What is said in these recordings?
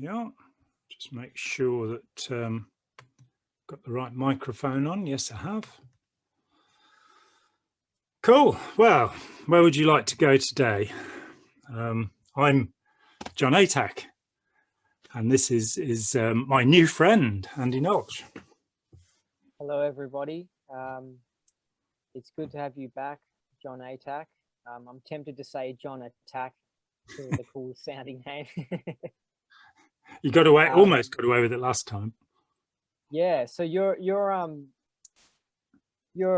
Yeah, just make sure that got the right microphone on. Yes, I have. Cool. Well, where would you like to go today? I'm Jon Atack, and this is my new friend, Andy Nolch. Hello, everybody. It's good to have you back, Jon Atack. I'm tempted to say Jon Attack, the cool sounding name. You got away, almost got away with it last time. Yeah. So you're a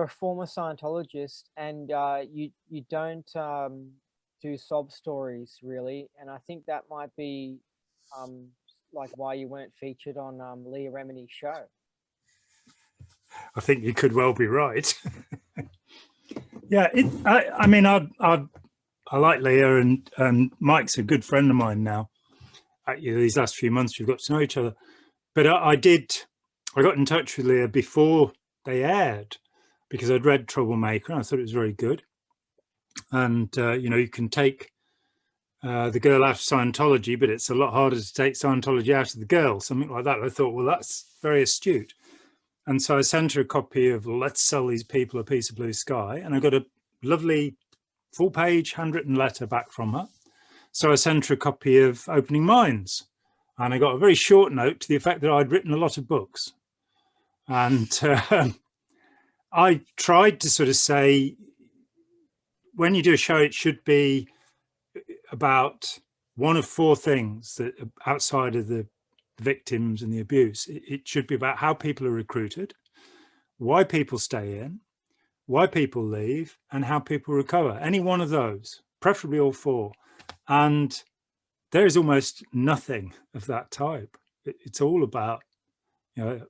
former Scientologist, and you don't do sob stories really, and I think that might be like why you weren't featured on Leah Remini's show. I think you could well be right. Yeah, I mean, I like Leah, and Mike's a good friend of mine now. These last few months, we've got to know each other. But I got in touch with Leah before they aired because I'd read Troublemaker and I thought it was very good. And, you can take the girl out of Scientology, but it's a lot harder to take Scientology out of the girl, something like that. I thought, well, that's very astute. And so I sent her a copy of Let's Sell These People a Piece of Blue Sky. And I got a lovely full-page handwritten letter back from her. So I sent her a copy of Opening Minds. And I got a very short note to the effect that I'd written a lot of books. And I tried to sort of say, when you do a show, it should be about one of four things that outside of the victims and the abuse. It should be about how people are recruited, why people stay in, why people leave, and how people recover. Any one of those, preferably all four. And there is almost nothing of that type. It's all about, the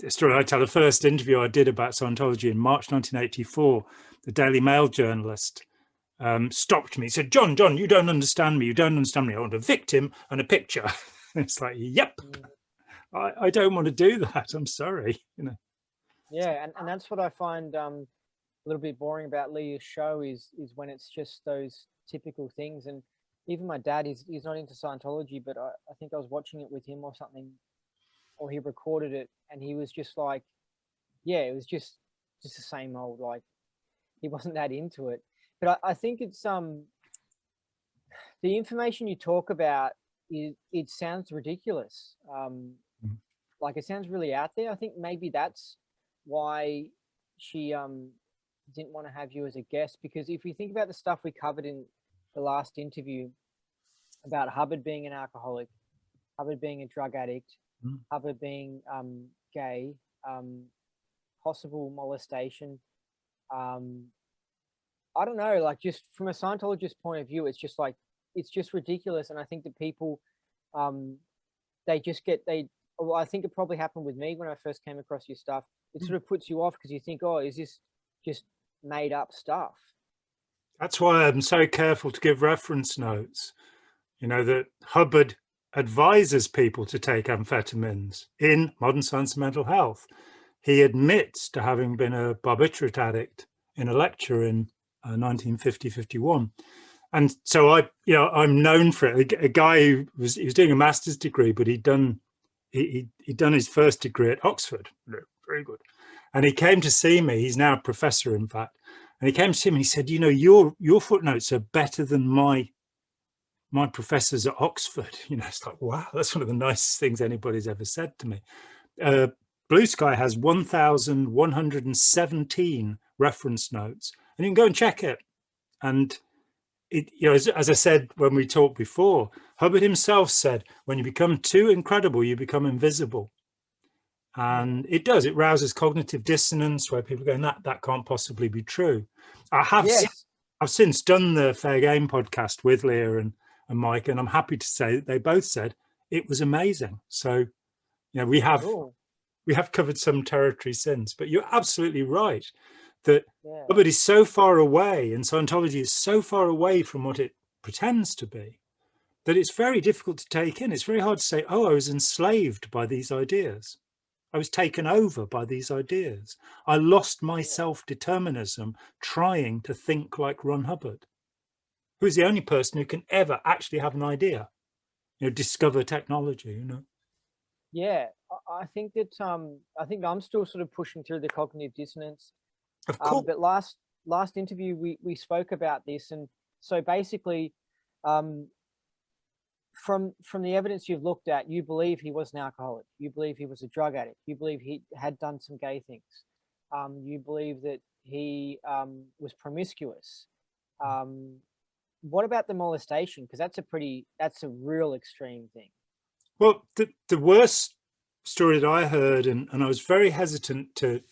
story I tell, the first interview I did about Scientology in March 1984, the Daily Mail journalist stopped me. He said, Jon, you don't understand me. You don't understand me. I want a victim and a picture. It's like, yep, I don't want to do that. I'm sorry. Yeah, and that's what I find a little bit boring about Leah's show is when it's just those typical things. And even my dad, he's not into Scientology, but I think I was watching it with him or something, or he recorded it, and he was just like, yeah, it was just the same old, like, he wasn't that into it. But I think it's the information you talk about, it sounds ridiculous. Like, it sounds really out there. I think maybe that's why she didn't want to have you as a guest, because if you think about the stuff we covered in the last interview about Hubbard being an alcoholic, Hubbard being a drug addict, Hubbard being gay, possible molestation, I don't know, like, just from a Scientologist point of view, it's just like, it's just ridiculous. And I think that people, I think it probably happened with me when I first came across your stuff. It sort of puts you off because you think, oh, is this just made up stuff? That's why I'm so careful to give reference notes. That Hubbard advises people to take amphetamines in Modern Science of Mental Health. He admits to having been a barbiturate addict in a lecture in 1950-51. And so I'm known for it. A guy who was doing a master's degree, but he'd done his first degree at Oxford. Very good. And he came to see me. He's now a professor, in fact. And he came to see me and he said, your footnotes are better than my professors at Oxford. It's like, wow, that's one of the nicest things anybody's ever said to me. Blue Sky has 1,117 reference notes, and you can go and check it. And as I said when we talked before, Hubbard himself said, when you become too incredible, you become invisible. And it does. It rouses cognitive dissonance where people are going, that can't possibly be true. I've since done the Fair Game podcast with Leah and Mike, and I'm happy to say that they both said it was amazing. So, we have covered some territory since, but you're absolutely right that Hubbard is so far away and Scientology is so far away from what it pretends to be that it's very difficult to take in. It's very hard to say, oh, I was enslaved by these ideas. I was taken over by these ideas. I lost my self-determinism trying to think like Ron Hubbard, who's the only person who can ever actually have an idea. discover technology, Yeah, I think that I think I'm still sort of pushing through the cognitive dissonance. Of course. But last interview we spoke about this, and so basically, from the evidence you've looked at, you believe he was an alcoholic, you believe he was a drug addict, you believe he had done some gay things, you believe that he was promiscuous. What about the molestation? Because that's a real extreme thing. Well, the worst story that I heard, and I was very hesitant to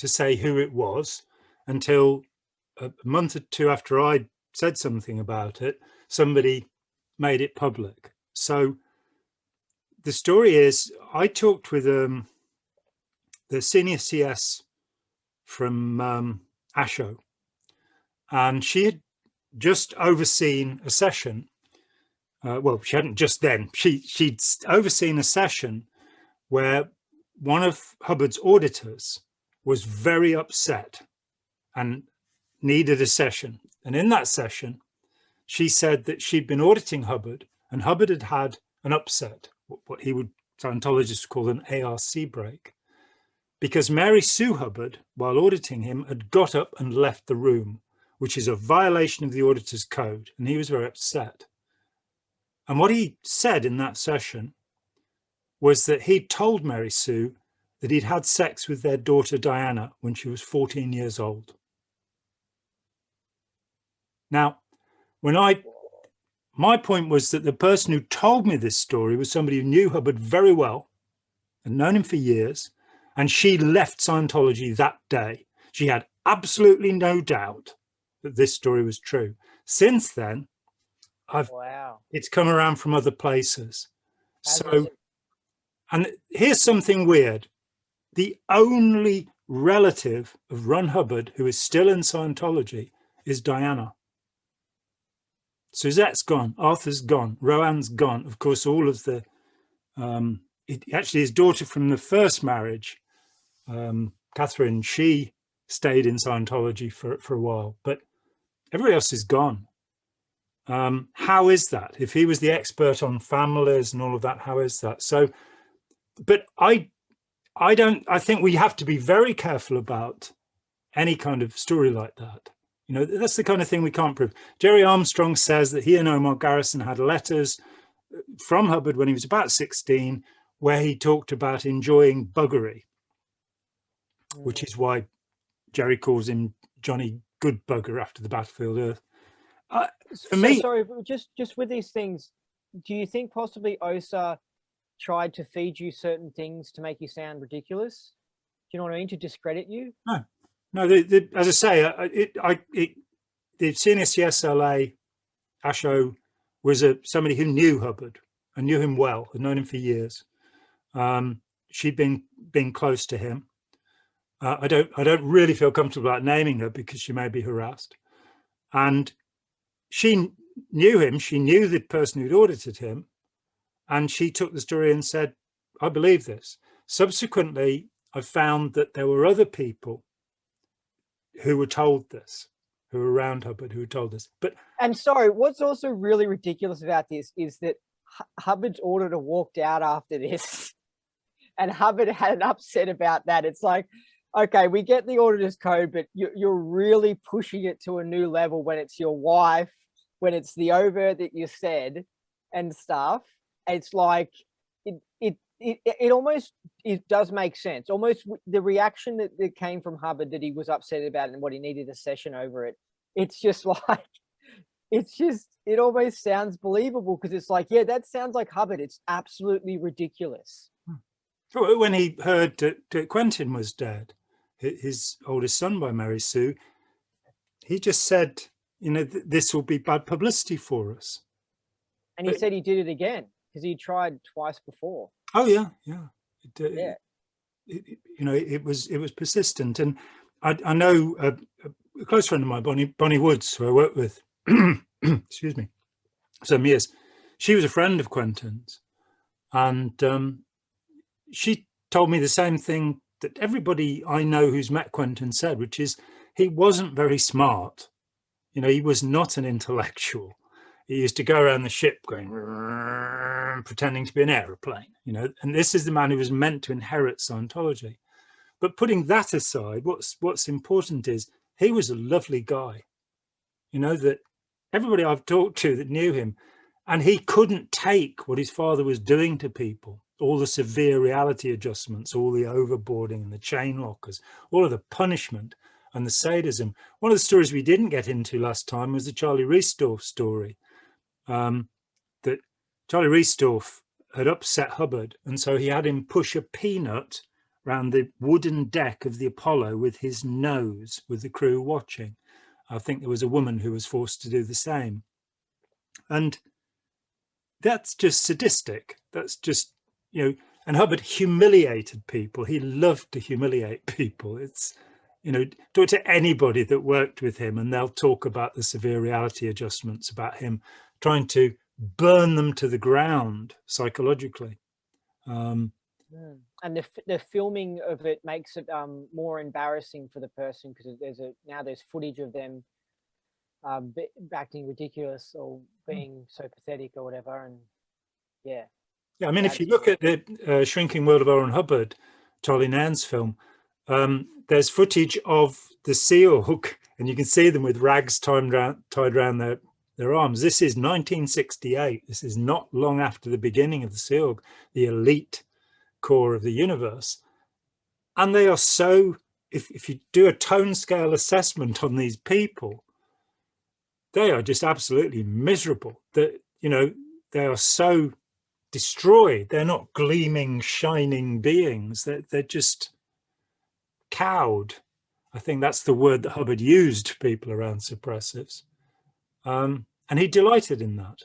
say who it was until a month or two after I said something about it, somebody made it public. So the story is, I talked with the senior CS from ASHO, and she had just overseen a session. Well, she hadn't just then. She'd overseen a session where one of Hubbard's auditors was very upset and needed a session. And in that session, she said that she'd been auditing Hubbard, and Hubbard had had an upset, what he would, Scientologists call an ARC break, because Mary Sue Hubbard, while auditing him, had got up and left the room, which is a violation of the auditor's code. And he was very upset. And what he said in that session was that he'd told Mary Sue that he'd had sex with their daughter Diana when she was 14 years old. Now, my point was that the person who told me this story was somebody who knew Hubbard very well and known him for years, and she left Scientology that day. She had absolutely no doubt that this story was true. Since then, it's come around from other places. And here's something weird. The only relative of Ron Hubbard who is still in Scientology is Diana. Suzette's gone, Arthur's gone, Roanne's gone. Of course, all of the, actually his daughter from the first marriage, Catherine, she stayed in Scientology for a while, but everybody else is gone. How is that? If he was the expert on families and all of that, how is that? So, but I think we have to be very careful about any kind of story like that. That's the kind of thing we can't prove. Jerry Armstrong says that he and Omar Garrison had letters from Hubbard when he was about 16, where he talked about enjoying buggery, which is why Jerry calls him Johnny Good Bugger after the battlefield Earth. For me, sorry, just with these things, do you think possibly Osa tried to feed you certain things to make you sound ridiculous? Do you know what I mean? To discredit you? No. As I say, the senior CSLA, Asho, was somebody who knew Hubbard and knew him well, had known him for years. She'd been close to him. I don't really feel comfortable about naming her because she may be harassed. And she knew him. She knew the person who'd audited him, and she took the story and said, "I believe this." Subsequently, I found that there were other people who were told this, who were around Hubbard, who were told this. And sorry, what's also really ridiculous about this is that Hubbard's auditor walked out after this, and Hubbard had an upset about that. It's like, okay, we get the auditor's code, but you're really pushing it to a new level when it's your wife, when it's the overt that you said and stuff. It's like, it almost, it does make sense. Almost the reaction that came from Hubbard, that he was upset about and what he needed a session over it. It's just like, it almost sounds believable, because it's like, yeah, that sounds like Hubbard. It's absolutely ridiculous. When he heard that Quentin was dead, his oldest son by Mary Sue, he just said, this will be bad publicity for us. And he said he did it again because he tried twice before. Oh yeah. It was persistent. And I know a close friend of mine, Bonnie Woods, who I worked with, excuse me, some years. She was a friend of Quentin's, and she told me the same thing that everybody I know who's met Quentin said, which is he wasn't very smart. He was not an intellectual. he used to go around the ship going, pretending to be an aeroplane, you know, and this is the man who was meant to inherit Scientology. But putting that aside, what's important is he was a lovely guy, you know, that everybody I've talked to that knew him, and he couldn't take what his father was doing to people, all the severe reality adjustments, all the overboarding and the chain lockers, all of the punishment and the sadism. One of the stories we didn't get into last time was the Charlie Riesdorf story, that Charlie Riesdorf had upset Hubbard, and so he had him push a peanut around the wooden deck of the Apollo with his nose, with the crew watching. I think there was a woman who was forced to do the same. And that's just sadistic. That's just, you know, and Hubbard humiliated people. He loved to humiliate people. It's, you know, talk to anybody that worked with him and they'll talk about the severe reality adjustments, about him trying to burn them to the ground psychologically. And the filming of it makes it more embarrassing for the person, because there's footage of them acting ridiculous or being so pathetic or whatever. And yeah, I mean, if you look at the Shrinking World of Oran Hubbard, Charlie Nairn's film, there's footage of the Sea Org, and you can see them with rags tied around their arms. This is 1968. This is not long after the beginning of the Sea Org, the elite core of the universe. And they are so, if you do a tone scale assessment on these people, they are just absolutely miserable. That, you know, they are so destroyed. They're not gleaming, shining beings. They're just cowed. I think that's the word that Hubbard used to people around suppressives. And he delighted in that.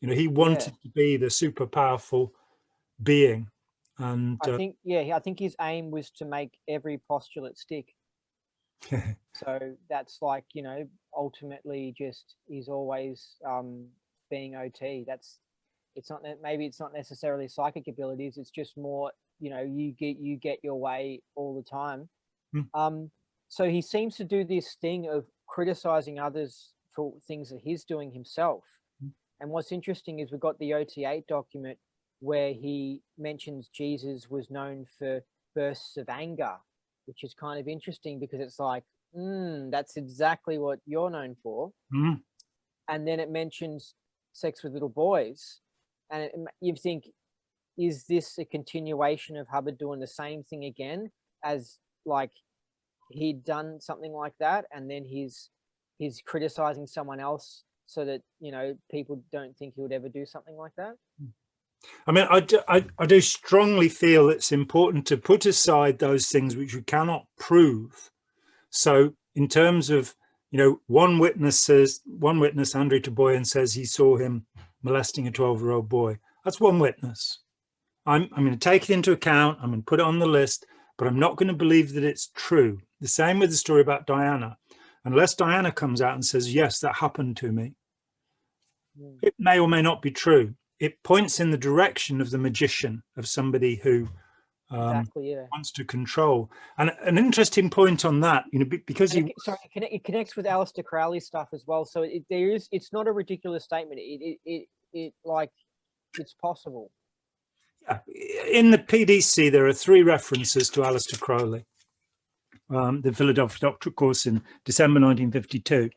You know, he wanted to be the super powerful being. And I think his aim was to make every postulate stick. So that's like, you know, ultimately just is always being OT. Maybe it's not necessarily psychic abilities. It's just more, you know, you get your way all the time. So he seems to do this thing of criticizing others for things that he's doing himself. And what's interesting is we've got the OT8 document where he mentions Jesus was known for bursts of anger, which is kind of interesting because it's like, that's exactly what you're known for. And then it mentions sex with little boys. And you think, is this a continuation of Hubbard doing the same thing again, as like he'd done something like that, and then he's criticizing someone else so that, you know, people don't think he would ever do something like that? I mean, I do strongly feel it's important to put aside those things which you cannot prove. So in terms of, you know, one witness, Andrew Teboyan, says he saw him molesting a 12-year-old boy. That's one witness. I'm going to take it into account. I'm going to put it on the list, but I'm not going to believe that it's true. The same with the story about Diana. Unless Diana comes out and says, yes, that happened to me, it may or may not be true. It points in the direction of the magician, of somebody who wants to control. And an interesting point on that, you know, because it connects with Aleister Crowley stuff as well. So it's not a ridiculous statement. It's possible. Yeah. In the PDC, there are 3 references to Aleister Crowley, the Philadelphia Doctorate course in December 1952,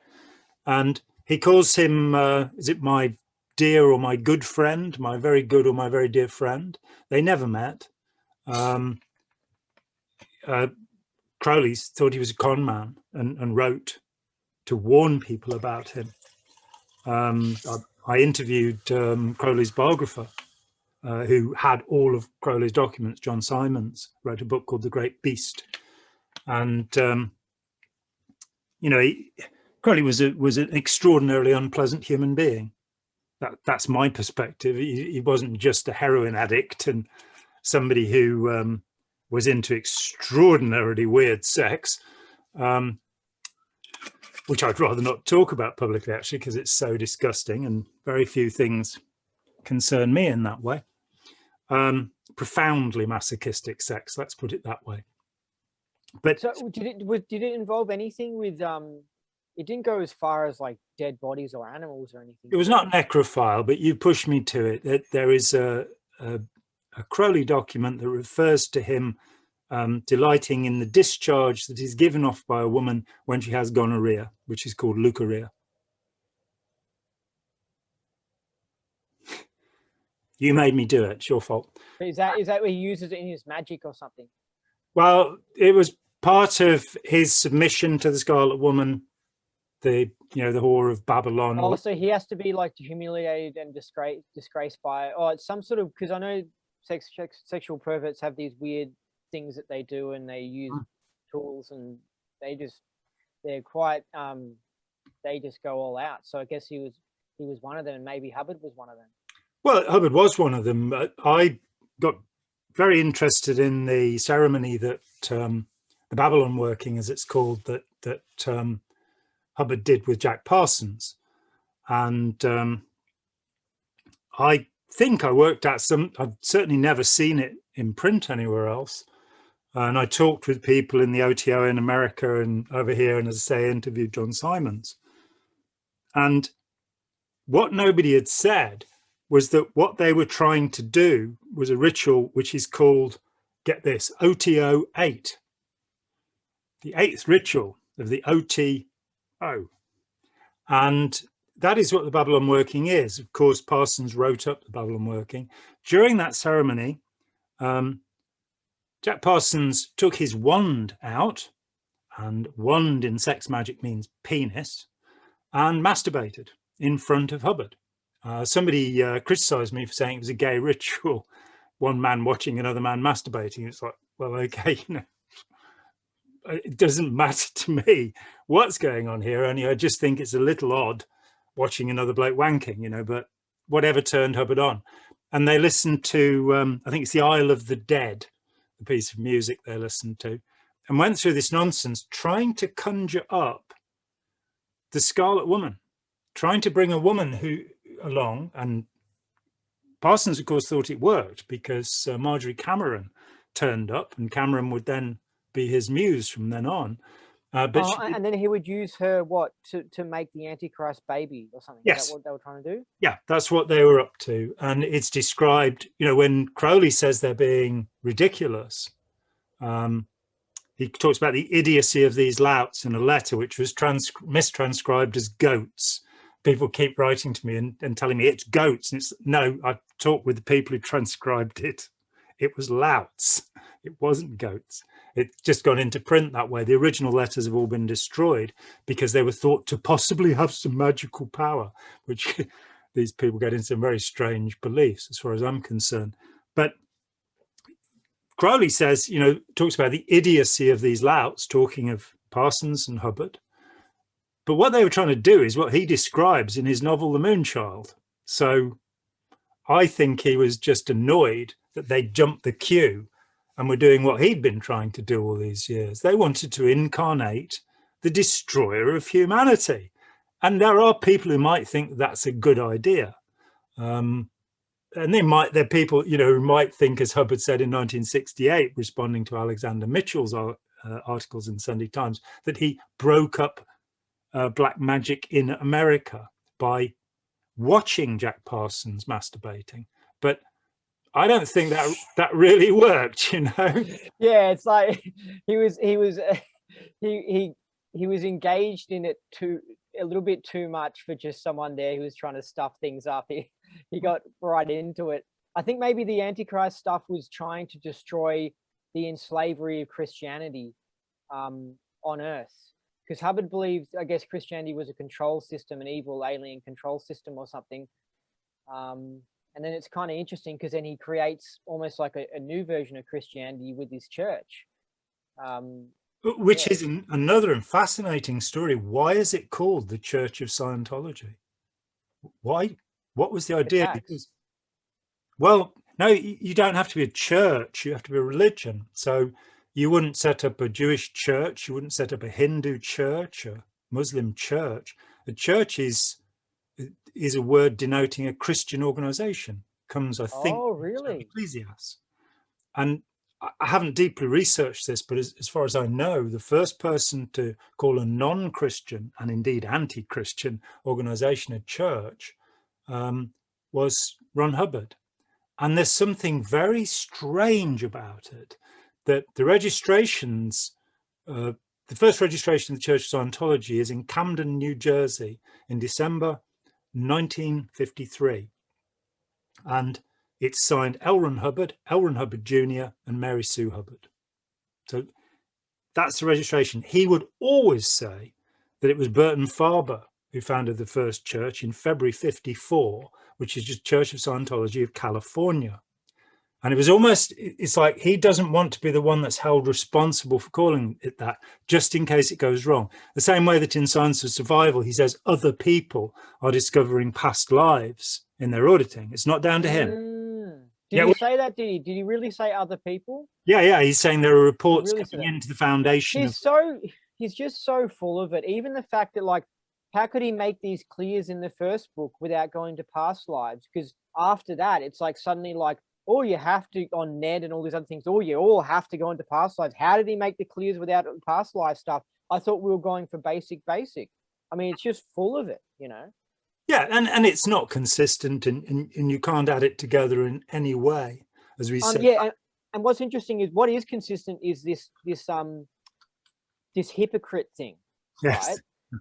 and he calls him, is it my dear or my good friend, my very good or my very dear friend? They never met. Crowley thought he was a con man and wrote to warn people about him. I interviewed Crowley's biographer, who had all of Crowley's documents. John Simons wrote a book called The Great Beast. And, you know, Crowley was an extraordinarily unpleasant human being. That's my perspective. He wasn't just a heroin addict and somebody who was into extraordinarily weird sex, which I'd rather not talk about publicly, actually, because it's so disgusting and very few things concern me in that way. Profoundly masochistic sex, let's put it that way. But so did it involve anything with it didn't go as far as like dead bodies or animals or anything. It was not necrophile, but you pushed me to it. There is a Crowley document that refers to him delighting in the discharge that is given off by a woman when she has gonorrhea, which is called leukorrhea. You made me do it. It's your fault. Is that where he uses it in his magic or something? Well, it was part of his submission to the Scarlet Woman, the whore of Babylon. Oh, so he has to be like humiliated and disgraced by it. Oh, it's some sort of, because I know sexual perverts have these weird things that they do, and they use tools, and they're quite they just go all out. So I guess he was one of them, and maybe Hubbard was one of them. Well, Hubbard was one of them. I got very interested in the ceremony that the Babylon working, as it's called, that Hubbard did with Jack Parsons, and I think I worked out some. I've certainly never seen it in print anywhere else, and I talked with people in the OTO in America and over here, and as I say, interviewed John Simons, and what nobody had said was that what they were trying to do was a ritual which is called, get this, OTO 8, the 8th ritual of the OTO. And that is what the Babylon working is. Of course, Parsons wrote up the Babylon working. During that ceremony, Jack Parsons took his wand out, and wand in sex magic means penis, and masturbated in front of Hubbard. Somebody criticized me for saying it was a gay ritual, one man watching another man masturbating. It's like, well, okay, it doesn't matter to me what's going on here. Only I just think it's a little odd watching another bloke wanking, but whatever turned Hubbard on. And they listened to, I think it's the Isle of the Dead, the piece of music they listened to, and went through this nonsense trying to conjure up the Scarlet Woman, trying to bring a woman along. And Parsons, of course, thought it worked because Marjorie Cameron turned up, and Cameron would then be his muse from then on. And then he would use her to make the Antichrist baby or something. Yes. Is that what they were trying to do? Yeah, that's what they were up to. And it's described, when Crowley says they're being ridiculous, he talks about the idiocy of these louts in a letter which was mistranscribed as goats. People keep writing to me and telling me it's goats. And no, I've talked with the people who transcribed it. It was louts. It wasn't goats. It's just gone into print that way. The original letters have all been destroyed because they were thought to possibly have some magical power, which these people get into some very strange beliefs as far as I'm concerned. But Crowley says, talks about the idiocy of these louts, talking of Parsons and Hubbard. But what they were trying to do is what he describes in his novel, The Moonchild. So I think he was just annoyed that they jumped the queue and were doing what he'd been trying to do all these years. They wanted to incarnate the destroyer of humanity. And there are people who might think that's a good idea. And there are people, who might think, as Hubbard said in 1968, responding to Alexander Mitchell's articles in the Sunday Times, that he broke up black magic in America by watching Jack Parsons masturbating. But I don't think that really worked, Yeah, it's like he was engaged in it a little bit too much for just someone there who was trying to stuff things up. He got right into it. I think maybe the Antichrist stuff was trying to destroy the enslavery of Christianity on Earth. Because Hubbard believed, I guess, Christianity was a control system, an evil alien control system or something. And then it's kind of interesting because then he creates almost like a new version of Christianity with his church. Which is another and fascinating story. Why is it called the Church of Scientology? Why? What was the idea? Because, well, no, you don't have to be a church. You have to be a religion. So you wouldn't set up a Jewish church. You wouldn't set up a Hindu church, a Muslim church. A church is a word denoting a Christian organization. Comes, I think, oh, really? from Ecclesiastes. And I haven't deeply researched this, but as far as I know, the first person to call a non-Christian and indeed anti-Christian organization a church was Ron Hubbard. And there's something very strange about it, that the registrations, the first registration of the Church of Scientology is in Camden, New Jersey in December 1953. And it's signed L. Ron Hubbard Jr. and Mary Sue Hubbard. So that's the registration. He would always say that it was Burton Farber who founded the first church in February 54, which is just Church of Scientology of California. And it was almost, it's like he doesn't want to be the one that's held responsible for calling it that, just in case it goes wrong. The same way that in Science of Survival, he says other people are discovering past lives in their auditing. It's not down to him. Did he say that? Did he really say other people? Yeah. He's saying there are reports coming into the foundation. He's just so full of it. Even the fact that, like, how could he make these clears in the first book without going to past lives? Because after that, it's like suddenly like, oh, you have to, on Ned and all these other things, oh, you all have to go into past lives. How did he make the clears without past life stuff? I thought we were going for basic. I mean, it's just full of it, you know? Yeah, and it's not consistent, and you can't add it together in any way, as we said. Yeah, and what's interesting is what is consistent is this hypocrite thing, yes. Right?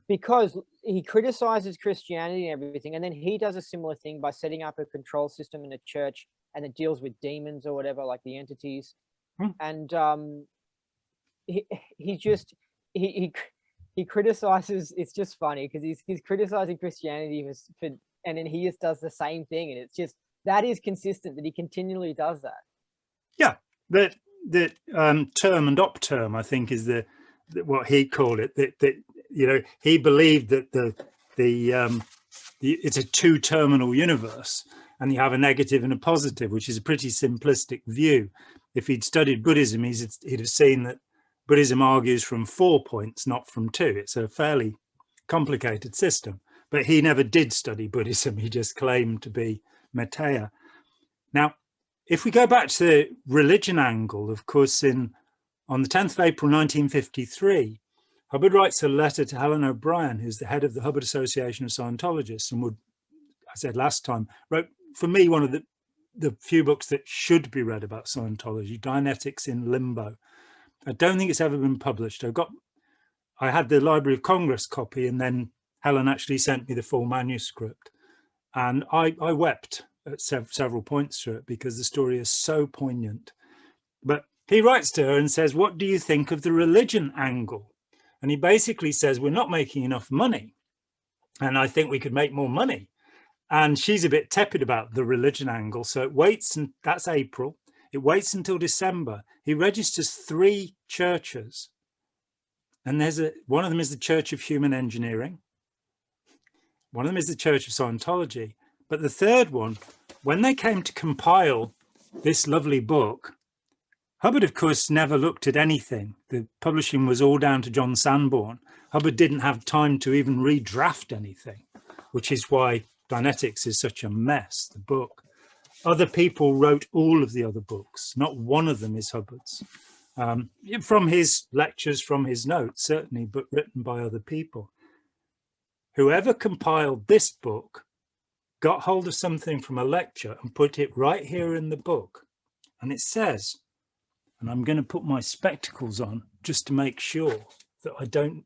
Because he criticizes Christianity and everything, and then he does a similar thing by setting up a control system in a church, and it deals with demons or whatever, like the entities. And he criticizes. It's just funny because he's criticizing Christianity and then he just does the same thing, and it's just, that is consistent that he continually does that. Yeah, that term and opterm, I think, is the what he called it. That you know, he believed that it's a two-terminal universe, and you have a negative and a positive, which is a pretty simplistic view. If he'd studied Buddhism, he'd have seen that Buddhism argues from 4 points, not from 2. It's a fairly complicated system. But he never did study Buddhism. He just claimed to be Metteyya. Now, if we go back to the religion angle, of course, on the 10th of April 1953, Hubbard writes a letter to Helen O'Brien, who's the head of the Hubbard Association of Scientologists, and I said last time, wrote, for me, one of the few books that should be read about Scientology, Dianetics in Limbo. I don't think it's ever been published. I had the Library of Congress copy, and then Helen actually sent me the full manuscript. And I wept at several points through it because the story is so poignant. But he writes to her and says, what do you think of the religion angle? And he basically says, we're not making enough money, and I think we could make more money. And she's a bit tepid about the religion angle. So it waits, and that's April. It waits until December. He registers 3 churches. And one of them is the Church of Human Engineering. One of them is the Church of Scientology. But the third one, when they came to compile this lovely book, Hubbard, of course, never looked at anything. The publishing was all down to John Sanborn. Hubbard didn't have time to even redraft anything, which is why Dianetics is such a mess, the book. Other people wrote all of the other books. Not one of them is Hubbard's. From his lectures, from his notes, certainly, but written by other people. Whoever compiled this book got hold of something from a lecture and put it right here in the book. And it says, and I'm going to put my spectacles on just to make sure that I don't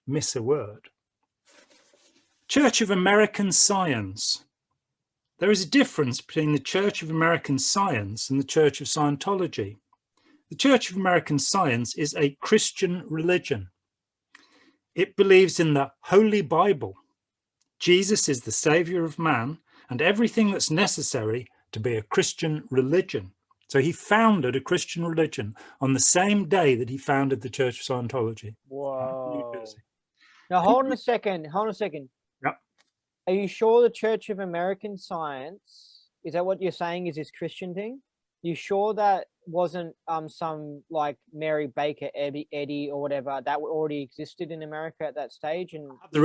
miss a word. Church of American Science. There is a difference between the Church of American Science and the Church of Scientology. The Church of American Science is a Christian religion. It believes in the Holy Bible. Jesus is the Savior of man and everything that's necessary to be a Christian religion. So he founded a Christian religion on the same day that he founded the Church of Scientology. Whoa. Now, hold on a second. Yep. Are you sure the Church of American Science, is that what you're saying is this Christian thing? You sure that wasn't some like Mary Baker Eddy or whatever that already existed in America at that stage? And the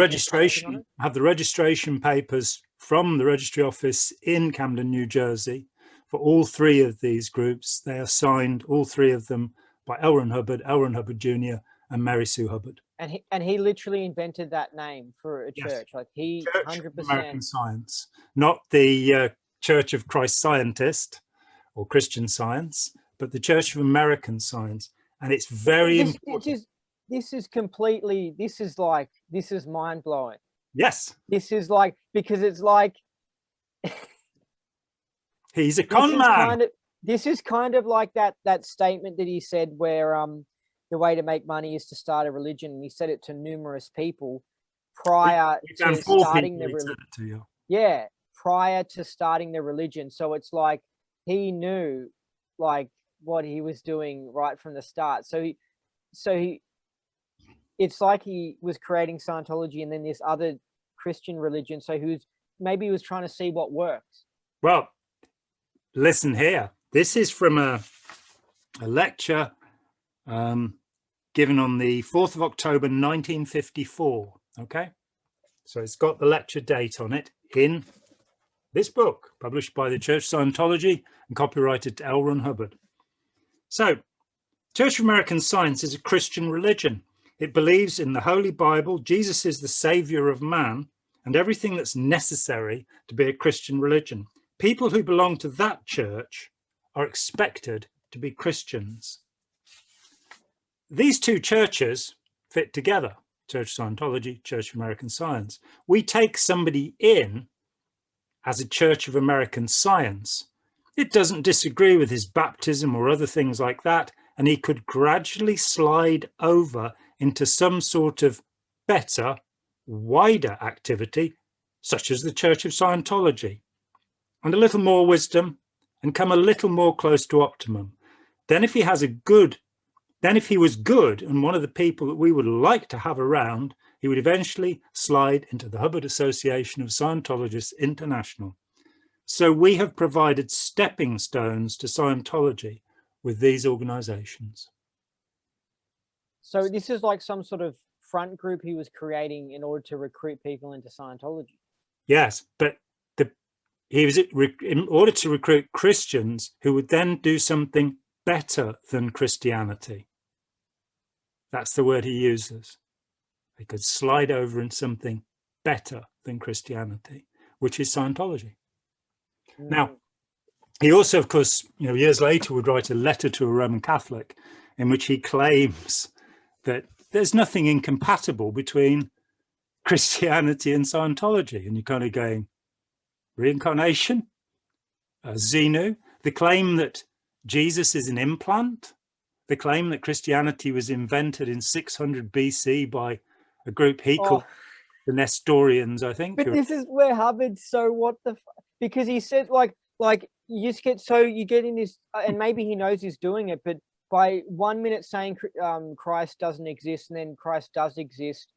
registration papers from the registry office in Camden, New Jersey, for all three of these groups. They are signed, all three of them, by L. Ron Hubbard Jr. and Mary Sue Hubbard. And he literally invented that name for a church. Like he Church of 100%. American Science, not the Church of Christ Scientist or Christian Science, but the Church of American Science. And it's very important. This is mind blowing. Yes. This is like, because it's like he's a con man. This is kind of like that statement that he said where the way to make money is to start a religion. And he said it to numerous people prior to starting the religion. Yeah, prior to starting the religion. So it's like he knew like what he was doing right from the start. So he it's like he was creating Scientology and then this other Christian religion. So he was trying to see what works. Well, listen here. This is from a lecture given on the 4th of October, 1954. Okay. So it's got the lecture date on it in this book, published by the Church of Scientology and copyrighted to L. Ron Hubbard. So, Church of American Science is a Christian religion. It believes in the Holy Bible, Jesus is the savior of man, and everything that's necessary to be a Christian religion. People who belong to that church are expected to be Christians. These two churches fit together, Church of Scientology, Church of American Science. We take somebody in as a Church of American Science. It doesn't disagree with his baptism or other things like that, and he could gradually slide over into some sort of better, wider activity, such as the Church of Scientology, and a little more wisdom and come a little more close to optimum. Then if he was good and one of the people that we would like to have around, he would eventually slide into the Hubbard Association of Scientologists International. So we have provided stepping stones to Scientology with these organizations. So this is like some sort of front group he was creating in order to recruit people into Scientology. Yes, but he was in order to recruit Christians who would then do something better than Christianity. That's the word he uses. They could slide over in something better than Christianity, which is Scientology. Now, he also, of course, years later would write a letter to a Roman Catholic in which he claims that there's nothing incompatible between Christianity and Scientology. And you're kind of going, reincarnation, Xenu, the claim that Jesus is an implant, the claim that Christianity was invented in 600 BC by a group he called the Nestorians, I think. But this is where Hubbard, because he said like you just get, so you get in this, and maybe he knows he's doing it, but by 1 minute saying Christ doesn't exist and then Christ does exist,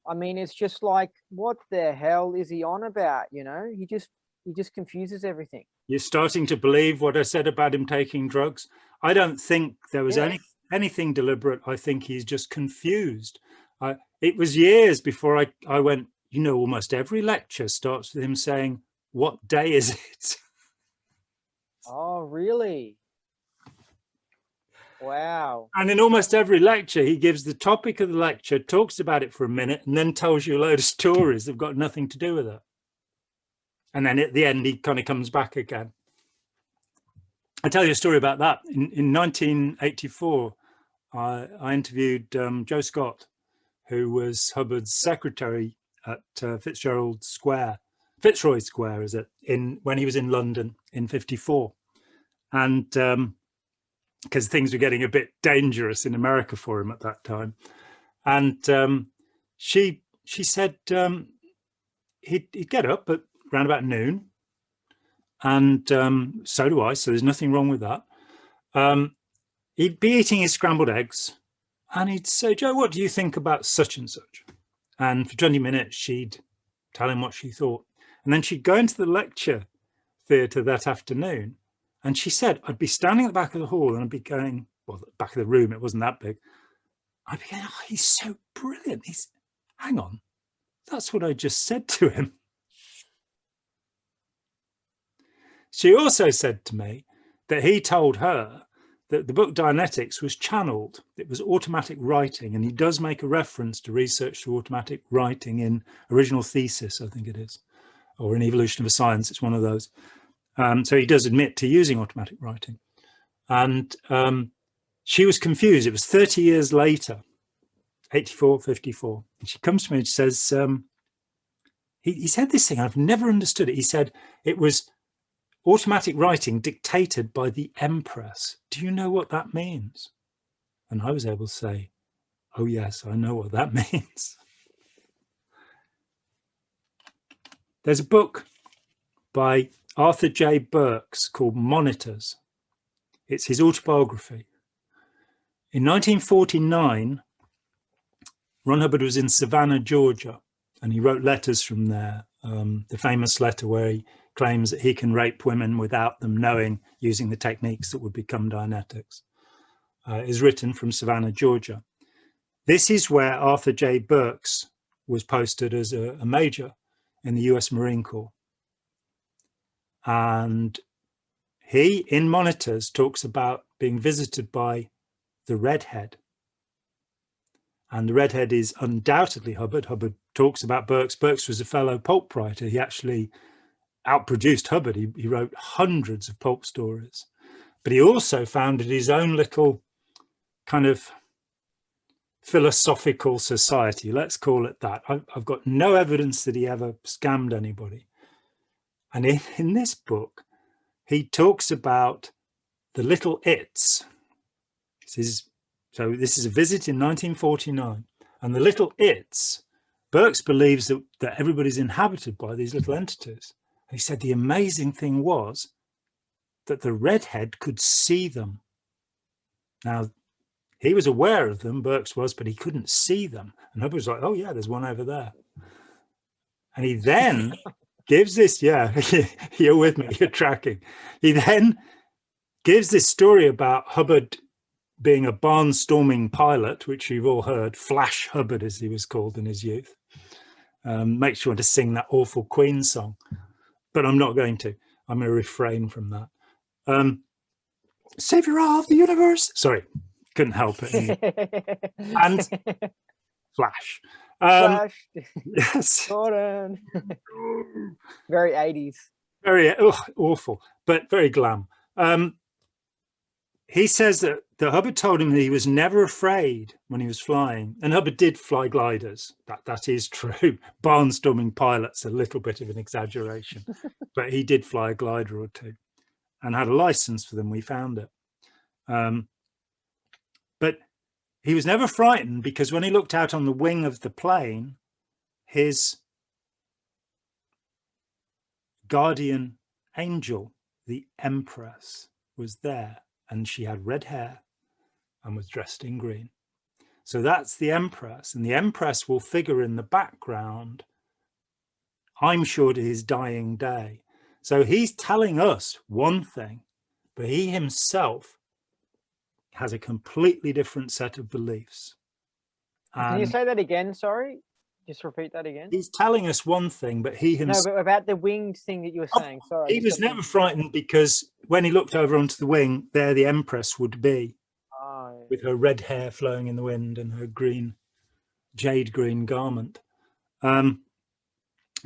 I mean, it's just like, what the hell is he on about? He just confuses everything. You're starting to believe what I said about him taking drugs. I don't think there was anything deliberate. I think he's just confused. It was years before I went, almost every lecture starts with him saying, what day is it? Oh, really? Wow. And in almost every lecture, he gives the topic of the lecture, talks about it for a minute, and then tells you a load of stories that have got nothing to do with it. And then at the end, he kind of comes back again. I'll tell you a story about that. In 1984, I interviewed Joe Scott, who was Hubbard's secretary at Fitzroy Square, is it, when he was in London in 54. And because things were getting a bit dangerous in America for him at that time. And she said he'd get up at around about noon, and so do I, so there's nothing wrong with that. He'd be eating his scrambled eggs, and he'd say, Joe, what do you think about such and such? And for 20 minutes, she'd tell him what she thought. And then she'd go into the lecture theatre that afternoon, and she said, I'd be standing at the back of the hall, and I'd be going, well, the back of the room, it wasn't that big. I'd be going, oh, he's so brilliant. Hang on, that's what I just said to him. She also said to me that he told her that the book Dianetics was channeled. It was automatic writing, and he does make a reference to research through automatic writing in Original Thesis, I think it is, or in Evolution of a Science. It's one of those. So he does admit to using automatic writing. And she was confused. It was 30 years later, 84, 54. And she comes to me and says, he said this thing, I've never understood it. He said it was automatic writing dictated by the Empress. Do you know what that means? And I was able to say, oh yes, I know what that means. There's a book by Arthur J. Burks called Monitors. It's his autobiography. In 1949, Ron Hubbard was in Savannah, Georgia, and he wrote letters from there. The famous letter where he claims that he can rape women without them knowing, using the techniques that would become Dianetics, is written from Savannah, Georgia. This is where Arthur J. Burks was posted as a major in the US Marine Corps. And he, in Monitors, talks about being visited by the redhead. And the redhead is undoubtedly Hubbard. Hubbard talks about Burks. Burks was a fellow pulp writer. He actually outproduced Hubbard. He wrote hundreds of pulp stories. But he also founded his own little kind of philosophical society, let's call it that. I've got no evidence that he ever scammed anybody. And in this book, he talks about the little its. So this is a visit in 1949. And the little its, Burks believes that everybody's inhabited by these little entities. And he said the amazing thing was that the redhead could see them. Now, he was aware of them, Burks was, but he couldn't see them. And Hubbard was like, oh yeah, there's one over there. And he then gives this, yeah, you're with me, you're tracking. He then gives this story about Hubbard being a barnstorming pilot, which you've all heard, Flash Hubbard as he was called in his youth. Makes you want to sing that awful Queen song, but I'm not going to. I'm going to refrain from that. Savior of the universe. Sorry, couldn't help it. And Flash. Flash. Yes. Jordan. Very 80s. Very awful, but very glam. He says that Hubbard told him that he was never afraid when he was flying. And Hubbard did fly gliders. That is true. Barnstorming pilot's a little bit of an exaggeration. But he did fly a glider or two and had a license for them. We found it. But he was never frightened because when he looked out on the wing of the plane, his guardian angel, the Empress, was there. And she had red hair and was dressed in green. So that's the Empress. And the Empress will figure in the background, I'm sure, to his dying day. So he's telling us one thing, but he himself has a completely different set of beliefs. Can you say that again? Sorry. Just repeat that again. He's telling us one thing, but he himself... No, but about the winged thing that you were saying. Sorry. He was never frightened because when he looked over onto the wing, there the Empress would be, with her red hair flowing in the wind and her green, jade green garment. There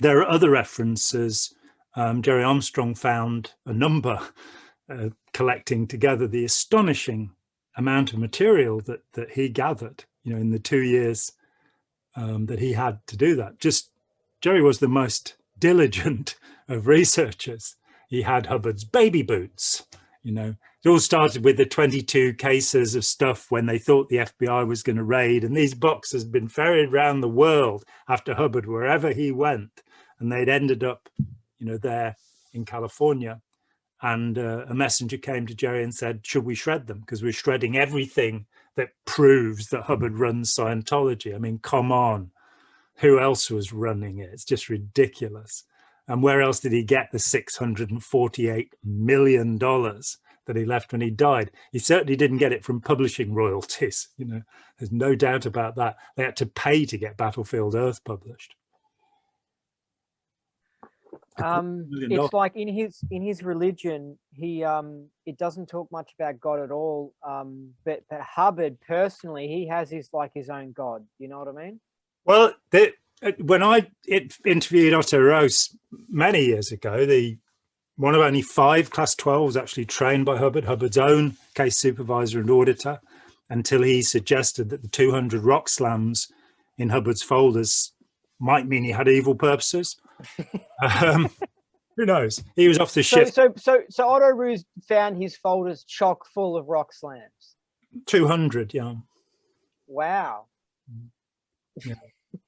are other references. Jerry Armstrong found a number collecting together the astonishing amount of material that he gathered, in the 2 years that he had to do that. Jerry was the most diligent of researchers. He had Hubbard's baby boots, It all started with the 22 cases of stuff when they thought the FBI was going to raid, and these boxes had been ferried around the world after Hubbard, wherever he went, and they'd ended up, there in California. And a messenger came to Jerry and said, should we shred them? Because we're shredding everything that proves that Hubbard runs Scientology. I mean, come on. Who else was running it? It's just ridiculous. And where else did he get the $648 million that he left when he died? He certainly didn't get it from publishing royalties. There's no doubt about that. They had to pay to get Battlefield Earth published. $250 It's like in his religion, he it doesn't talk much about God at all. But Hubbard personally, he has his own God. You know what I mean? Well, when I interviewed Otto Rose many years ago, one of only 5 class 12s actually trained by Hubbard, Hubbard's own case supervisor and auditor, until he suggested that the 200 rock slams in Hubbard's folders might mean he had evil purposes. Who knows? He was off the ship. So Otto Ruse found his folders chock full of rock slams. 200, yeah. Wow. Yeah.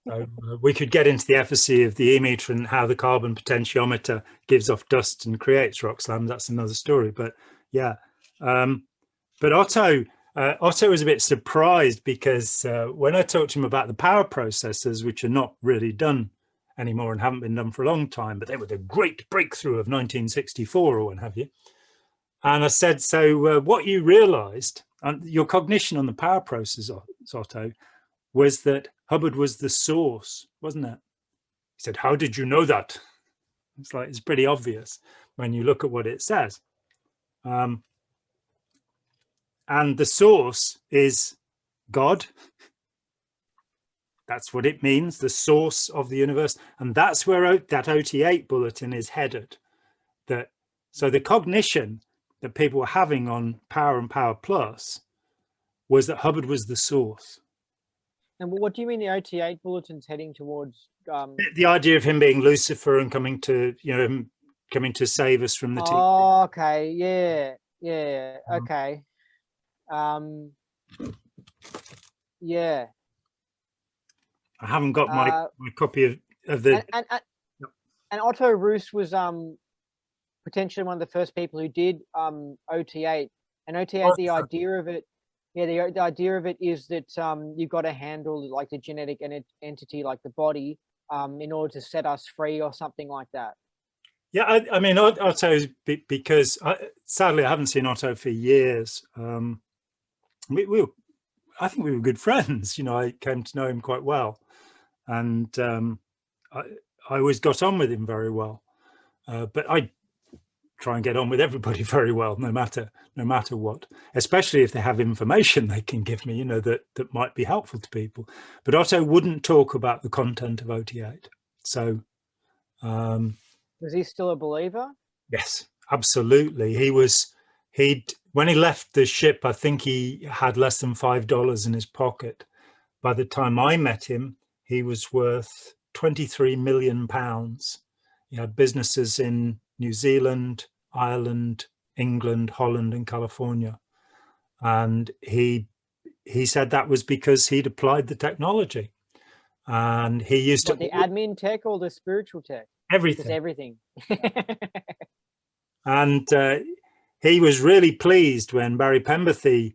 So, we could get into the efficacy of the e-meter and how the carbon potentiometer gives off dust and creates rock slams. That's another story. But yeah, but Otto was a bit surprised because when I talked to him about the power processors, which are not really done anymore and haven't been done for a long time, but they were the great breakthrough of 1964 or what have you. And I said, so what you realized, and your cognition on the power processors, Otto, was that Hubbard was the source, wasn't it? He said, how did you know that? It's pretty obvious when you look at what it says. And the source is God. That's what it means, the source of the universe. And that's where that OT8 bulletin is headed. So the cognition that people were having on Power and Power Plus was that Hubbard was the source. And what do you mean the OT8 bulletin's heading towards? The idea of him being Lucifer and coming to save us from the teeth. Oh, okay. Yeah. Okay. Yeah. I haven't got my copy of the. And Otto Ruse was potentially one of the first people who did OT8. And OT8, the idea of it. Yeah, the idea of it is that you've got to handle like the genetic entity, like the body, in order to set us free or something like that. Yeah, I mean, Otto, because sadly I haven't seen Otto for years. I think we were good friends. I came to know him quite well, and I always got on with him very well. But I try and get on with everybody very well, no matter what, especially if they have information they can give me, that might be helpful to people. But Otto wouldn't talk about the content of OT8. So was he still a believer? Yes, absolutely. When he left the ship, I think he had less than $5 in his pocket. By the time I met him, he was worth £23 million. He had businesses in New Zealand, Ireland, England, Holland, and California. And he said that was because he'd applied the technology. And he used the admin tech or the spiritual tech? Everything. Just everything. And he was really pleased when Barry Pemberthy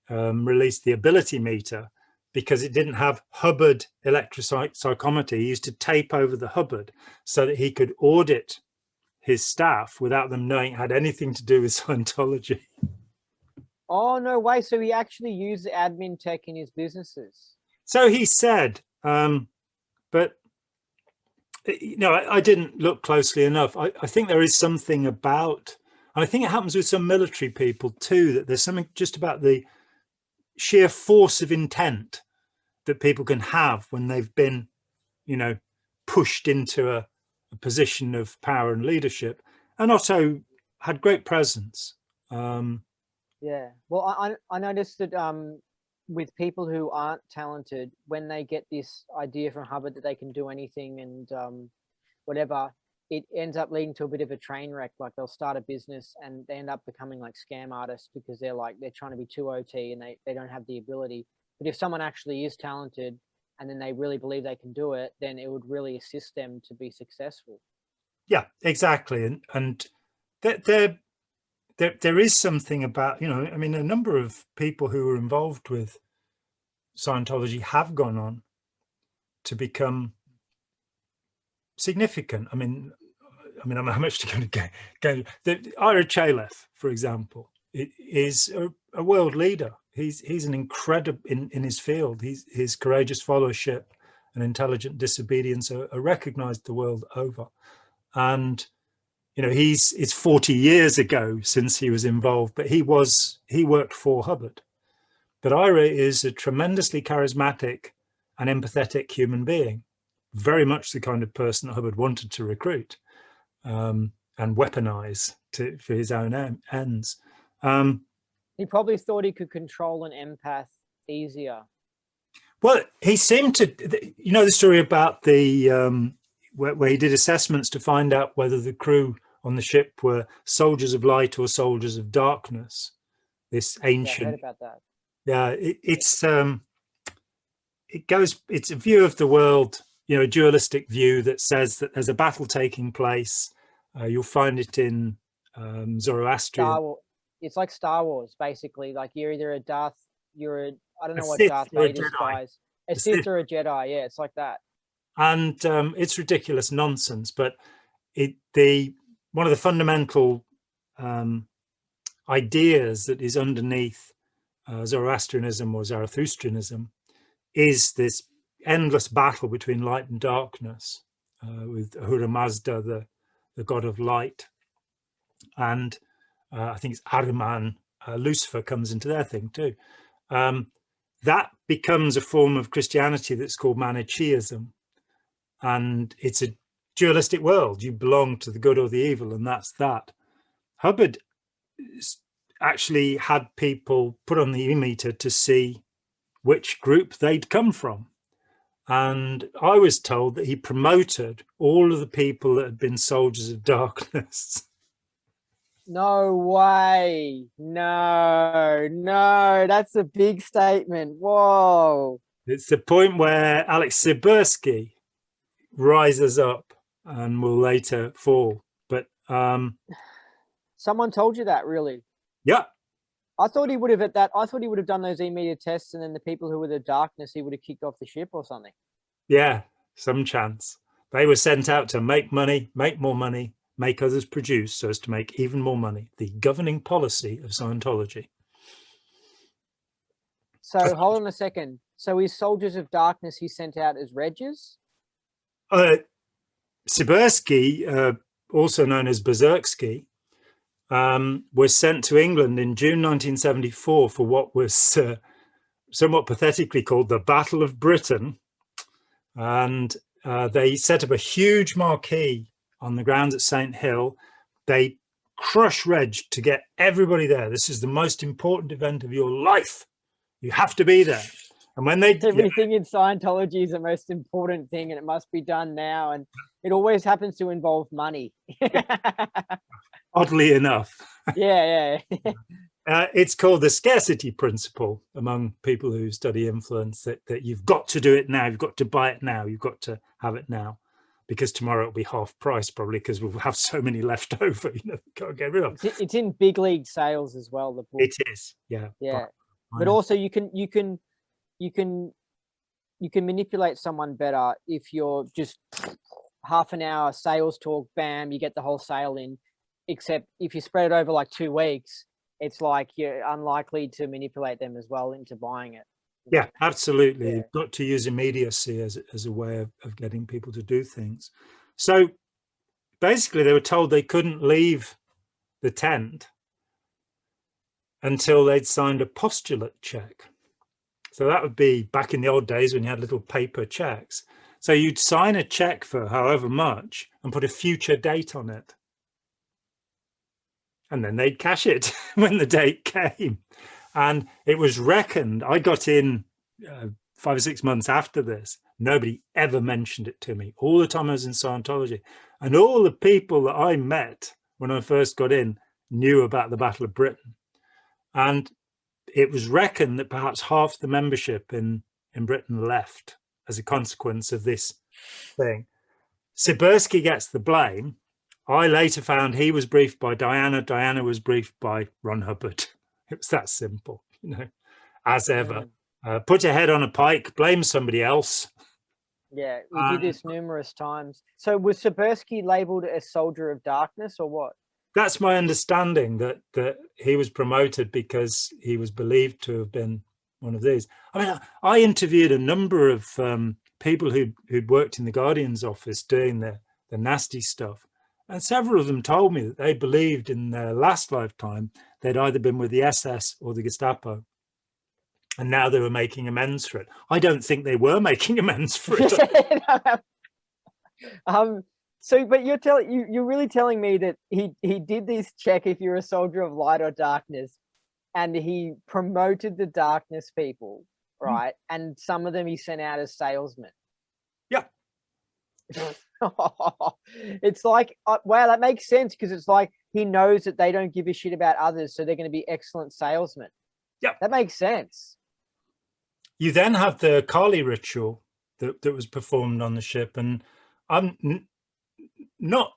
released the ability meter, because it didn't have Hubbard electropsychometry. He used to tape over the Hubbard so that he could audit his staff without them knowing it had anything to do with Scientology. Oh, no way. So he actually used the admin tech in his businesses. So he said, but I didn't look closely enough. I think there is something about, and I think it happens with some military people too, that there's something just about the sheer force of intent that people can have when they've been, pushed into a position of power and leadership. And Otto had great presence. Yeah. Well, I noticed that with people who aren't talented, when they get this idea from Hubbard that they can do anything and whatever, it ends up leading to a bit of a train wreck. Like they'll start a business and they end up becoming like scam artists because they're trying to be too OT and they don't have the ability. But if someone actually is talented and then they really believe they can do it, then it would really assist them to be successful. Yeah, exactly. And there is something about, a number of people who were involved with Scientology have gone on to become significant. I mean, how much to go? Ira Chalef, for example, is a world leader. He's an incredible in his field. His courageous followership and intelligent disobedience are recognized the world over. And it's 40 years ago since he was involved, but he worked for Hubbard. But Ira is a tremendously charismatic and empathetic human being, very much the kind of person that Hubbard wanted to recruit and weaponize for his own ends. He probably thought he could control an empath easier. Well, he seemed to, the story about the where he did assessments to find out whether the crew on the ship were soldiers of light or soldiers of darkness. This ancient. Yeah, I heard about that. Yeah, it's a view of the world, a dualistic view that says that there's a battle taking place. You'll find it in Zoroastrian. It's like Star Wars, basically. Like you're either a Darth, I don't know what Darth Vader's guys. A Sith or a Jedi, yeah, it's like that. And it's ridiculous nonsense, but one of the fundamental ideas that is underneath Zoroastrianism or Zarathustrianism is this endless battle between light and darkness, with Ahura Mazda, the god of light, and I think it's Ahriman, Lucifer comes into their thing too. That becomes a form of Christianity that's called Manichaeism, and it's a dualistic world. You belong to the good or the evil, and that's that. Hubbard actually had people put on the e-meter to see which group they'd come from, and I was told that he promoted all of the people that had been soldiers of darkness. No way. No, that's a big statement. Whoa. It's the point where Alex Sibursky rises up and will later fall. But someone told you that, really? Yeah. I thought he would have done those e-meter tests, and then the people who were the darkness, he would have kicked off the ship or something. Yeah, some chance. They were sent out to make money, make more money, make others produce so as to make even more money. The governing policy of Scientology. So hold on a second. So his soldiers of darkness he sent out as Regis? Sibursky, also known as Berserksky, was sent to England in June 1974 for what was somewhat pathetically called the Battle of Britain. And they set up a huge marquee on the grounds at St. Hill. They crush Reg to get everybody there. This is the most important event of your life. You have to be there. And when everything in Scientology is the most important thing, and it must be done now. And it always happens to involve money. Oddly enough. Yeah. It's called the scarcity principle among people who study influence, that you've got to do it now. You've got to buy it now. You've got to have it now, because tomorrow it'll be half price probably, because we'll have so many left over, can't get rid of. It's in big league sales as well, the book. It is, yeah. But also you can manipulate someone better if you're just half an hour sales talk, bam, you get the whole sale in. Except if you spread it over like 2 weeks, it's like you're unlikely to manipulate them as well into buying it. Yeah, absolutely. You've got to use immediacy as a way of getting people to do things. So basically they were told they couldn't leave the tent until they'd signed a postulate check. So that would be back in the old days when you had little paper checks. So you'd sign a check for however much and put a future date on it. And then they'd cash it when the date came. And it was reckoned, I got in 5 or 6 months after this, nobody ever mentioned it to me. All the time I was in Scientology. And all the people that I met when I first got in knew about the Battle of Britain. And it was reckoned that perhaps half the membership in Britain left as a consequence of this thing. Sibursky gets the blame. I later found he was briefed by Diana. Diana was briefed by Ron Hubbard. It was that simple, as ever. Put your head on a pike, blame somebody else. Yeah, we did this numerous times. So was Sibursky labeled a soldier of darkness or what? That's my understanding, that he was promoted because he was believed to have been one of these. I mean, I interviewed a number of people who'd worked in the Guardian's office doing the nasty stuff. And several of them told me that they believed in their last lifetime they'd either been with the SS or the Gestapo, and now they were making amends for it. I don't think they were making amends for it. So, but you're really telling me that he did this check if you're a soldier of light or darkness, and he promoted the darkness people, right? And some of them he sent out as salesmen. Yeah. It's like, wow, that makes sense, because it's like he knows that they don't give a shit about others, so they're going to be excellent salesmen. Yeah, that makes sense. You then have the Kali ritual that was performed on the ship, and I'm not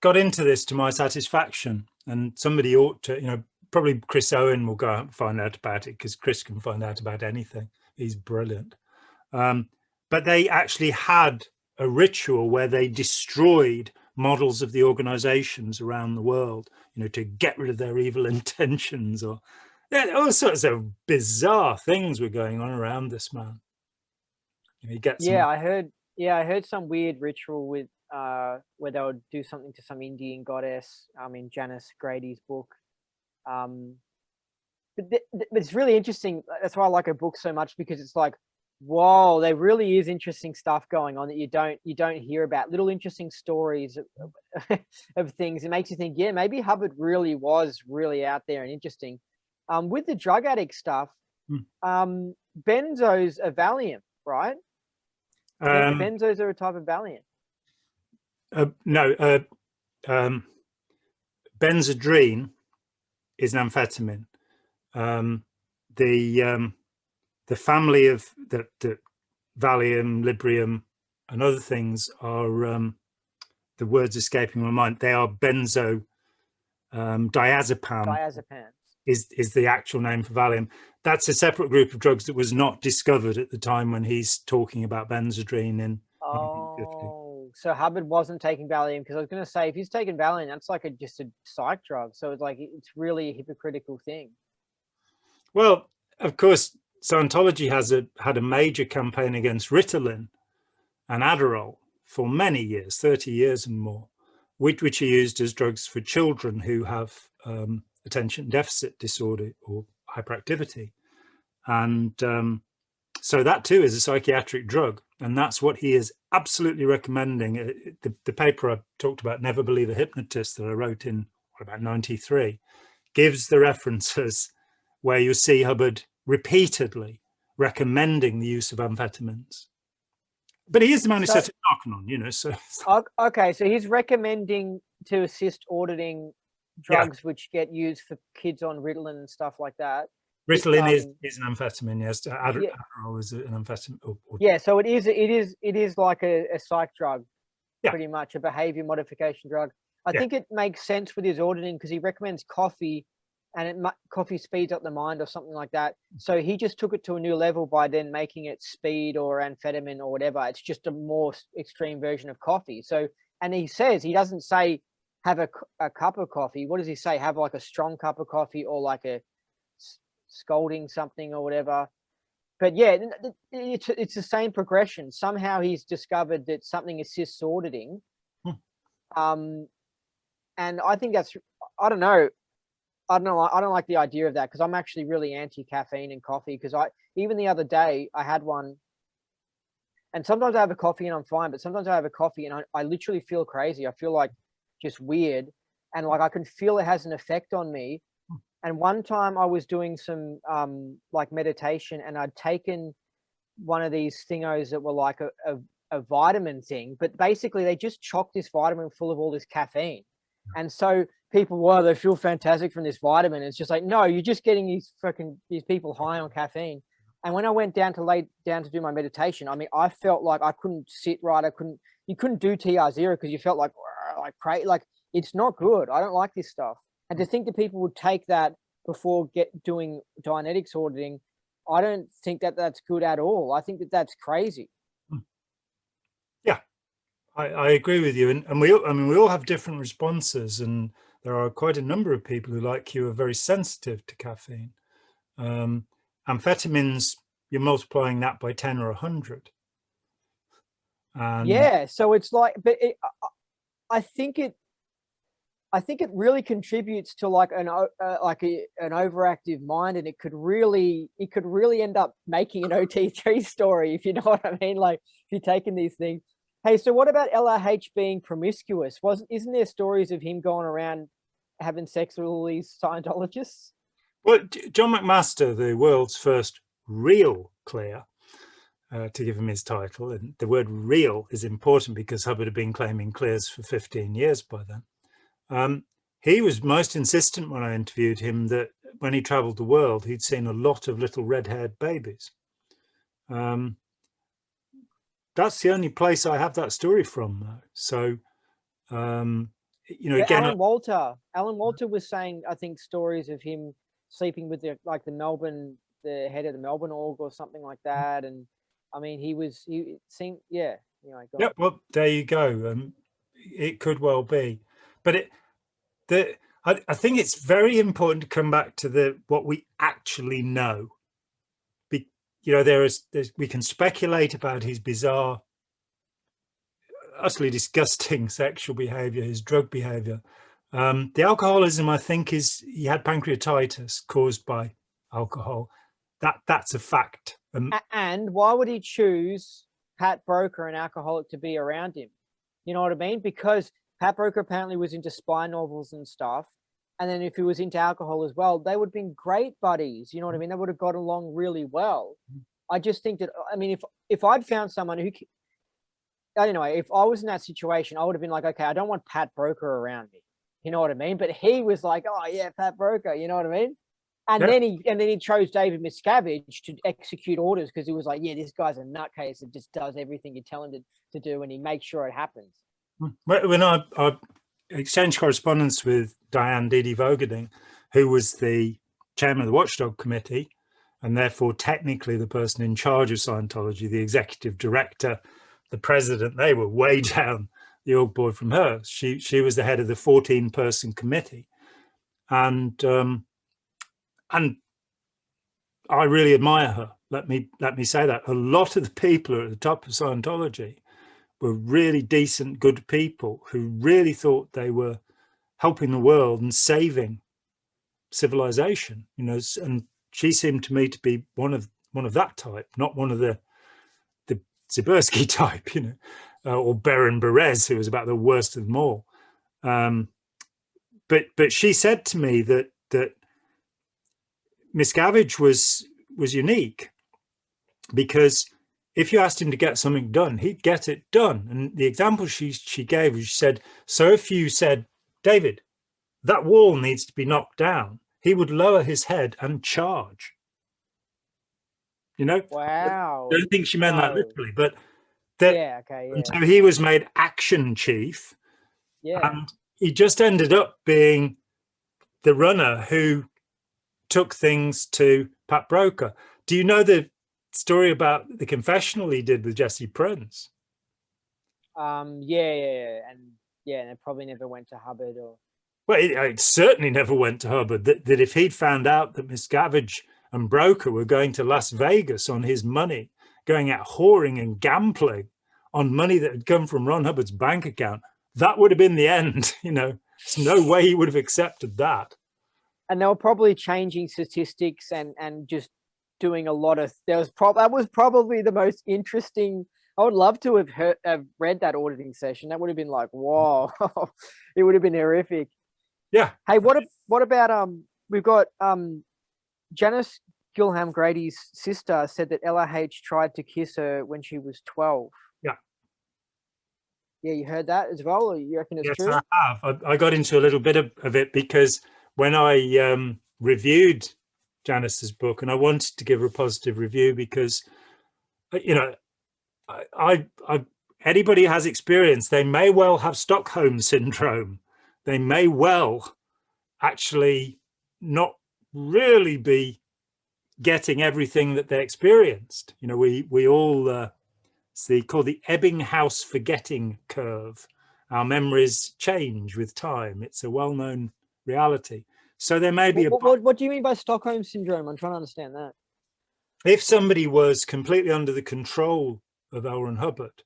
got into this to my satisfaction, and somebody ought to, you know, probably Chris Owen will go out and find out about it, because Chris can find out about anything. He's brilliant. But they actually had a ritual where they destroyed models of the organizations around the world, you know, to get rid of their evil intentions, or all sorts of bizarre things were going on around this man. You know, he gets I heard some weird ritual with where they would do something to some Indian goddess in Janice Grady's book. But it's really interesting. That's why I like her book so much, because it's like, whoa, there really is interesting stuff going on that you don't hear about. Little interesting stories of things. It makes you think, yeah, maybe Hubbard really was really out there and interesting. With the drug addict stuff, benzos are Valium, right? Benzos are a type of Valium. No, benzodrine is an amphetamine. The family of the Valium, Librium, and other things are, the words escaping my mind, they are benzo diazepam. Diazepams is the actual name for Valium. That's a separate group of drugs that was not discovered at the time when he's talking about benzodrine in 1950. So Hubbard wasn't taking Valium, because I was going to say, if he's taking Valium, that's like just a psych drug. So it's like, it's really a hypocritical thing. Well, of course, Scientology had a major campaign against Ritalin and Adderall for many years, 30 years and more, which are used as drugs for children who have attention deficit disorder or hyperactivity. And so that too is a psychiatric drug. And that's what he is absolutely recommending. The paper I talked about, Never Believe a Hypnotist, that I wrote in about 93, gives the references where you see Hubbard repeatedly recommending the use of amphetamines. But he is the man who set it on, you know. So okay, so he's recommending to assist auditing drugs which get used for kids on Ritalin and stuff like that. Ritalin is an amphetamine, yes. Adderall is an amphetamine. So it is like a psych drug, pretty much a behavior modification drug. I think it makes sense with his auditing, because he recommends coffee, and coffee speeds up the mind or something like that. So he just took it to a new level by then making it speed or amphetamine or whatever. It's just a more extreme version of coffee. So, and he says, he doesn't say have a cup of coffee. What does he say? Have like a strong cup of coffee, or like a scalding something or whatever. But yeah, it's the same progression. Somehow he's discovered that something assists auditing. And I think that's, I don't like the idea of that, because I'm actually really anti-caffeine and coffee, because even the other day I had one, and sometimes I have a coffee and I'm fine, but sometimes I have a coffee and I literally feel crazy. I feel like just weird, and like I can feel it has an effect on me. And one time I was doing some like meditation, and I'd taken one of these thingos that were like a vitamin thing, but basically they just chocked this vitamin full of all this caffeine. And so people, they feel fantastic from this vitamin. It's just like, no, you're just getting these people high on caffeine. And when I went down to lay down to do my meditation, I mean, I felt like I couldn't sit right. You couldn't do TR0, because you felt like crazy. Like, it's not good. I don't like this stuff. And to think that people would take that before doing Dianetics auditing, I don't think that that's good at all. I think that that's crazy. Yeah, I agree with you. And we all have different responses, and there are quite a number of people who, like you, are very sensitive to caffeine. Amphetamines, you're multiplying that by 10 or 100. And so it's like, but I think I think it really contributes to like an overactive mind, and it could really end up making an OT3 story, if you know what I mean. Like if you're taking these things. Hey, so what about LRH being promiscuous? Isn't there stories of him going around having sex with all these Scientologists? Well, John McMaster, the world's first real clear, to give him his title, and the word real is important because Hubbard had been claiming clears for 15 years by then. He was most insistent when I interviewed him that when he traveled the world, he'd seen a lot of little red-haired babies. That's the only place I have that story from, though. So, you know, Yeah, again, Alan Walter was saying, I think, stories of him sleeping with the head of the Melbourne org or something like that. And I mean, it seemed, yeah. Anyway, yeah, well, there you go. It could well be, but I think it's very important to come back to what we actually know. You know, we can speculate about his bizarre, utterly disgusting sexual behavior, his drug behavior. The alcoholism, I think, he had pancreatitis caused by alcohol. That's a fact. And why would he choose Pat Broker, an alcoholic, to be around him? You know what I mean? Because Pat Broker apparently was into spy novels and stuff. And then if he was into alcohol as well, they would have been great buddies. You know what I mean? They would have got along really well. I just think that, I mean, if I'd found someone who, I don't know, if I was in that situation, I would have been like, okay, I don't want Pat Broker around me. You know what I mean? But he was like, oh yeah, Pat Broker. You know what I mean? And then he chose David Miscavige to execute orders because he was like, yeah, this guy's a nutcase that just does everything you tell him to do, and he makes sure it happens. When I exchanged correspondence with Diane Didi Vogading, who was the chairman of the Watchdog Committee, and therefore technically the person in charge of Scientology, the executive director, the president, they were way down the org board from her. She was the head of the 14-person committee. And I really admire her. Let me say that. A lot of the people at the top of Scientology were really decent, good people who really thought they were helping the world and saving civilization. You know, and she seemed to me to be one of that type, not one of the Zibursky type, you know, or Baron Berez, who was about the worst of them all. But she said to me that Miscavige was unique because if you asked him to get something done, he'd get it done. And the example she gave was, she said, so if you said, David, that wall needs to be knocked down, he would lower his head and charge. You know? Wow. I don't think she meant that literally, but yeah, okay. Yeah. And so he was made action chief. Yeah. And he just ended up being the runner who took things to Pat Broker. Do you know the story about the confessional he did with Jesse Prince? Yeah, and it probably never went to Hubbard or. Well, it certainly never went to Hubbard. That if he'd found out that Miscavige and Broker were going to Las Vegas on his money, going out whoring and gambling on money that had come from Ron Hubbard's bank account, that would have been the end. You know, there's no way he would have accepted that. And they were probably changing statistics and just doing a lot of. That was probably the most interesting. I would love to have read that auditing session. That would have been like, whoa, it would have been horrific. Yeah. Hey, what about we've got Janice Gilham Grady's sister said that LRH tried to kiss her when she was 12. Yeah. Yeah, you heard that as well? Or you reckon it's true? Yes, I have. I got into a little bit of it because when I reviewed Janice's book, and I wanted to give her a positive review because, you know, anybody who has experience, they may well have Stockholm syndrome. They may well actually not really be getting everything that they experienced. You know, we all see called the Ebbinghaus forgetting curve. Our memories change with time. It's a well-known reality. So there may be what do you mean by Stockholm syndrome? I'm trying to understand that. If somebody was completely under the control of L. Ron Hubbard,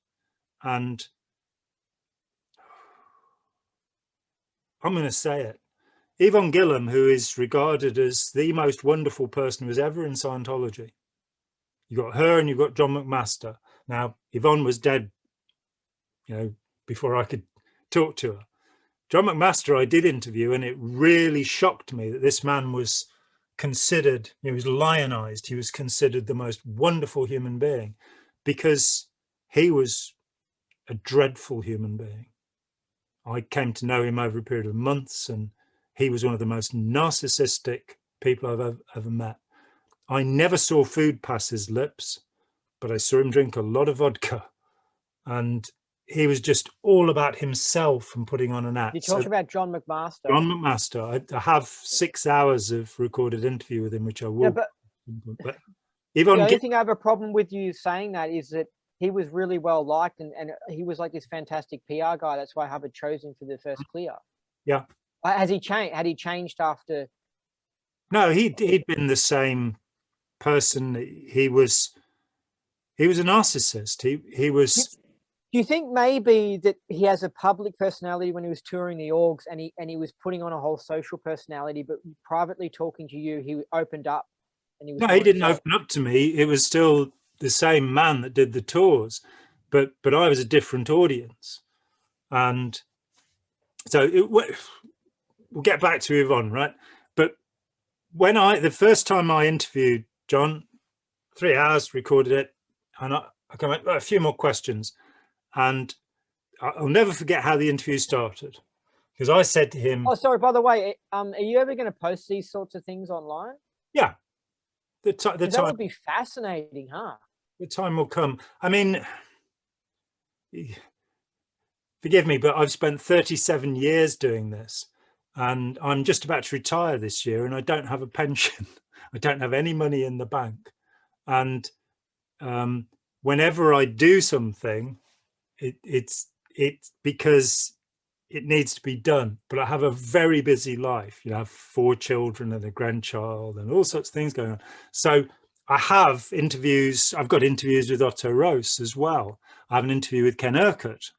and I'm going to say it. Yvonne Gillam, who is regarded as the most wonderful person who was ever in Scientology. You got her and you got John McMaster. Now, Yvonne was dead, you know, before I could talk to her. John McMaster I did interview, and it really shocked me that this man was considered, he was lionized. He was considered the most wonderful human being because he was a dreadful human being. I came to know him over a period of months, and he was one of the most narcissistic people I've ever met. I never saw food pass his lips, but I saw him drink a lot of vodka, and he was just all about himself and putting on an act. You talk about John McMaster. John McMaster. I have 6 hours of recorded interview with him, which I will. Yeah, but the only thing I have a problem with you saying that is that he was really well liked, and he was like this fantastic PR guy. That's why Hubbard chose him for the first clear. Yeah. Has he changed? Had he changed after? No, he'd been the same person. He was a narcissist. He was. Do you think maybe that he has a public personality when he was touring the orgs, and he was putting on a whole social personality, but privately talking to you, he opened up, and he was. No, he didn't open up to me. It was still the same man that did the tours, but I was a different audience, and so we'll get back to Yvonne, right? But when the first time I interviewed John, 3 hours, recorded it, and I come up a few more questions. And I'll never forget how the interview started, because I said to him, oh, sorry, by the way, are you ever going to post these sorts of things online? Yeah. That would be fascinating, huh? The time will come. I mean, forgive me, but I've spent 37 years doing this, and I'm just about to retire this year, and I don't have a pension. I don't have any money in the bank. And whenever I do something, it's because it needs to be done. But I have a very busy life. You know, I have 4 children and a grandchild and all sorts of things going on. So I have interviews. I've got interviews with Otto Rose as well. I have an interview with Ken Urquhart.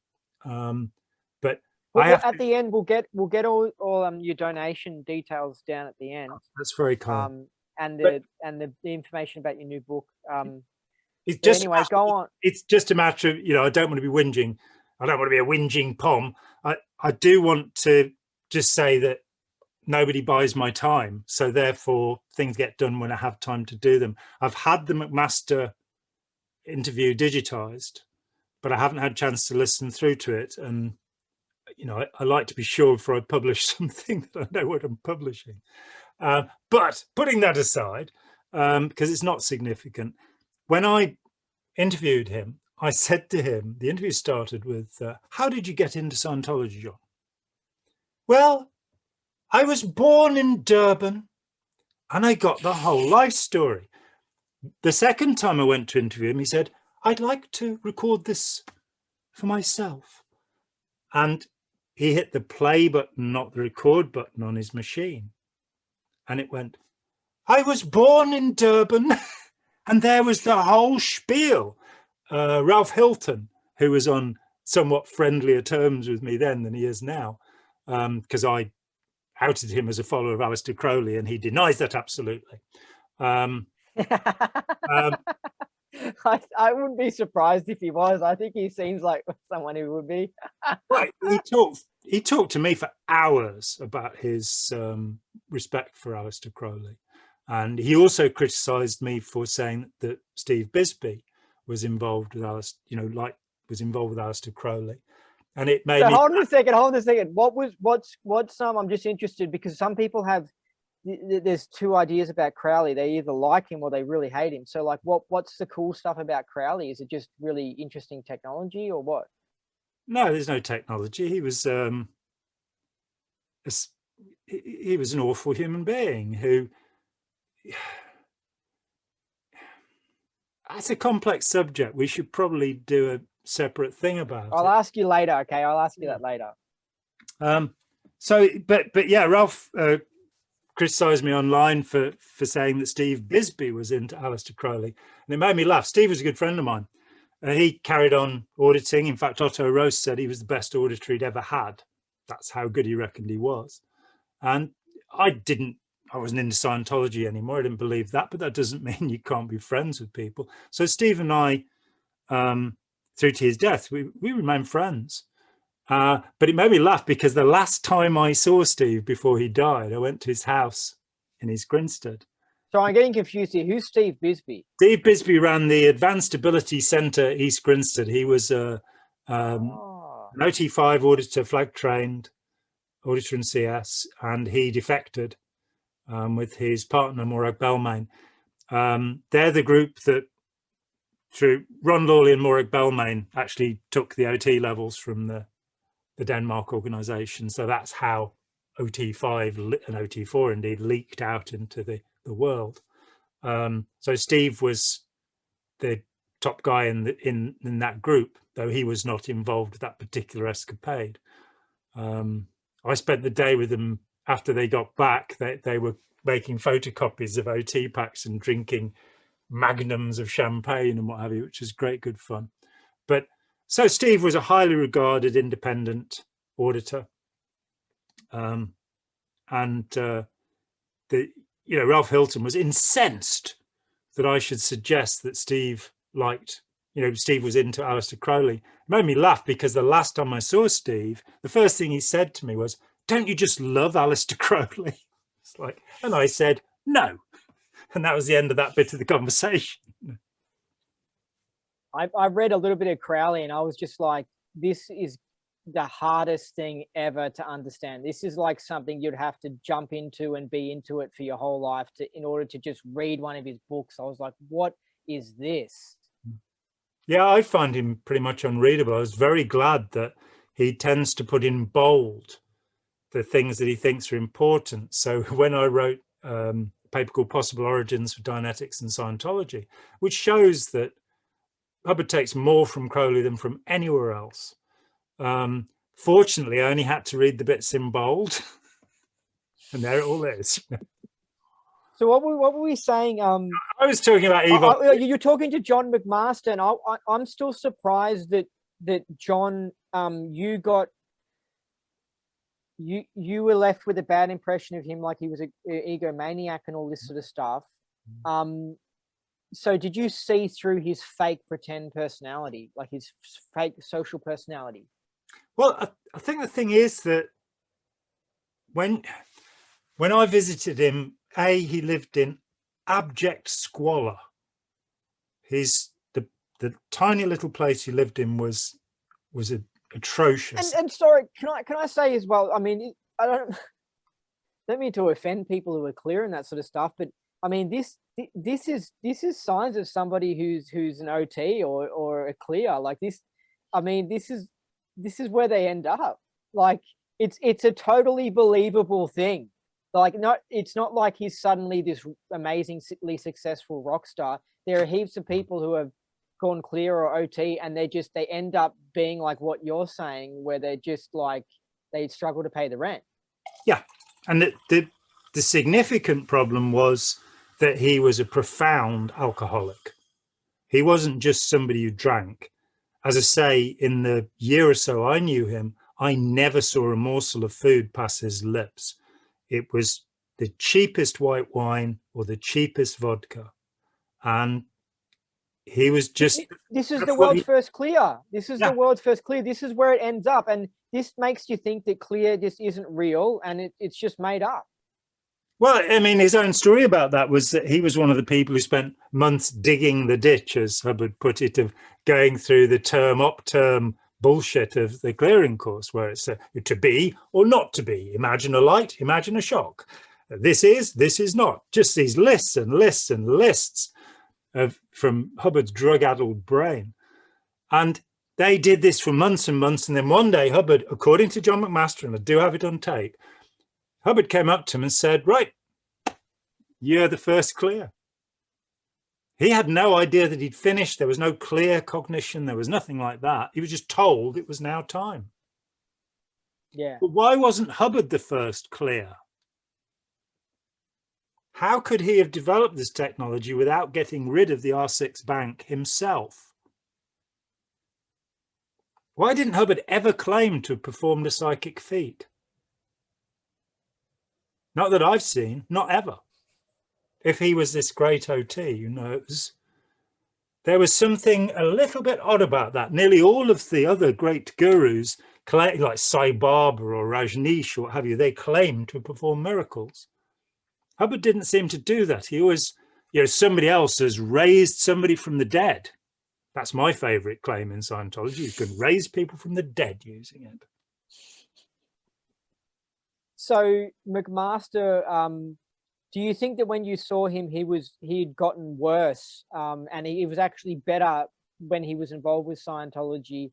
But at the end, we'll get all your donation details down at the end. That's very kind. And the information about your new book. It's just anyway, go on. It's just a matter of, you know, I don't want to be whinging. I don't want to be a whinging pom. I do want to just say that nobody buys my time. So therefore things get done when I have time to do them. I've had the McMaster interview digitized, but I haven't had a chance to listen through to it. And, you know, I like to be sure before I publish something that I know what I'm publishing. But putting that aside, because it's not significant, when I interviewed him, I said to him, the interview started with, how did you get into Scientology, John? Well, I was born in Durban and I got the whole life story. The second time I went to interview him, he said, I'd like to record this for myself. And he hit the play button, not the record button on his machine. And it went, I was born in Durban. And there was the whole spiel. Ralph Hilton, who was on somewhat friendlier terms with me then than he is now, because I outed him as a follower of Aleister Crowley, and he denies that absolutely. I wouldn't be surprised if he was. I think he seems like someone who would be. Right. He talked to me for hours about his respect for Aleister Crowley. And he also criticised me for saying that Steve Bisbee was involved with Aleister, you know, was involved with Aleister Crowley, and it made me. Hold on a second. What's I'm just interested, because some people have. There's 2 ideas about Crowley. They either like him or they really hate him. So, like, what's the cool stuff about Crowley? Is it just really interesting technology, or what? No, there's no technology. He was an awful human being who. That's a complex subject. We should probably do a separate thing about it. I'll ask you later. Okay, I'll ask you that later. But yeah, Ralph criticized me online for saying that Steve Bisbee was into Aleister Crowley, and it made me laugh. Steve was a good friend of mine. He carried on auditing. In fact, Otto Rose said he was the best auditor he'd ever had. That's how good he reckoned he was. And I wasn't into Scientology anymore. I didn't believe that, but that doesn't mean you can't be friends with people. So Steve and I, through to his death, we remained friends. But it made me laugh because the last time I saw Steve before he died, I went to his house in East Grinstead. So I'm getting confused here. Who's Steve Bisbee? Steve Bisbee ran the Advanced Ability Centre, East Grinstead. He was an OT5 auditor, flag trained auditor in CS, and he defected with his partner, Morag Belmain. They're the group that, through Ron Lawley and Morag Belmain, actually took the OT levels from the Denmark organisation. So that's how OT5 and OT4 indeed leaked out into the world. So Steve was the top guy in that group, though he was not involved with that particular escapade. I spent the day with them after they got back. They were making photocopies of OT packs and drinking magnums of champagne and what have you, which is great, good fun. But so Steve was a highly regarded independent auditor. Ralph Hilton was incensed that I should suggest that Steve liked, Steve was into Aleister Crowley. It made me laugh because the last time I saw Steve, the first thing he said to me was, "Don't you just love Aleister Crowley?" It's like, and I said, "No." And that was the end of that bit of the conversation. I've read a little bit of Crowley and I was just like, this is the hardest thing ever to understand. This is like something you'd have to jump into and be into it for your whole life in order to just read one of his books. I was like, what is this? Yeah, I find him pretty much unreadable. I was very glad that he tends to put in bold the things that he thinks are important. So when I wrote a paper called Possible Origins for Dianetics and Scientology, which shows that Hubbard takes more from Crowley than from anywhere else. Fortunately, I only had to read the bits in bold, and there it all is. So what were we saying? I was talking about evil. You're talking to John McMaster, and I'm still surprised that John, you were left with a bad impression of him, like he was an egomaniac and all this sort of stuff. So did you see through his fake pretend personality, like his fake social personality? Well, I think the thing is that when I visited him, he lived in abject squalor. The tiny little place he lived in was atrocious. And sorry, can I say as well? I mean, I don't mean to offend people who are clear and that sort of stuff, but I mean this is signs of somebody who's an OT or a clear like this. I mean, this is where they end up. Like it's a totally believable thing. Like it's not like he's suddenly this amazingly successful rock star. There are heaps of people who have gone clear or OT and they end up being like what you're saying, where they're just like they struggle to pay the rent. Yeah, and the significant problem was that he was a profound alcoholic. He wasn't just somebody who drank. As I say, in the year or so I knew him, I never saw a morsel of food pass his lips. It was the cheapest white wine or the cheapest vodka. And he was just... This is the world's first clear. This is the world's first clear. This is where it ends up. And this makes you think that clear just isn't real and it's just made up. Well, I mean, his own story about that was that he was one of the people who spent months digging the ditch, as Hubbard put it, of going through the term bullshit of the clearing course, where it's to be or not to be. Imagine a light, imagine a shock. This is not. Just these lists and lists and lists from Hubbard's drug-addled brain. And they did this for months and months. And then one day, Hubbard, according to John McMaster, and I do have it on tape, Hubbard came up to him and said, "Right, you're the first clear." He had no idea that he'd finished. There was no clear cognition. There was nothing like that. He was just told it was now time. Yeah. But why wasn't Hubbard the first clear? How could he have developed this technology without getting rid of the R6 bank himself? Why didn't Hubbard ever claim to have performed a psychic feat? Not that I've seen, not ever. If he was this great OT, you know, there was something a little bit odd about that. Nearly all of the other great gurus, like Sai Baba or Rajneesh or what have you, they claim to perform miracles. Hubbard didn't seem to do that. He always, you know, somebody else has raised somebody from the dead. That's my favorite claim in Scientology. You can raise people from the dead using it. So McMaster, do you think that when you saw him, he'd gotten worse, and he was actually better when he was involved with Scientology?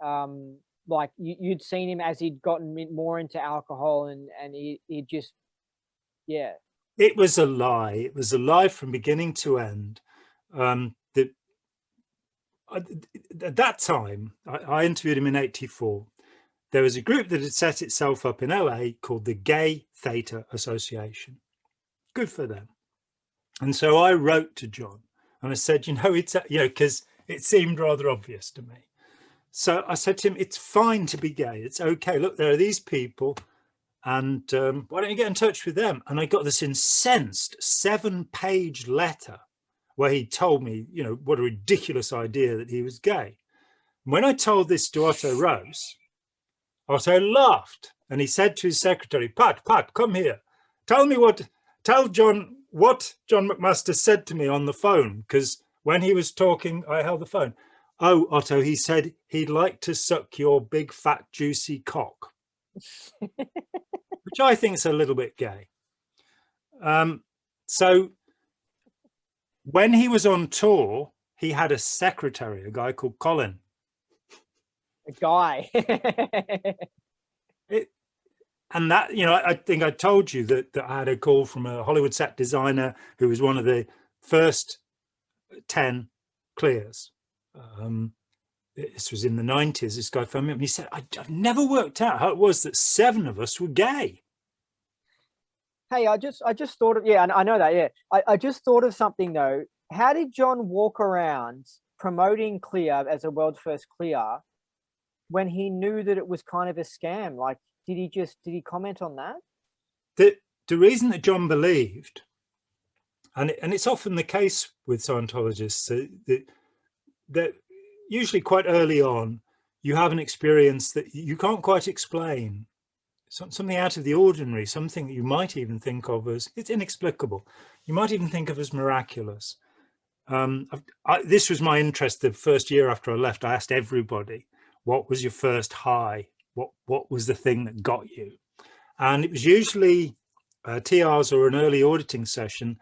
Like you'd seen him as he'd gotten more into alcohol, and he just, yeah. It was a lie. It was a lie from beginning to end. At that time, I interviewed him in '84. There was a group that had set itself up in LA called the Gay Theta Association. Good for them. And so I wrote to Jon and I said, you know, it's, you know, because it seemed rather obvious to me. So I said to him, it's fine to be gay. It's okay. Look, there are these people, and why don't you get in touch with them? And I got this incensed 7-page letter where he told me, you know, what a ridiculous idea that he was gay. And when I told this to Otto Rose, Otto laughed and he said to his secretary, Pat, come here. Tell Jon what Jon McMaster said to me on the phone, because when he was talking, I held the phone. Oh, Otto, he said he'd like to suck your big, fat, juicy cock, which I think is a little bit gay. So when he was on tour, he had a secretary, a guy called Colin. A guy. And that, you know, I think I told you that I had a call from a Hollywood set designer who was one of the first 10 clears. This was in the 90s. This guy phoned me up and he said, I've never worked out how it was that 7 of us were gay. Hey, I just thought of, yeah, I know that, yeah. I just thought of something though. How did Jon walk around promoting Clear as a world's first Clear when he knew that it was kind of a scam? Like, did he comment on that? The reason that Jon believed, and it's often the case with Scientologists, that usually quite early on, you have an experience that you can't quite explain, something out of the ordinary, something that you might even think of as, it's inexplicable. You might even think of as miraculous. This was my interest the first year after I left. I asked everybody, what was your first high? What was the thing that got you? And it was usually TRs or an early auditing session.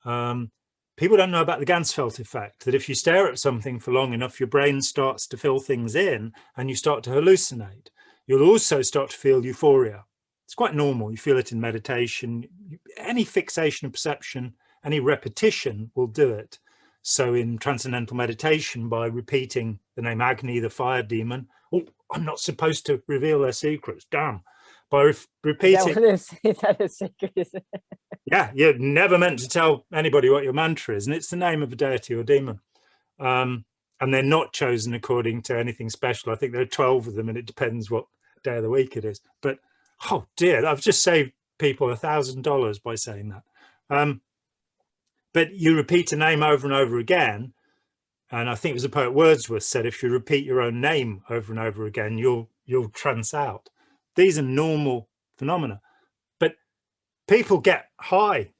People don't know about the Ganzfeld effect, that if you stare at something for long enough, your brain starts to fill things in and you start to hallucinate. You'll also start to feel euphoria. It's quite normal. You feel it in meditation. Any fixation of perception, any repetition will do it. So in Transcendental Meditation, by repeating the name Agni, the fire demon, oh, I'm not supposed to reveal their secrets, damn. By repeating... Is that a secret? Is it? Yeah, you're never meant to tell anybody what your mantra is, and it's the name of a deity or demon. And they're not chosen according to anything special. I think there are 12 of them, and it depends what day of the week it is. But, oh dear, I've just saved people $1,000 by saying that. But you repeat a name over and over again, and I think it was the poet Wordsworth said, if you repeat your own name over and over again, you'll trance out. These are normal phenomena. But people get high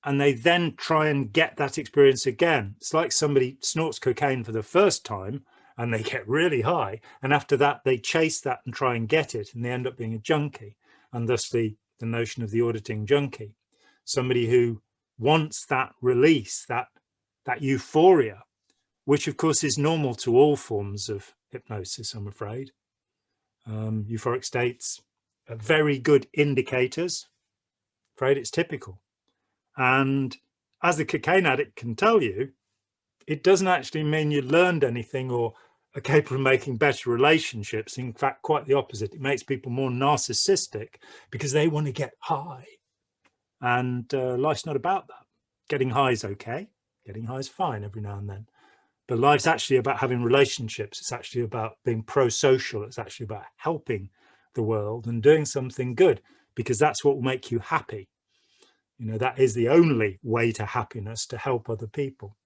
and they then try and get that experience again. It's like somebody snorts cocaine for the first time and they get really high, and after that they chase that and try and get it, and they end up being a junkie, and thus the notion of the auditing junkie, somebody who wants that release, that euphoria, which of course is normal to all forms of hypnosis, I'm afraid. Euphoric states are very good indicators. I'm afraid it's typical. And as the cocaine addict can tell you, it doesn't actually mean you learned anything or are capable of making better relationships. In fact, quite the opposite. It makes people more narcissistic because they want to get high. And life's not about that. Getting high is okay. Getting high is fine every now and then. But life's actually about having relationships. It's actually about being pro-social. It's actually about helping the world and doing something good, because that's what will make you happy. You know, that is the only way to happiness, to help other people.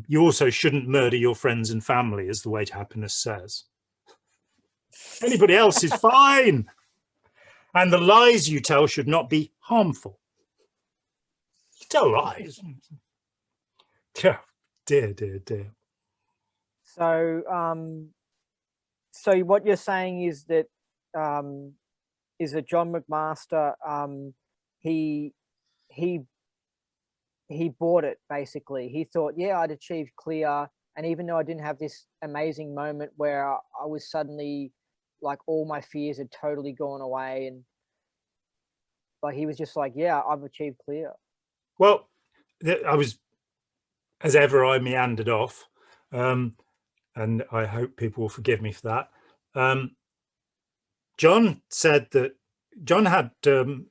You also shouldn't murder your friends and family, as the way to happiness says. Anybody else is fine. And the lies you tell should not be harmful. You tell lies. Dear, dear, dear. So, so what you're saying is that John McMaster, he bought it, basically. He thought, yeah, I'd achieved clear, and even though I didn't have this amazing moment where I was suddenly, like, all my fears had totally gone away, and like he was just like, yeah, I've achieved clear. Well, I was, as ever, I meandered off, and I hope people will forgive me for that. John said that John had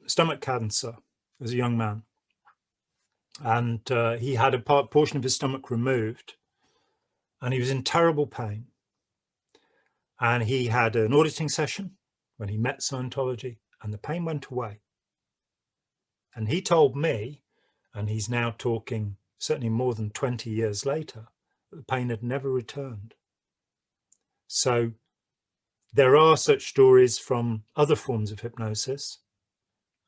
stomach cancer as a young man, and he had a portion of his stomach removed, and he was in terrible pain. And he had an auditing session when he met Scientology, and the pain went away. And he told me, and he's now talking certainly more than 20 years later, that the pain had never returned. So there are such stories from other forms of hypnosis.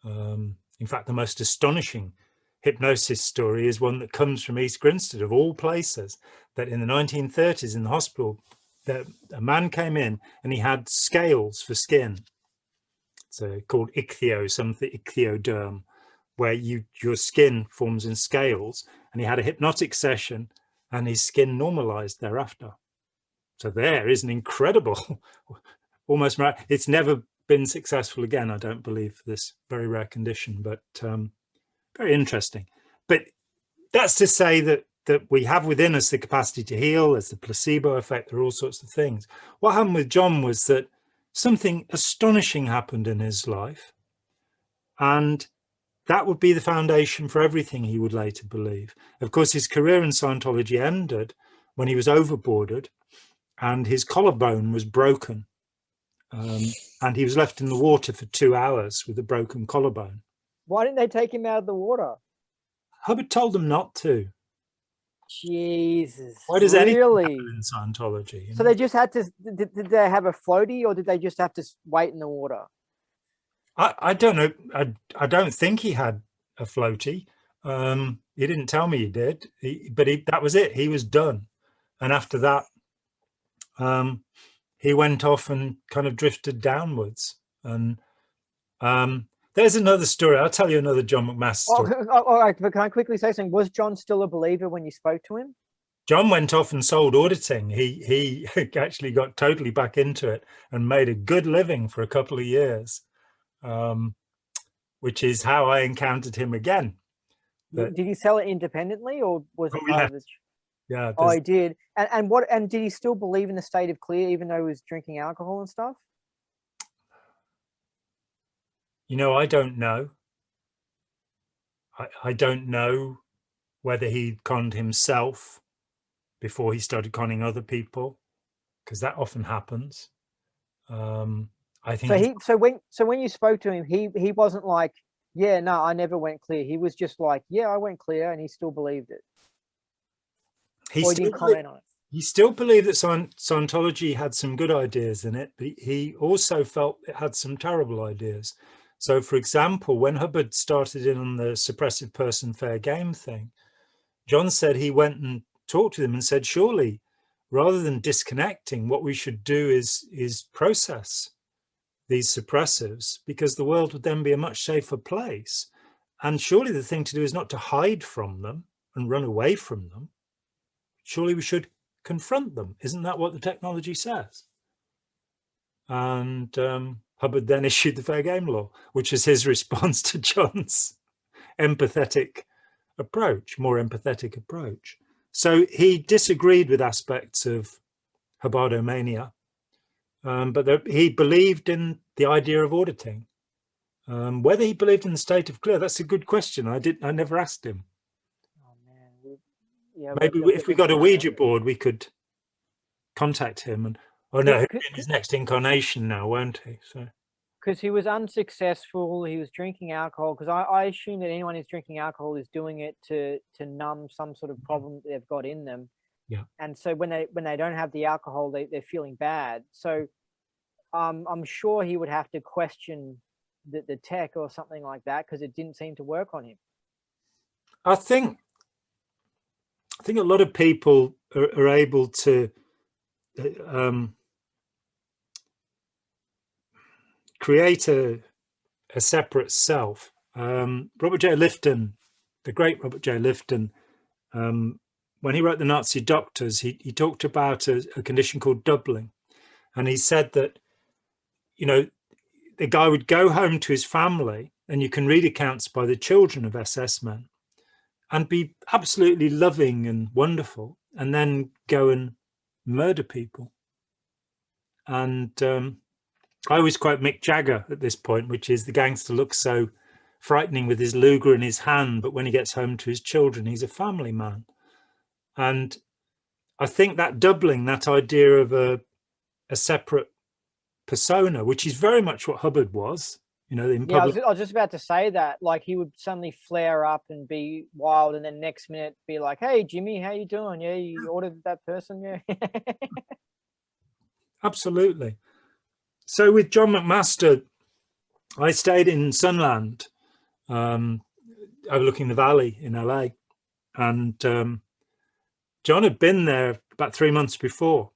In fact, the most astonishing hypnosis story is one that comes from East Grinstead, of all places, that in the 1930s in the hospital, a man came in and he had scales for skin. It's called ichthyoderm, where your skin forms in scales, and he had a hypnotic session and his skin normalized thereafter. So there is an incredible, almost, it's never been successful again, I don't believe, for this very rare condition, but very interesting. But that's to say that we have within us the capacity to heal. There's the placebo effect, there are all sorts of things. What happened with John was that something astonishing happened in his life, and that would be the foundation for everything he would later believe. Of course, his career in Scientology ended when he was overboarded and his collarbone was broken, and he was left in the water for 2 hours with a broken collarbone. Why didn't they take him out of the water? Hubbard told them not to. Jesus. Why does really? anything happen in Scientology? You so know? they just had to, did they have a floaty, or did they just have to wait in the water? I don't know. I don't think he had a floaty. He didn't tell me he did, but that was it. He was done. And after that, he went off and kind of drifted downwards. And there's another story. I'll tell you another John McMaster story. All right, but can I quickly say something? Was John still a believer when you spoke to him? John went off and sold auditing. He actually got totally back into it and made a good living for a couple of years, which is how I encountered him again. But, did he sell it independently, or was it part of the... Yeah. Oh, he did. And did he still believe in the state of clear, even though he was drinking alcohol and stuff? You know, I don't know. I don't know whether he conned himself before he started conning other people, because that often happens. I think so when you spoke to him, he wasn't like, yeah, no, I never went clear. He was just like, yeah, I went clear, and he still believed it. He didn't comment on it. He still believed that Scientology had some good ideas in it, but he also felt it had some terrible ideas. So, for example, when Hubbard started in on the suppressive person fair game thing, John said he went and talked to them and said, surely, rather than disconnecting, what we should do is process these suppressives, because the world would then be a much safer place. And surely the thing to do is not to hide from them and run away from them. Surely we should confront them. Isn't that what the technology says? And Hubbard then issued the fair game law, which is his response to John's empathetic approach, more empathetic approach. So he disagreed with aspects of Hubbardomania, but he believed in the idea of auditing. Whether he believed in the state of clear, that's a good question. I never asked him. Oh man, yeah, Maybe if we got a Ouija board, we could contact him. And oh no, he'll be in his next incarnation now, won't he? So because he was unsuccessful, he was drinking alcohol. Because I assume that anyone who's drinking alcohol is doing it to numb some sort of problem that they've got in them. yeah. And so when they don't have the alcohol, they're feeling bad. So I'm sure he would have to question the tech or something like that, because it didn't seem to work on him. I think a lot of people are able to create a separate self. Robert J. Lifton, the great Robert J. Lifton, when he wrote The Nazi Doctors, he talked about a condition called doubling. And he said that, you know, the guy would go home to his family, and you can read accounts by the children of SS men, and be absolutely loving and wonderful, and then go and murder people. And I always quote Mick Jagger at this point, which is, the gangster looks so frightening with his Luger in his hand, but when he gets home to his children, he's a family man. And I think that doubling, that idea of a separate persona, which is very much what Hubbard was, you know, in public. I was just about to say that, like, he would suddenly flare up and be wild, and then next minute be like, "Hey Jimmy, how you doing? Yeah, you ordered that person?" Yeah. Absolutely. So with John McMaster, I stayed in Sunland, overlooking the valley in LA, and John had been there about 3 months before,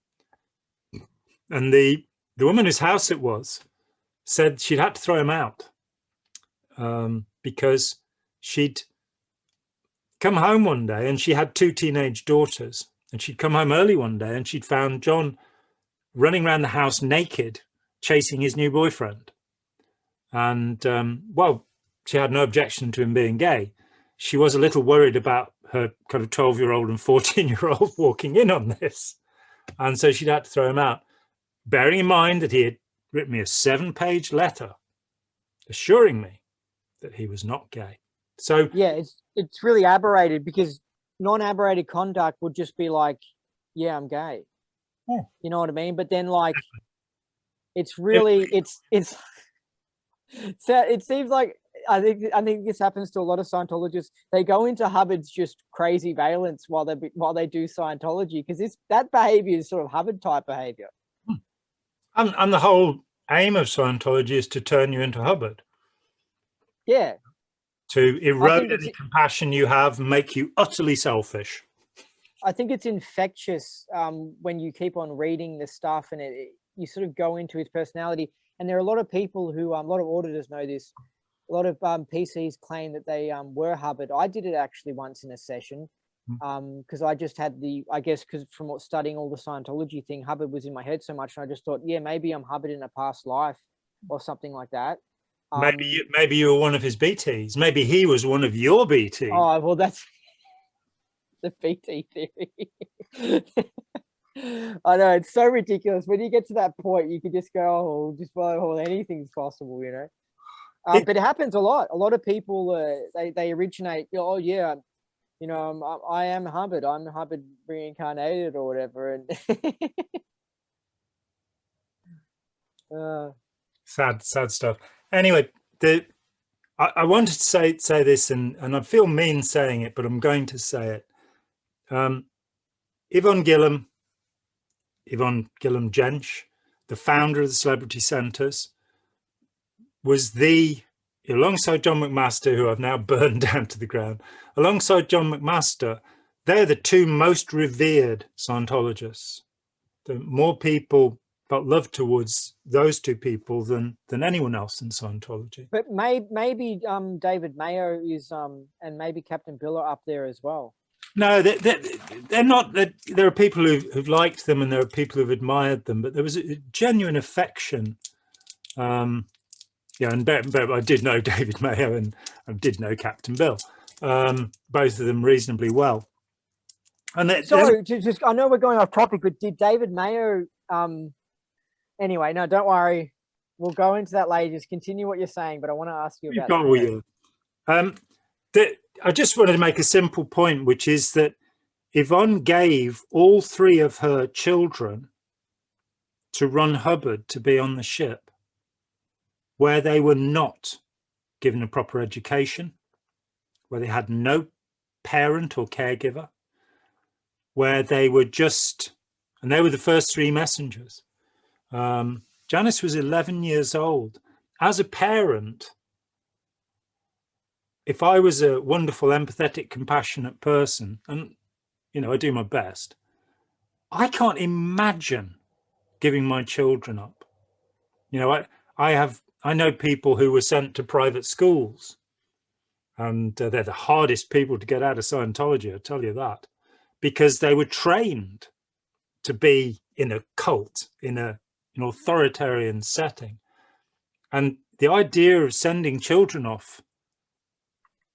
and the woman whose house it was said she'd had to throw him out because she'd come home one day, and she had 2 teenage daughters, and she'd come home early one day, and she'd found John running around the house naked, chasing his new boyfriend. And well, she had no objection to him being gay. She was a little worried about her kind of 12-year-old and 14-year-old walking in on this, and so she'd had to throw him out, bearing in mind that he had written me a 7-page letter assuring me that he was not gay. So yeah, it's really aberrated, because non-aberrated conduct would just be like, "Yeah, I'm gay." Yeah. You know what I mean? But then, like, it's really so it seems like, I think this happens to a lot of Scientologists. They go into Hubbard's just crazy valence while they do Scientology, because that behavior is sort of Hubbard type behavior. And the whole aim of Scientology is to turn you into Hubbard. Yeah. To erode any compassion you have, make you utterly selfish. I think it's infectious when you keep on reading the stuff, and you sort of go into his personality. And there are a lot of people who, a lot of auditors know this. A lot of PCs claim that they were Hubbard. I did it actually once in a session, because I just had I guess because from studying all the Scientology thing, Hubbard was in my head so much, and I just thought, yeah, maybe I'm Hubbard in a past life or something like that. Maybe you were one of his BTs. Maybe he was one of your BTs. Oh, well, that's the BT theory. I know, it's so ridiculous. When you get to that point, you could just go, well, anything's possible, you know. But it happens a lot. A lot of people, they originate, oh yeah, you know, I am Hubbard. I'm Hubbard reincarnated or whatever. And sad stuff. Anyway, I wanted to say this, and I feel mean saying it, but I'm going to say it. Yvonne Gillam Jensch, the founder of the Celebrity Centers, was alongside John McMaster, who I've now burned down to the ground, alongside John McMaster, they're the 2 most revered Scientologists. More people felt love towards those 2 people than anyone else in Scientology. But maybe David Mayo is, and maybe Captain Bill are up there as well. No, they're not. There are people who've liked them, and there are people who've admired them, but there was a genuine affection. Yeah, and I did know David Mayo, and I did know Captain Bill, both of them reasonably well. And sorry, I know we're going off topic, but did David Mayo? Anyway, no, don't worry. We'll go into that later. Just continue what you're saying, but I want to ask you about that. I just wanted to make a simple point, which is that Yvonne gave all 3 of her children to run Hubbard to be on the ship, where they were not given a proper education, where they had no parent or caregiver, where they were just, and they were the first 3 messengers. Janice was 11 years old. As a parent, if I was a wonderful, empathetic, compassionate person, and, you know, I do my best, I can't imagine giving my children up. You know, I know people who were sent to private schools, and they're the hardest people to get out of Scientology, I'll tell you that, because they were trained to be in a cult, in an authoritarian setting. And the idea of sending children off,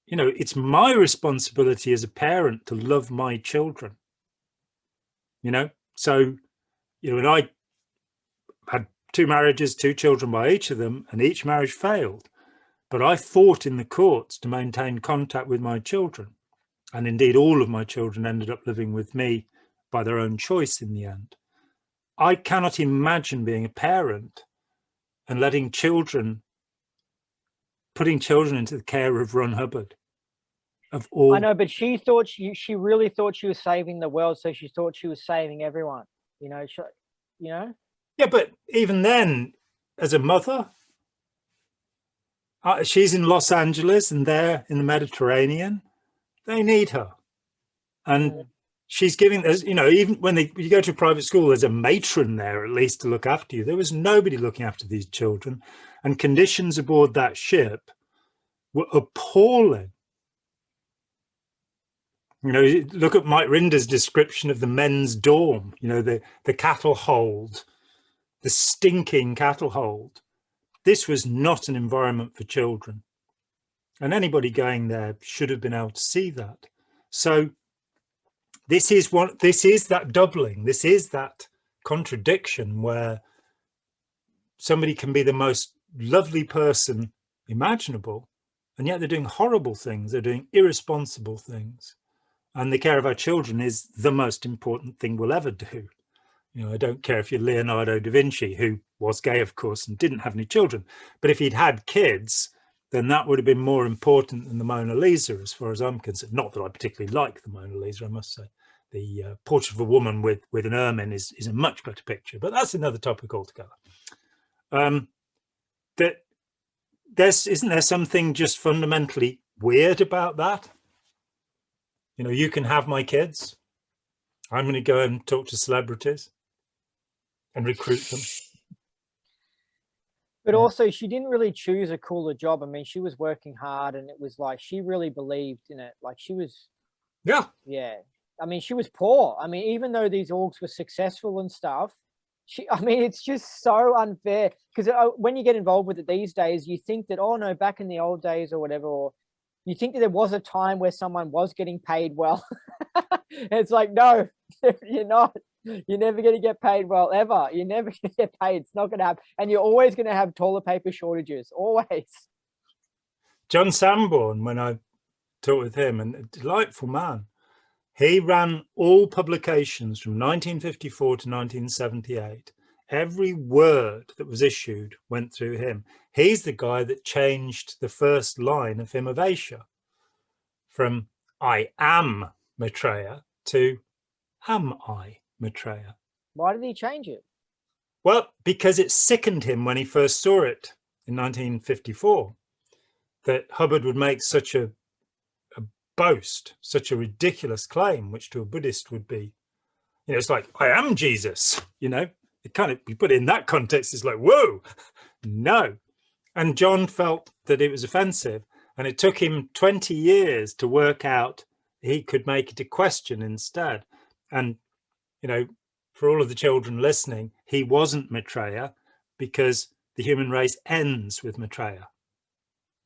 you know, it's my responsibility as a parent to love my children, you know. So, you know, and I had 2 marriages, 2 children by each of them, and each marriage failed. But I fought in the courts to maintain contact with my children. And indeed, all of my children ended up living with me by their own choice in the end. I cannot imagine being a parent and letting children, putting children into the care of Ron Hubbard. Of all, I know, but she thought she really thought she was saving the world, so she thought she was saving everyone. You know, you know. Yeah, but even then, as a mother, she's in Los Angeles and they're in the Mediterranean. They need her, and she's giving. You know, even when you go to a private school, there's a matron there at least to look after you. There was nobody looking after these children, and conditions aboard that ship were appalling. You know, look at Mike Rinder's description of the men's dorm, you know, the cattle hold, the stinking cattle hold. This was not an environment for children. And anybody going there should have been able to see that. So this is that doubling. This is that contradiction where somebody can be the most lovely person imaginable, and yet they're doing horrible things. They're doing irresponsible things. And the care of our children is the most important thing we'll ever do. You know, I don't care if you're Leonardo da Vinci, who was gay, of course, and didn't have any children. But if he'd had kids, then that would have been more important than the Mona Lisa, as far as I'm concerned. Not that I particularly like the Mona Lisa, I must say. The portrait of a woman with an ermine is a much better picture, but that's another topic altogether. Isn't there something just fundamentally weird about that? You know, you can have my kids. I'm going to go and talk to celebrities and recruit them. But also, she didn't really choose a cooler job. I mean, she was working hard, and it was like she really believed in it. Like she was, yeah. I mean, she was poor. I mean, even though these orgs were successful and stuff, I mean, it's just so unfair because when you get involved with it these days, you think that, oh no, back in the old days or whatever, or you think that there was a time where someone was getting paid well. It's like, no, you're not. You're never going to get paid well, ever. You're never going to get paid. It's not going to happen. And you're always going to have toilet paper shortages, always. John Sanborn, when I talked with him, and a delightful man, he ran all publications from 1954 to 1978. Every word that was issued went through him. He's the guy that changed the first line of Himavasha from I am Maitreya to am I Maitreya. Why did he change it? Well, because it sickened him when he first saw it in 1954, that Hubbard would make such a boast, such a ridiculous claim, which to a Buddhist would be, you know, it's like, I am Jesus, you know. It kind of, you put it in that context, it's like, whoa, no. And John felt that it was offensive, and it took him 20 years to work out he could make it a question instead. And, you know, for all of the children listening, he wasn't Maitreya because the human race ends with Maitreya.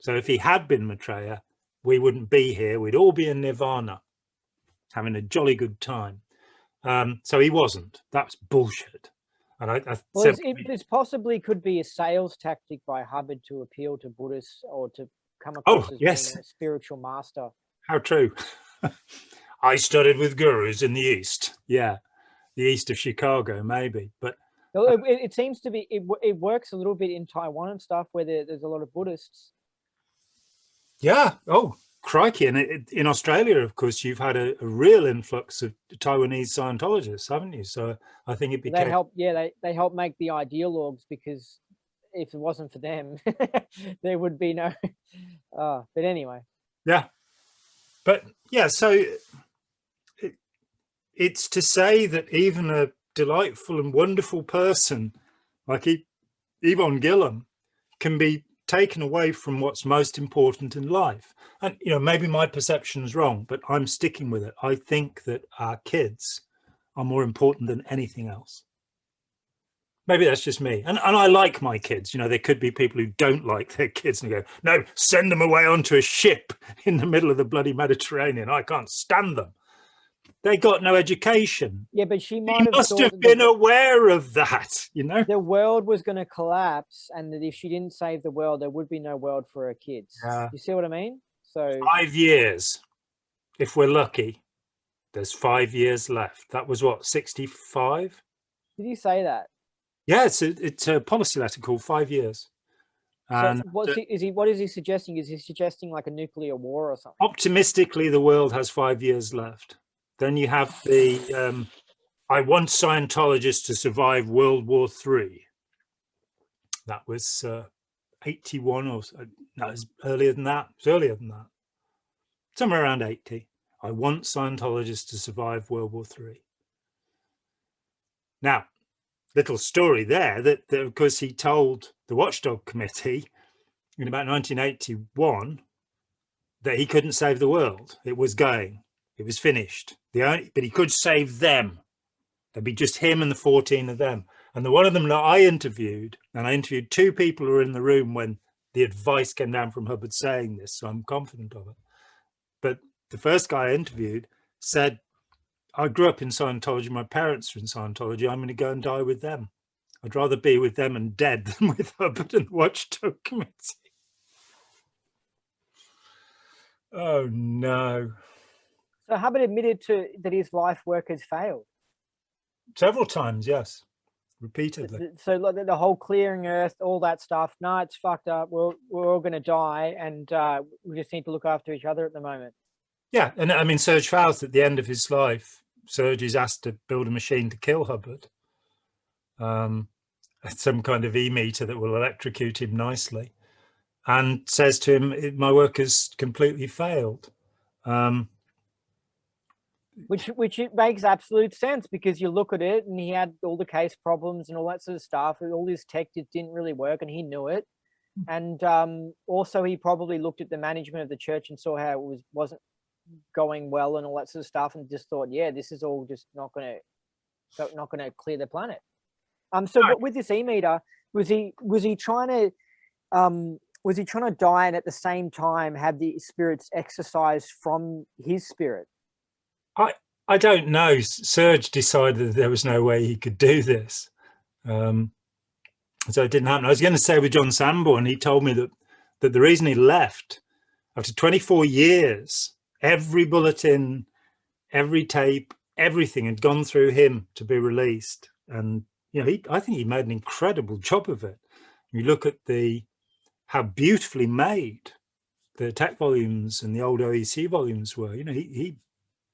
So if he had been Maitreya, we wouldn't be here. We'd all be in nirvana, having a jolly good time. So he wasn't. That's bullshit. And well, it possibly could be a sales tactic by Hubbard to appeal to Buddhists or to come across as being a spiritual master. How true. I studied with gurus in the East. Yeah, the east of Chicago, maybe. But It seems to be, it works a little bit in Taiwan and stuff where there's a lot of Buddhists. yeah, oh, crikey. And in Australia, of course, you've had a real influx of Taiwanese Scientologists, haven't you? So I think it became... They help, yeah, they help make the ideologues, because if it wasn't for them, there would be no... but anyway. Yeah. But yeah, so it's to say that even a delightful and wonderful person like Yvonne Gillam can be taken away from what's most important in life. And, you know, maybe my perception's wrong, but I'm sticking with it. I think that our kids are more important than anything else. Maybe that's just me. And I like my kids. You know, there could be people who don't like their kids and go, no, send them away onto a ship in the middle of the bloody Mediterranean. I can't stand them. They got no education. Yeah, but she must have been aware of that, you know? The world was going to collapse, and that if she didn't save the world, there would be no world for her kids. Yeah. You see what I mean? So 5 years, if we're lucky, there's 5 years left. That was what, 65? Did you say that? Yeah, it's a policy letter called 5 years. And so what is he suggesting? Is he suggesting like a nuclear war or something? Optimistically, the world has 5 years left. Then you have the I want Scientologists to survive World War III. That was 81 or no, it was earlier than that. It was earlier than that. Somewhere around 80. I want Scientologists to survive World War III. Now, little story there that of course he told the Watchdog Committee in about 1981 that he couldn't save the world. It was going. It was finished. But he could save them. There'd be just him and the 14 of them. And the one of them that I interviewed, and I interviewed 2 people who were in the room when the advice came down from Hubbard saying this, so I'm confident of it. But the first guy I interviewed said, I grew up in Scientology. My parents are in Scientology. I'm going to go and die with them. I'd rather be with them and dead than with Hubbard and the Watchdog Committee. Oh, no. So Hubbard admitted that his life work has failed. Several times, yes. Repeatedly. So like the whole clearing Earth, all that stuff. No, it's fucked up. We're all going to die, and we just need to look after each other at the moment. Yeah, and I mean, Serge Faust, at the end of his life, Serge is asked to build a machine to kill Hubbard. Some kind of e-meter that will electrocute him nicely, and says to him, my work has completely failed. Which it makes absolute sense, because you look at it and he had all the case problems and all that sort of stuff. All his tech just didn't really work, and he knew it. And also he probably looked at the management of the church and saw how it wasn't going well and all that sort of stuff, and just thought, yeah, this is all just not going to clear the planet. So with this e-meter, was he trying to die and at the same time have the spirits exercise from his spirit? I don't know. Serge decided that there was no way he could do this. So it didn't happen. I was going to say with John Sanborn, he told me that the reason he left after 24 years, every bulletin, every tape, everything had gone through him to be released. And, you know, I think he made an incredible job of it. You look at how beautifully made the tech volumes and the old OEC volumes were. You know,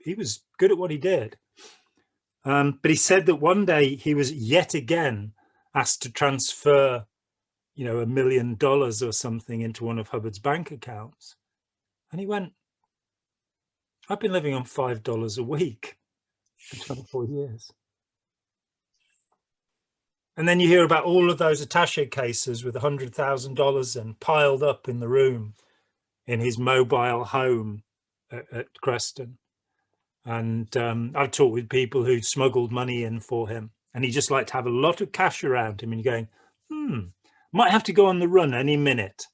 he was good at what he did. But he said that one day he was yet again asked to transfer, you know, $1 million or something into one of Hubbard's bank accounts. And he went, I've been living on $5 a week for 24 years. And then you hear about all of those attache cases with $100,000 and piled up in the room in his mobile home at Creston. And I've talked with people who smuggled money in for him, and he just liked to have a lot of cash around him, and you're going, might have to go on the run any minute.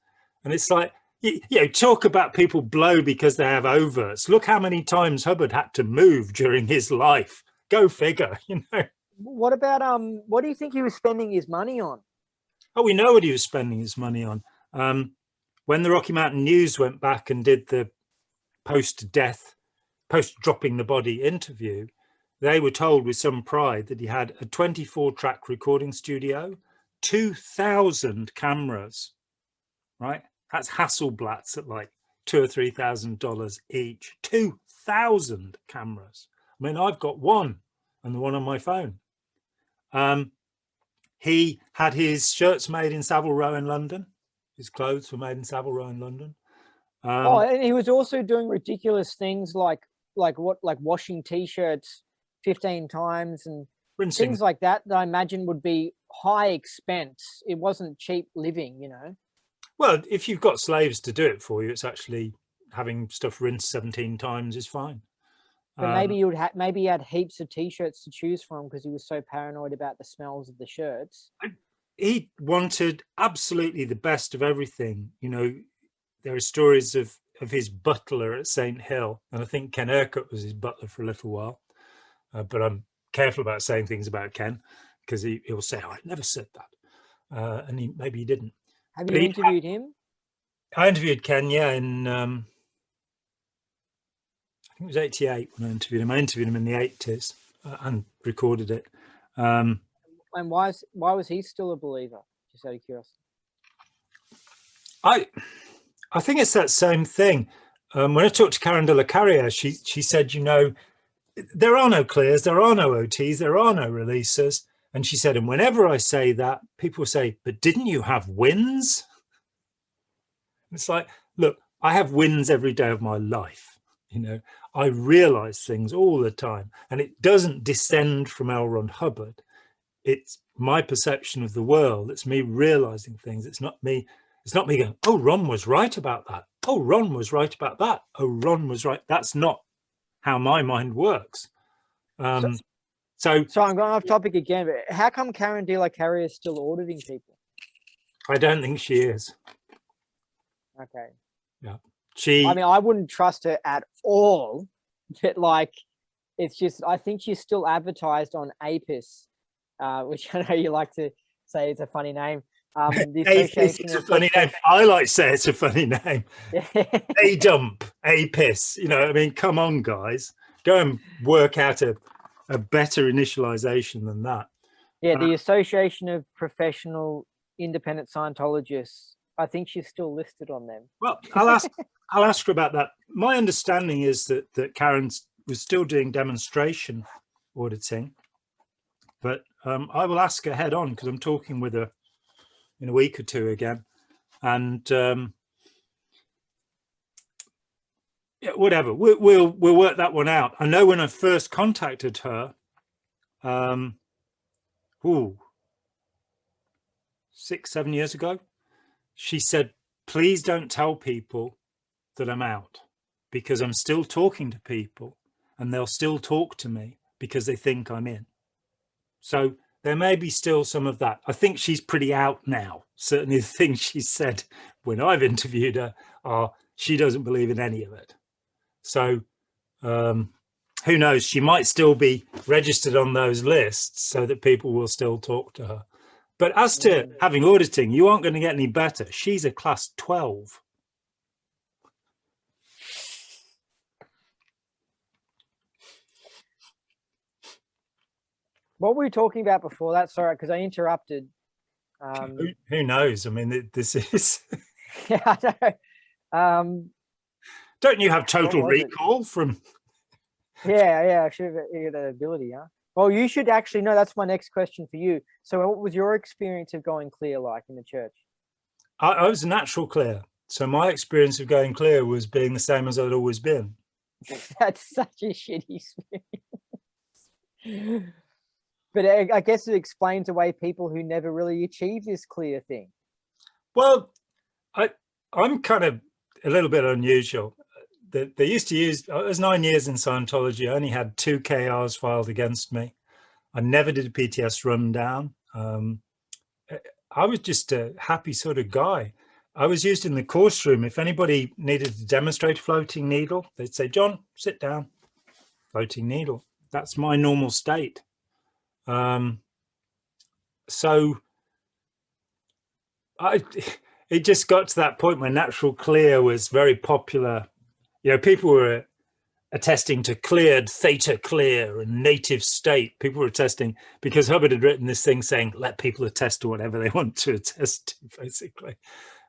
And it's like, you know, talk about people blow because they have overts. Look how many times Hubbard had to move during his life. Go figure, you know. What about, what do you think he was spending his money on? Oh, we know what he was spending his money on. When the Rocky Mountain News went back and did the post-death post-dropping the body interview, they were told with some pride that he had a 24-track recording studio, 2,000 cameras, right? That's Hasselblatt's at like $2,000 or $3,000 each. 2,000 cameras. I mean, I've got one, and the one on my phone. He had his shirts made in Savile Row in London. His clothes were made in Savile Row in London. And he was also doing ridiculous things like washing T-shirts 15 times and rinsing. Things like that I imagine would be high expense. It wasn't cheap living, you know. Well, if you've got slaves to do it for you, it's actually having stuff rinsed 17 times is fine. But maybe you would maybe he had heaps of T-shirts to choose from because he was so paranoid about the smells of the shirts. He wanted absolutely the best of everything. You know, there are stories of his butler at St. Hill, and I think Ken Urquhart was his butler for a little while. But I'm careful about saying things about Ken because he'll say, "Oh, I never said that," and maybe he didn't. Have you interviewed him? I interviewed Ken, yeah, in I think it was 88 when I interviewed him. I interviewed him in the 80s and recorded it. And why was he still a believer? Just out of curiosity. I think it's that same thing. When I talked to Karen de la Carriere, she said, you know, there are no clears, there are no OTs, there are no releases. And she said, and whenever I say that, people say, but didn't you have wins? It's like, look, I have wins every day of my life. You know, I realize things all the time, and it doesn't descend from L. Ron Hubbard. It's my perception of the world. It's me realizing things. It's not me going, oh, Ron was right about that. Oh, Ron was right about that. Oh, Ron was right. That's not how my mind works. So I'm going off topic again, but how come Karen de la Carriere is still auditing people? I don't think she is. Okay. Yeah. I mean, I wouldn't trust her at all, but like, it's just, I think she's still advertised on APIS, which I know you like to say it's a funny name. The APIS is a funny name. I like to say it's a funny name. A dump, APIS. You know, I mean, come on, guys, go and work out a better initialization than that. Yeah, the Association of Professional Independent Scientologists. I think she's still listed on them. Well, I'll ask her about that. My understanding is that Karen was still doing demonstration auditing, but I will ask her head on because I'm talking with her in a week or two again, and yeah, whatever. We'll work that one out. I know when I first contacted her, 6-7 years ago, she said, please don't tell people that I'm out because I'm still talking to people and they'll still talk to me because they think I'm in. So there may be still some of that. I think she's pretty out now. Certainly the things she said when I've interviewed her are she doesn't believe in any of it. So who knows? She might still be registered on those lists so that people will still talk to her. But as to having auditing, you aren't going to get any better. She's a class 12. What were we talking about before that? Sorry, because I interrupted. Who knows? I mean, this is... Yeah, I know. Don't you have total recall from... Yeah, I should have that ability, huh? Well, you should actually know. That's my next question for you. So what was your experience of going clear like in the church? I was a natural clear. So my experience of going clear was being the same as I'd always been. That's such a shitty experience. But I guess it explains away people who never really achieve this clear thing. Well, I'm kind of a little bit unusual. They used to use, I was 9 years in Scientology. I only had 2 KRs filed against me. I never did a PTS rundown. I was just a happy sort of guy. I was used in the course room. If anybody needed to demonstrate a floating needle, they'd say, John, sit down, floating needle. That's my normal state. So it just got to that point where natural clear was very popular. You know, people were attesting to cleared, theta clear, and native state. People were attesting because Hubbard had written this thing saying, let people attest to whatever they want to attest to, basically.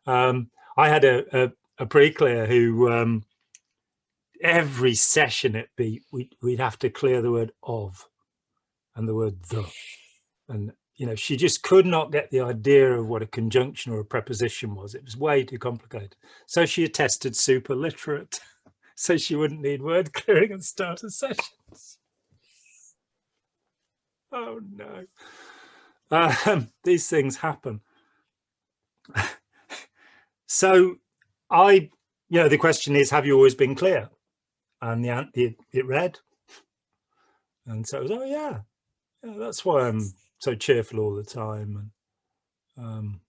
I had a pre-clear who every session we'd have to clear the word of and the word the. And, you know, she just could not get the idea of what a conjunction or a preposition was. It was way too complicated. So she attested super literate. So she wouldn't need word clearing and start her sessions. Oh no. These things happen. So the question is, have you always been clear? And it read. And so it was, oh yeah, that's why I'm so cheerful all the time. And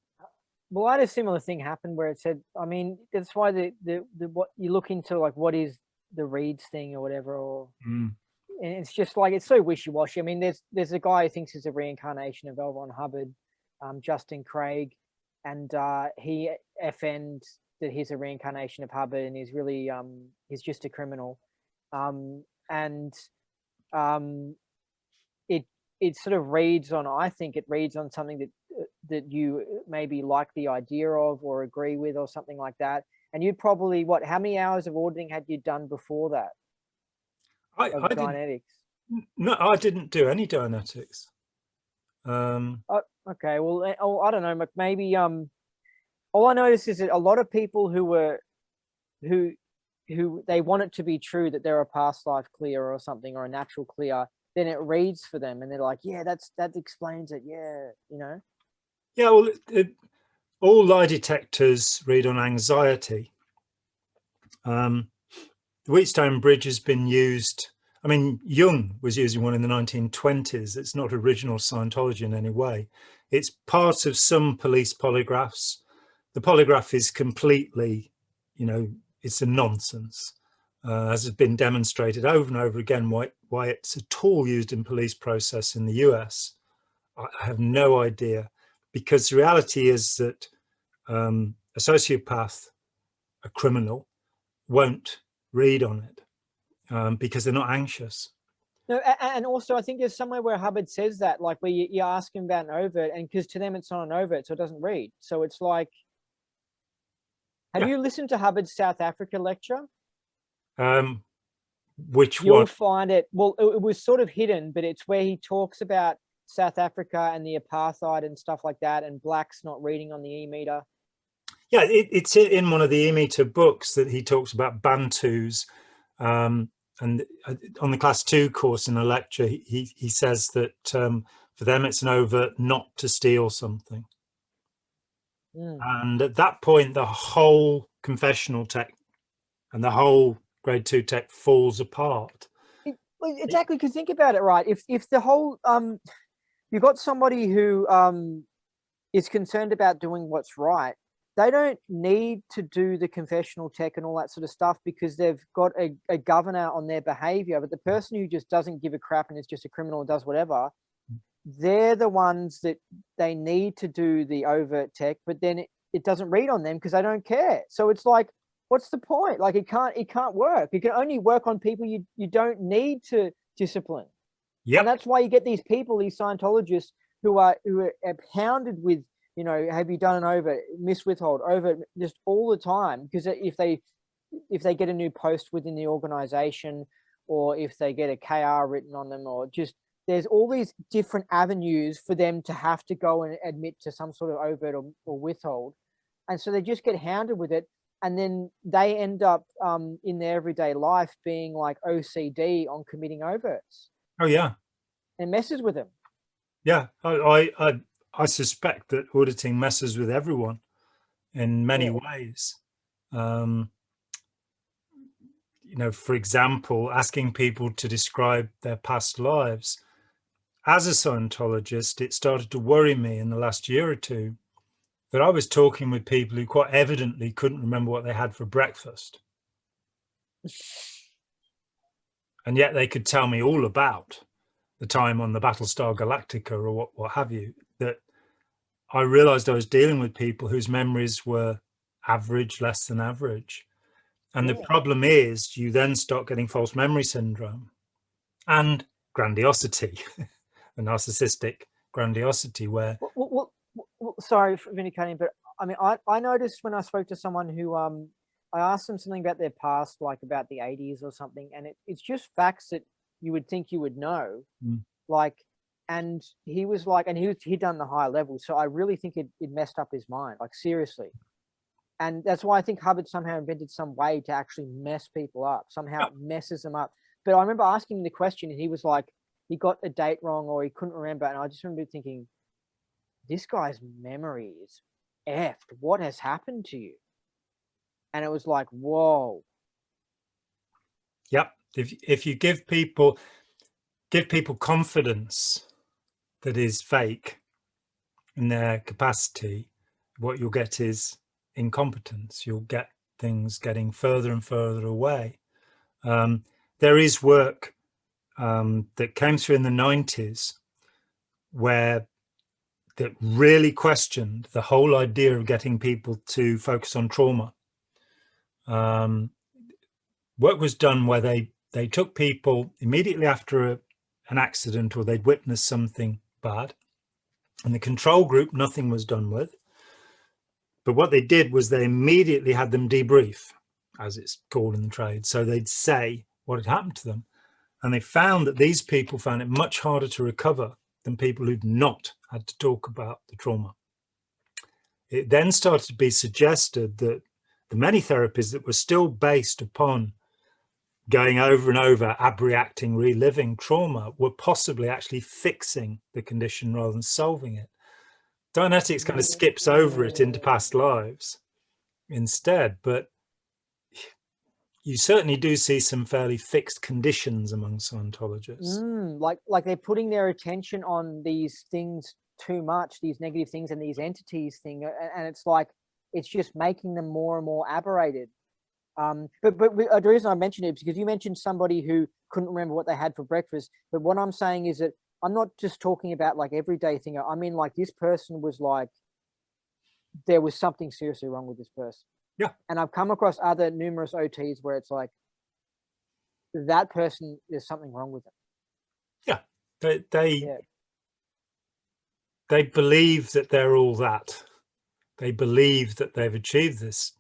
well, I had a similar thing happen where it said, I mean, that's why the what you look into, like, what is the reads thing or whatever, or and it's just like, it's so wishy-washy. I mean, there's a guy who thinks he's a reincarnation of L. Ron Hubbard, Justin Craig, and he FN'd that he's a reincarnation of Hubbard, and he's really he's just a criminal, it sort of reads on, I think it reads on something that you maybe like the idea of or agree with or something like that. And you'd probably, how many hours of auditing had you done before that? I didn't do any Dianetics. Okay, well, I don't know, maybe all I noticed is that a lot of people who they want it to be true that they're a past life clear or something, or a natural clear, then it reads for them and they're like, yeah, that explains it. Yeah, you know. Yeah, well, all lie detectors read on anxiety. The Wheatstone bridge has been used. I mean, Jung was using one in the 1920s. It's not original Scientology in any way. It's part of some police polygraphs. The polygraph is completely, it's a nonsense. As has been demonstrated over and over again, why it's at all used in police process in the US, I have no idea. Because the reality is that a sociopath, a criminal, won't read on it because they're not anxious. No, and also I think there's somewhere where Hubbard says that, like, where you ask him about an overt, and because to them it's not an overt, so it doesn't read. So it's like, have you listened to Hubbard's South Africa lecture? Which You'll one? find it, well, it was sort of hidden, but it's where he talks about South Africa and the apartheid and stuff like that, and blacks not reading on the e-meter. Yeah, it's in one of the e-meter books that he talks about Bantus, and on the class 2 course in a lecture, he says that for them it's an overt not to steal something. And at that point, the whole confessional tech and the whole grade 2 tech falls apart. Exactly, because think about it, right? If the whole you've got somebody who is concerned about doing what's right, they don't need to do the confessional tech and all that sort of stuff because they've got a governor on their behavior. But the person who just doesn't give a crap and is just a criminal and does whatever, they're the ones that they need to do the overt tech, but then it doesn't read on them because they don't care. So it's like, what's the point? Like, it can't work. It can only work on people you don't need to discipline. Yeah. And that's why you get these people, these Scientologists who are hounded with, have you done an overt, miss withhold, overt, just all the time. Because if they get a new post within the organization, or if they get a KR written on them, or just, there's all these different avenues for them to have to go and admit to some sort of overt or withhold. And so they just get hounded with it. And then they end up in their everyday life being like OCD on committing overts. Oh, yeah. And messes with them. Yeah. I suspect that auditing messes with everyone in many ways. For example, asking people to describe their past lives. As a Scientologist, it started to worry me in the last year or two that I was talking with people who quite evidently couldn't remember what they had for breakfast. And yet they could tell me all about the time on the Battlestar Galactica or what have you, that I realized I was dealing with people whose memories were average, less than average. And the problem is you then start getting false memory syndrome and grandiosity, the narcissistic grandiosity where... Well, sorry for vindicating, but I mean, I noticed when I spoke to someone who, I asked them something about their past, like about the 80s or something, and it's just facts that you would think you would know. Like, and he was like, and he'd done the higher level. So I really think it messed up his mind, like seriously. And that's why I think Hubbard somehow invented some way to actually mess people up, somehow messes them up. But I remember asking him the question and he was like, he got a date wrong or he couldn't remember. And I just remember thinking, this guy's memory is effed. What has happened to you? And it was like, whoa. Yep. If you give people confidence that is fake in their capacity, what you'll get is incompetence. You'll get things getting further and further away. There is work that came through in the 90s where that really questioned the whole idea of getting people to focus on trauma. Work was done where they took people immediately after an accident or they'd witnessed something bad, and the control group, nothing was done with. But what they did was they immediately had them debrief, as it's called in the trade. So they'd say what had happened to them. And they found that these people found it much harder to recover than people who'd not had to talk about the trauma. It then started to be suggested that the many therapies that were still based upon going over and over, abreacting, reliving trauma, were possibly actually fixing the condition rather than solving it. Dianetics kind of skips over it into past lives instead, but you certainly do see some fairly fixed conditions among Scientologists. Like they're putting their attention on these things too much, these negative things and these entities thing, and it's like it's just making them more and more aberrated. But the reason I mentioned it is because you mentioned somebody who couldn't remember what they had for breakfast. But what I'm saying is that I'm not just talking about like everyday thing. I mean, like this person was like, there was something seriously wrong with this person. Yeah. And I've come across other numerous OTs where it's like, that person, there's something wrong with them. Yeah. They believe that they're all that. They believe that they've achieved this.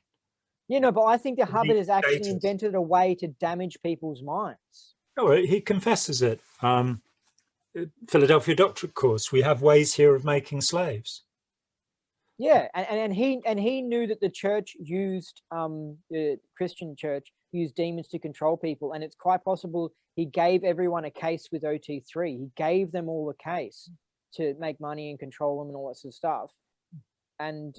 You know, but I think that Hubbard has actually invented a way to damage people's minds. Oh, he confesses it. Philadelphia Doctorate course, we have ways here of making slaves. Yeah, and he knew that the church used the Christian church used demons to control people, and it's quite possible he gave everyone a case with OT3. He gave them all a case to make money and control them and all that sort of stuff. And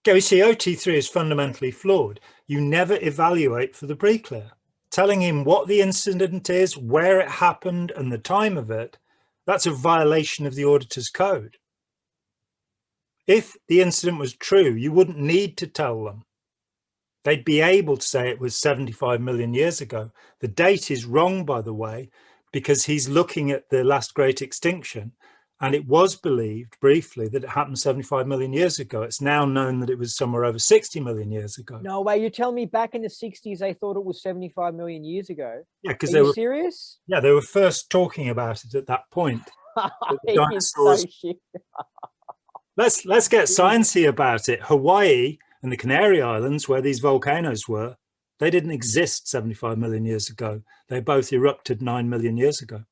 you see, OT3 is fundamentally flawed. You never evaluate for the pre-clear. Telling him what the incident is, where it happened, and the time of it, that's a violation of the auditor's code. If the incident was true, you wouldn't need to tell them. They'd be able to say it was 75 million years ago. The date is wrong, by the way, because he's looking at the last great extinction. And it was believed briefly that it happened 75 million years ago. It's now known that it was somewhere over 60 million years ago. No way. You're telling me back in the 60s, they thought it was 75 million years ago? Yeah, because they were serious? Yeah, they were first talking about it at that point. So shit. Let's get sciencey about it. Hawaii and the Canary Islands, where these volcanoes were, they didn't exist 75 million years ago. They both erupted 9 million years ago.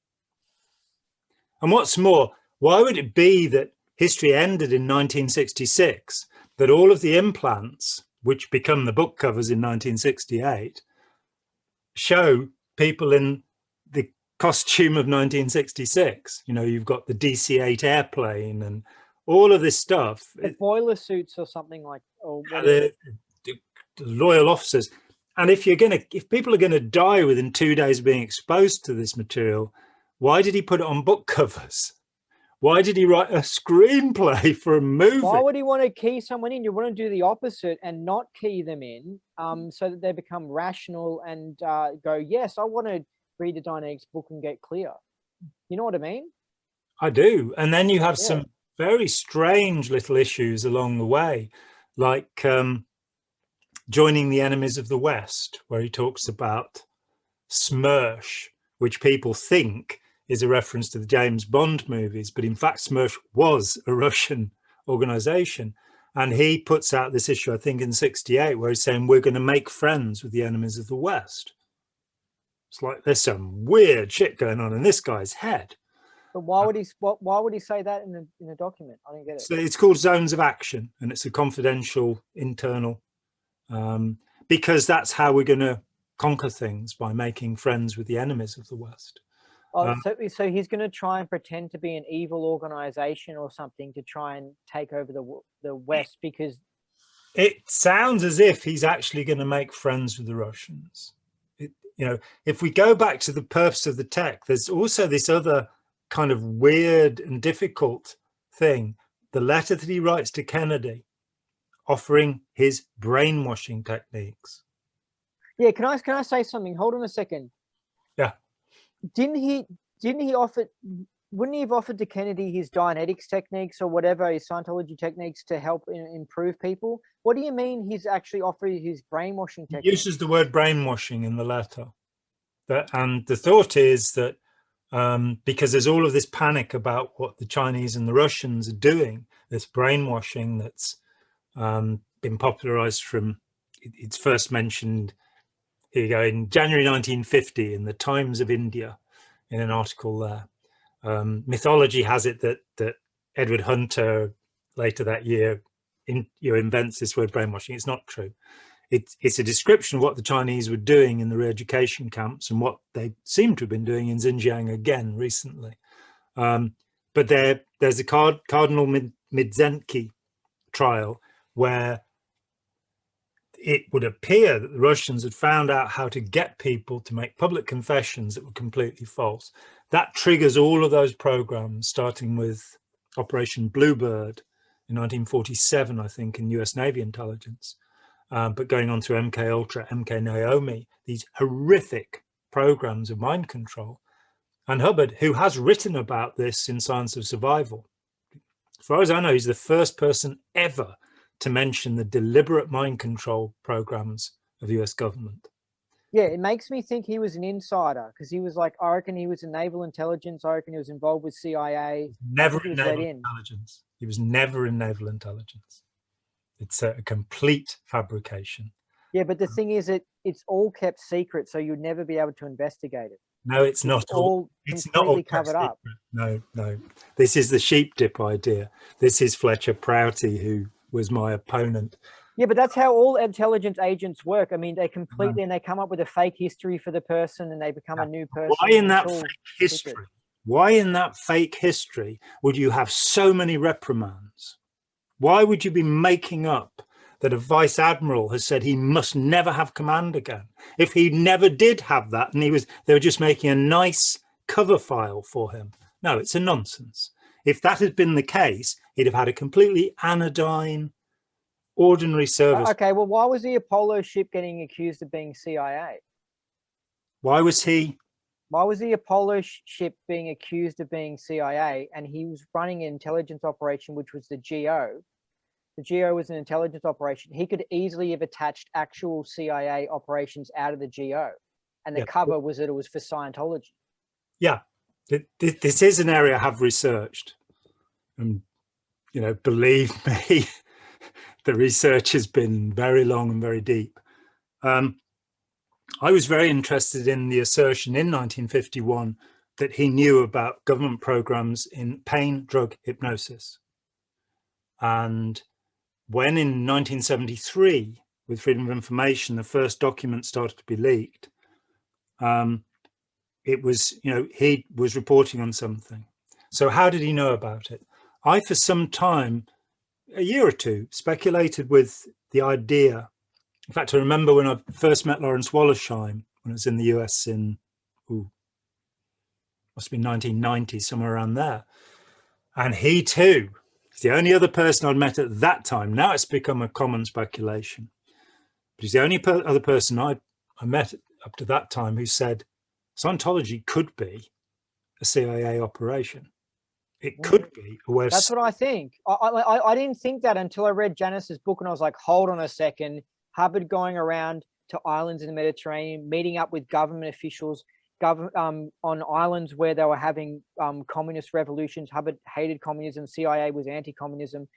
And what's more, why would it be that history ended in 1966, that all of the implants, which become the book covers in 1968, show people in the costume of 1966? You know, you've got the DC-8 airplane and all of this stuff. The boiler suits or something like, or the loyal officers. And if people are going to die within 2 days of being exposed to this material, why did he put it on book covers? Why did he write a screenplay for a movie? Why would he want to key someone in? You want to do the opposite and not key them in, so that they become rational and go, yes, I want to read the Dianetics book and get clear. You know what I mean? I do. And then you have some very strange little issues along the way. Like Joining the Enemies of the West, where he talks about SMERSH, which people think is a reference to the James Bond movies, but in fact SMERSH was a Russian organization. And he puts out this issue, I think in '68, where he's saying we're going to make friends with the enemies of the West. It's like there's some weird shit going on in this guy's head. But why would he say that in a document? I don't get it. So it's called Zones of Action, and it's a confidential internal, because that's how we're going to conquer things, by making friends with the enemies of the West. Oh, so he's going to try and pretend to be an evil organization or something to try and take over the West, because it sounds as if he's actually going to make friends with the Russians. If we go back to the purpose of the tech, there's also this other kind of weird and difficult thing. The letter that he writes to Kennedy, offering his brainwashing techniques. Yeah, can I say something? Hold on a second. Yeah. Wouldn't he have offered to Kennedy his Dianetics techniques or whatever, his Scientology techniques to help improve people? What do you mean he's actually offering his brainwashing techniques? He uses the word brainwashing in the letter. And the thought is that because there's all of this panic about what the Chinese and the Russians are doing, this brainwashing that's been popularized from, it's first mentioned, here you go, in January 1950 in the Times of India, in an article there. Mythology has it that Edward Hunter later that year invents this word brainwashing. It's not true. It's a description of what the Chinese were doing in the re-education camps and what they seem to have been doing in Xinjiang again recently. But there's a Cardinal Midzenki trial where it would appear that the Russians had found out how to get people to make public confessions that were completely false. That triggers all of those programs, starting with Operation Bluebird in 1947, I think, in US Navy intelligence, but going on through MK Ultra, MK Naomi, these horrific programs of mind control. And Hubbard, who has written about this in Science of Survival, as far as I know, he's the first person ever to mention the deliberate mind control programs of the US government. Yeah, it makes me think he was an insider, because he was like, I reckon he was in naval intelligence. I reckon he was involved with CIA. Never in naval intelligence. He was never in naval intelligence. It's a complete fabrication. Yeah, but the thing is, it's all kept secret, so you'd never be able to investigate it. No, it's not all. It's not all covered up. No. This is the sheep dip idea. This is Fletcher Prouty, who was my opponent. Yeah, but that's how all intelligence agents work. I mean, they completely, and they come up with a fake history for the person, and they become a new person. Why in that fake history? Secret. Why in that fake history would you have so many reprimands? Why would you be making up that a vice admiral has said he must never have command again? If he never did have that, and they were just making a nice cover file for him. No, it's a nonsense. If that had been the case, he'd have had a completely anodyne, ordinary service. Okay, well, why was the Apollo ship getting accused of being CIA? Why was the Apollo ship being accused of being CIA, and he was running an intelligence operation, which was the GO? The GO was an intelligence operation. He could easily have attached actual CIA operations out of the GO, and the cover was that it was for Scientology. Yeah, this is an area I have researched, and believe me, the research has been very long and very deep. I was very interested in the assertion in 1951 that he knew about government programs in pain drug hypnosis. And when in 1973, with Freedom of Information, the first document started to be leaked, it was, he was reporting on something. So how did he know about it? I, for some time, a year or two, speculated with the idea. In fact, I remember when I first met Lawrence Wollersheim, when I was in the US in, must have been 1990, somewhere around there. And he too, he's the only other person I'd met at that time. Now it's become a common speculation. But he's the only other person I met up to that time who said Scientology could be a CIA operation. It could be a way of... That's what I think. I didn't think that until I read Janice's book, and I was like, hold on a second. Hubbard going around to islands in the Mediterranean, meeting up with government officials, on islands where they were having communist revolutions. Hubbard hated communism. CIA was anti-communism.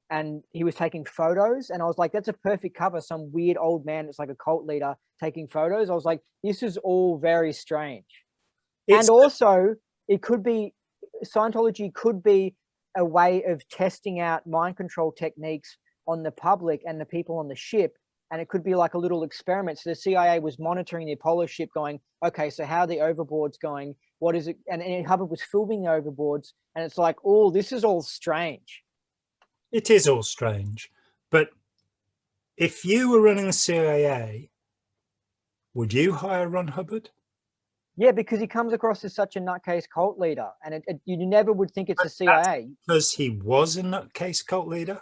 And he was taking photos. And I was like, that's a perfect cover. Some weird old man that's like a cult leader taking photos. I was like, this is all very strange. And also, it could be, Scientology could be a way of testing out mind control techniques on the public and the people on the ship. And it could be like a little experiment. So the CIA was monitoring the Apollo ship going, okay, so how are the overboards going? What is it? And Hubbard was filming the overboards. And it's like, oh, this is all strange. It is all strange. But if you were running the CIA, would you hire Ron Hubbard? Yeah, because he comes across as such a nutcase cult leader. And you never would think it's the CIA. Because he was a nutcase cult leader?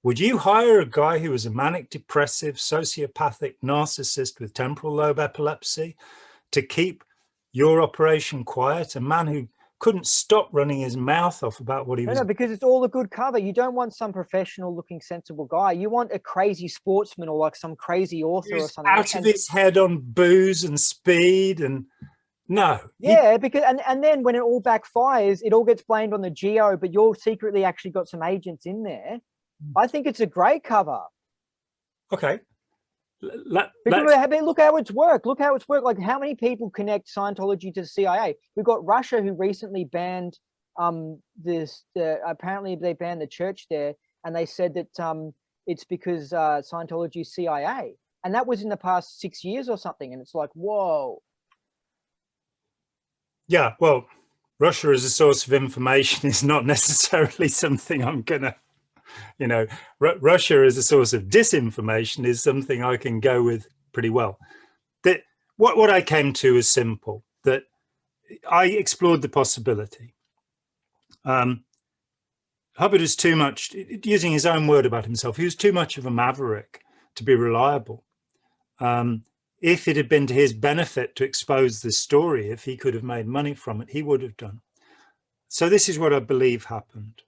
Would you hire a guy who was a manic depressive, sociopathic narcissist with temporal lobe epilepsy to keep your operation quiet? A man who couldn't stop running his mouth off about what he was. No, because it's all a good cover. You don't want some professional looking sensible guy. You want a crazy sportsman or like some crazy author or something. Out of his head on booze and speed and no. Yeah, because and then when it all backfires, it all gets blamed on the geo, but you're secretly actually got some agents in there. I think it's a great cover. Okay. Look how it's worked. Look how it's worked. Like, how many people connect Scientology to the CIA? We've got Russia, who recently banned apparently they banned the church there, and they said that it's because Scientology is CIA, and that was in the past 6 years or something. And it's like, whoa. Yeah, well, Russia as a source of information is not necessarily something I'm gonna. You know, Russia as a source of disinformation is something I can go with pretty well. That what I came to is simple, that I explored the possibility. Hubbard is too much, using his own word about himself, he was too much of a maverick to be reliable. If it had been to his benefit to expose the story, if he could have made money from it, he would have done. So this is what I believe happened.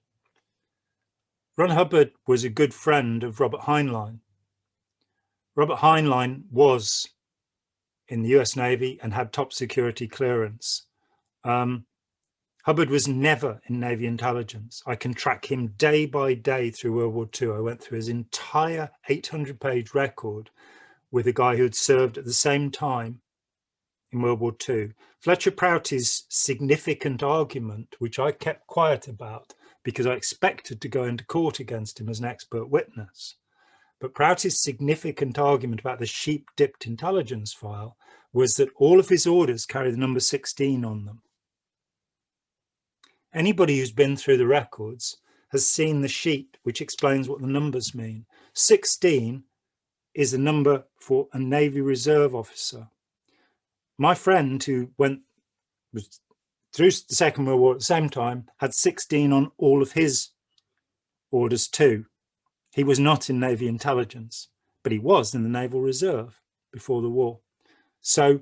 Ron Hubbard was a good friend of Robert Heinlein. Robert Heinlein was in the US Navy and had top security clearance. Hubbard was never in Navy intelligence. I can track him day by day through World War II. I went through his entire 800-page record with a guy who had served at the same time in World War II. Fletcher Prouty's significant argument, which I kept quiet about, because I expected to go into court against him as an expert witness. But Prouty's significant argument about the sheep-dipped intelligence file was that all of his orders carry the number 16 on them. Anybody who's been through the records has seen the sheet which explains what the numbers mean. 16 is a number for a Navy Reserve officer. My friend who was through the Second World War at the same time had 16 on all of his orders too. He was not in Navy intelligence, but he was in the Naval Reserve before the war. So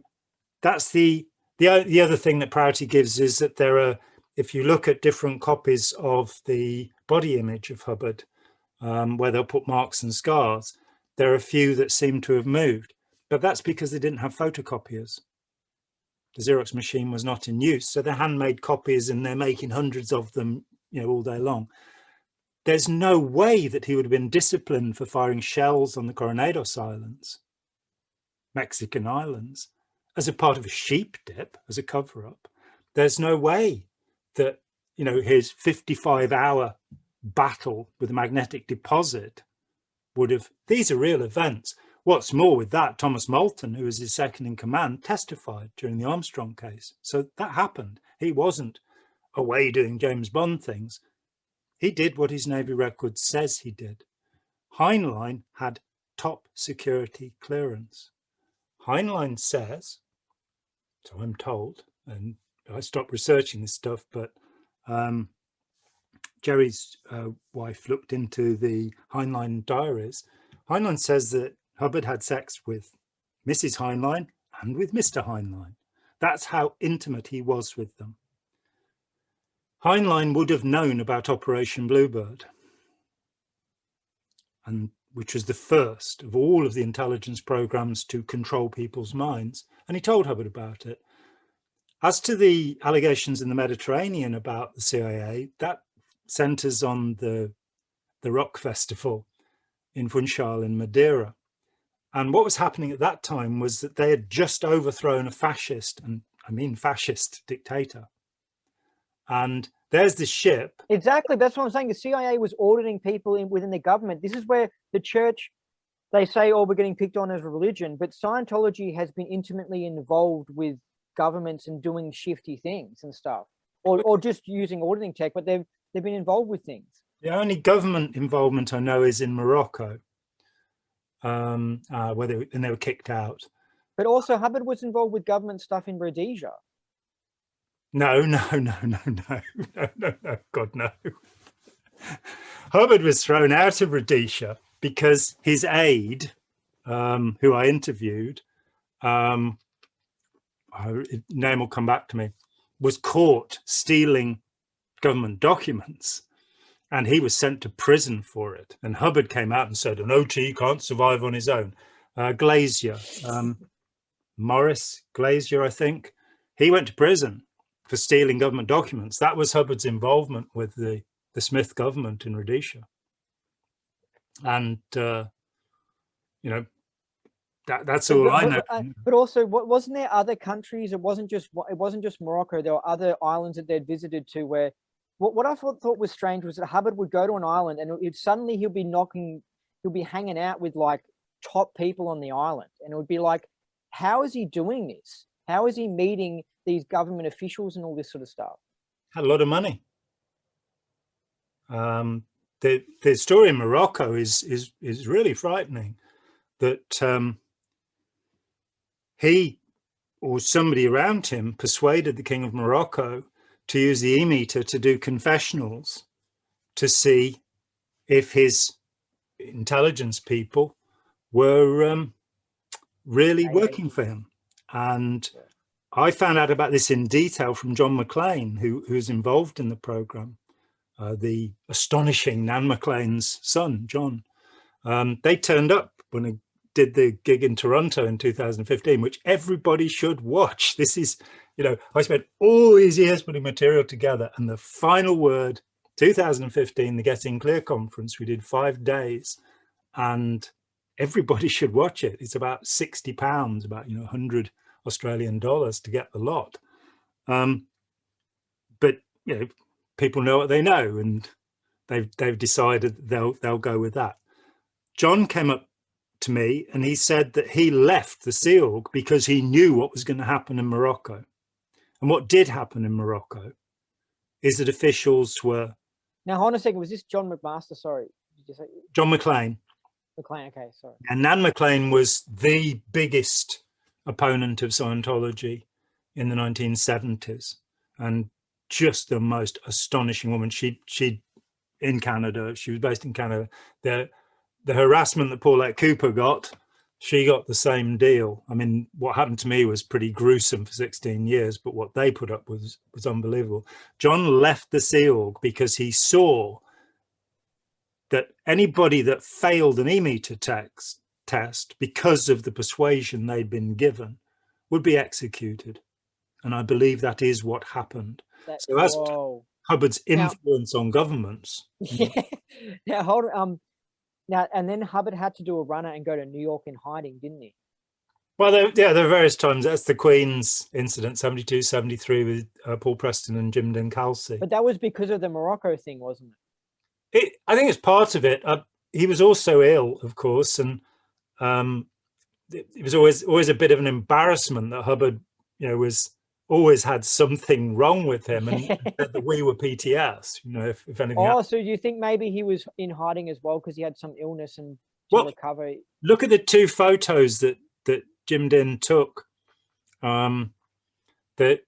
that's the other thing that Prouty gives is that there are, if you look at different copies of the body image of Hubbard, where they'll put marks and scars, there are a few that seem to have moved, but that's because they didn't have photocopiers. The Xerox machine was not in use, so they're handmade copies and they're making hundreds of them, you know, all day long. There's no way that he would have been disciplined for firing shells on the Coronados Islands, Mexican islands, as a part of a sheep dip, as a cover-up. There's no way that, you know, his 55-hour battle with the magnetic deposit would have, these are real events. What's more with that, Thomas Moulton, who was his second in command, testified during the Armstrong case. So that happened. He wasn't away doing James Bond things. He did what his Navy record says he did. Heinlein had top security clearance. Heinlein says, so I'm told, and I stopped researching this stuff, but Jerry's wife looked into the Heinlein diaries. Heinlein says that Hubbard had sex with Mrs. Heinlein and with Mr. Heinlein. That's how intimate he was with them. Heinlein would have known about Operation Bluebird. And which was the first of all of the intelligence programs to control people's minds. And he told Hubbard about it. As to the allegations in the Mediterranean about the CIA, that centers on the rock festival in Funchal in Madeira. And what was happening at that time was that they had just overthrown a fascist, and I mean fascist, dictator. And there's this ship. Exactly. That's what I'm saying. The CIA was auditing people within the government. This is where the church, they say, oh, we're getting picked on as a religion. But Scientology has been intimately involved with governments and doing shifty things and stuff, or just using auditing tech, but they've been involved with things. The only government involvement I know is in Morocco, where they were kicked out. But also Hubbard was involved with government stuff in Rhodesia. No, God, no. Hubbard was thrown out of Rhodesia because his aide, who I interviewed, name will come back to me, was caught stealing government documents, and he was sent to prison for it. And Hubbard came out and said, an OT can't survive on his own. Glazier, Maurice Glazier, I think, he went to prison for stealing government documents. That was Hubbard's involvement with the Smith government in Rhodesia. And, you know, that's all I know. But also, wasn't there other countries? It wasn't just Morocco. There were other islands that they'd visited to where, what I thought was strange was that Hubbard would go to an island and suddenly he'll be hanging out with like top people on the island. And it would be like, how is he doing this? How is he meeting these government officials and all this sort of stuff? Had a lot of money. The story in Morocco is really frightening, that he or somebody around him persuaded the King of Morocco to use the e-meter to do confessionals to see if his intelligence people were really working for him. And I found out about this in detail from John McClane, who's involved in the program, the astonishing Nan McClane's son, John. They turned up when I did the gig in Toronto in 2015, which everybody should watch. This is, you know, I spent all these years putting material together, and the final word, 2015, the Getting Clear conference, we did 5 days, and everybody should watch it. It's about £60, about, you know, 100 Australian dollars to get the lot. But, you know, people know what they know, and they've decided they'll go with that. John came up to me and he said that he left the Sea Org because he knew what was going to happen in Morocco. And what did happen in Morocco is that officials were... Now, hold on a second. Was this John McMaster? Sorry. Did you say... John McClane. McClane, okay, sorry. And Nan McClane was the biggest opponent of Scientology in the 1970s, and just the most astonishing woman. She in Canada, she was based in Canada. The harassment that Paulette Cooper got, she got the same deal. I mean, what happened to me was pretty gruesome for 16 years, but what they put up was unbelievable. John left the Sea Org because he saw that anybody that failed an e-meter test because of the persuasion they'd been given would be executed. And I believe that is what happened. So that's Hubbard's influence on governments. Yeah. Now, hold on. Now, and then Hubbard had to do a runner and go to New York in hiding, didn't he? Well, there are various times. That's the Queen's incident, 72, 73, with Paul Preston and Jim Dean-Calcy. But that was because of the Morocco thing, wasn't it? I think it's part of it. He was also ill, of course, and it was always a bit of an embarrassment that Hubbard, you know, was always had something wrong with him, and that we were PTS, you know, if anything happened. So do you think maybe he was in hiding as well because he had some illness and to recover? Look at the 2 photos that Jim Din took. That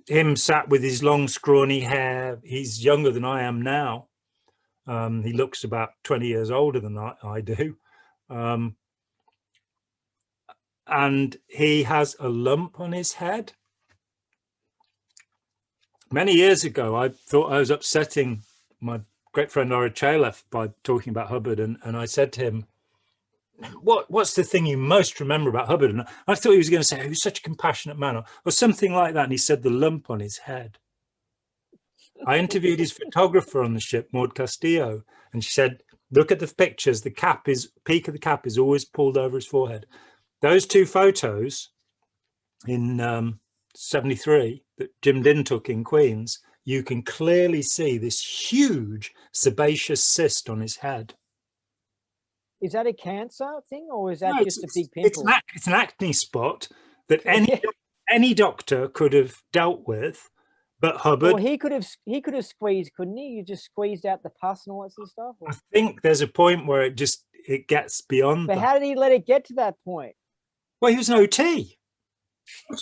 him sat with his long scrawny hair. He's younger than I am now. He looks about 20 years older than I do. And he has a lump on his head. Many years ago, I thought I was upsetting my great friend Ira Chalef by talking about Hubbard, and I said to him, what's the thing you most remember about Hubbard? And I thought he was going to say, he was such a compassionate man, or something like that. And he said the lump on his head. I interviewed his photographer on the ship, Maud Castillo, and she said, look at the pictures. The peak of the cap is always pulled over his forehead. Those two photos in 73 that Jim Dinn took in Queens, you can clearly see this huge sebaceous cyst on his head. Is that a cancer thing, or is that No, just a big pimple? It's an acne spot that any doctor could have dealt with, but Hubbard. Well, he could have squeezed, couldn't he? You just squeezed out the pus and all that sort of stuff. Or? I think there's a point where it gets beyond. But how did he let it get to that point? Well, he was an OT.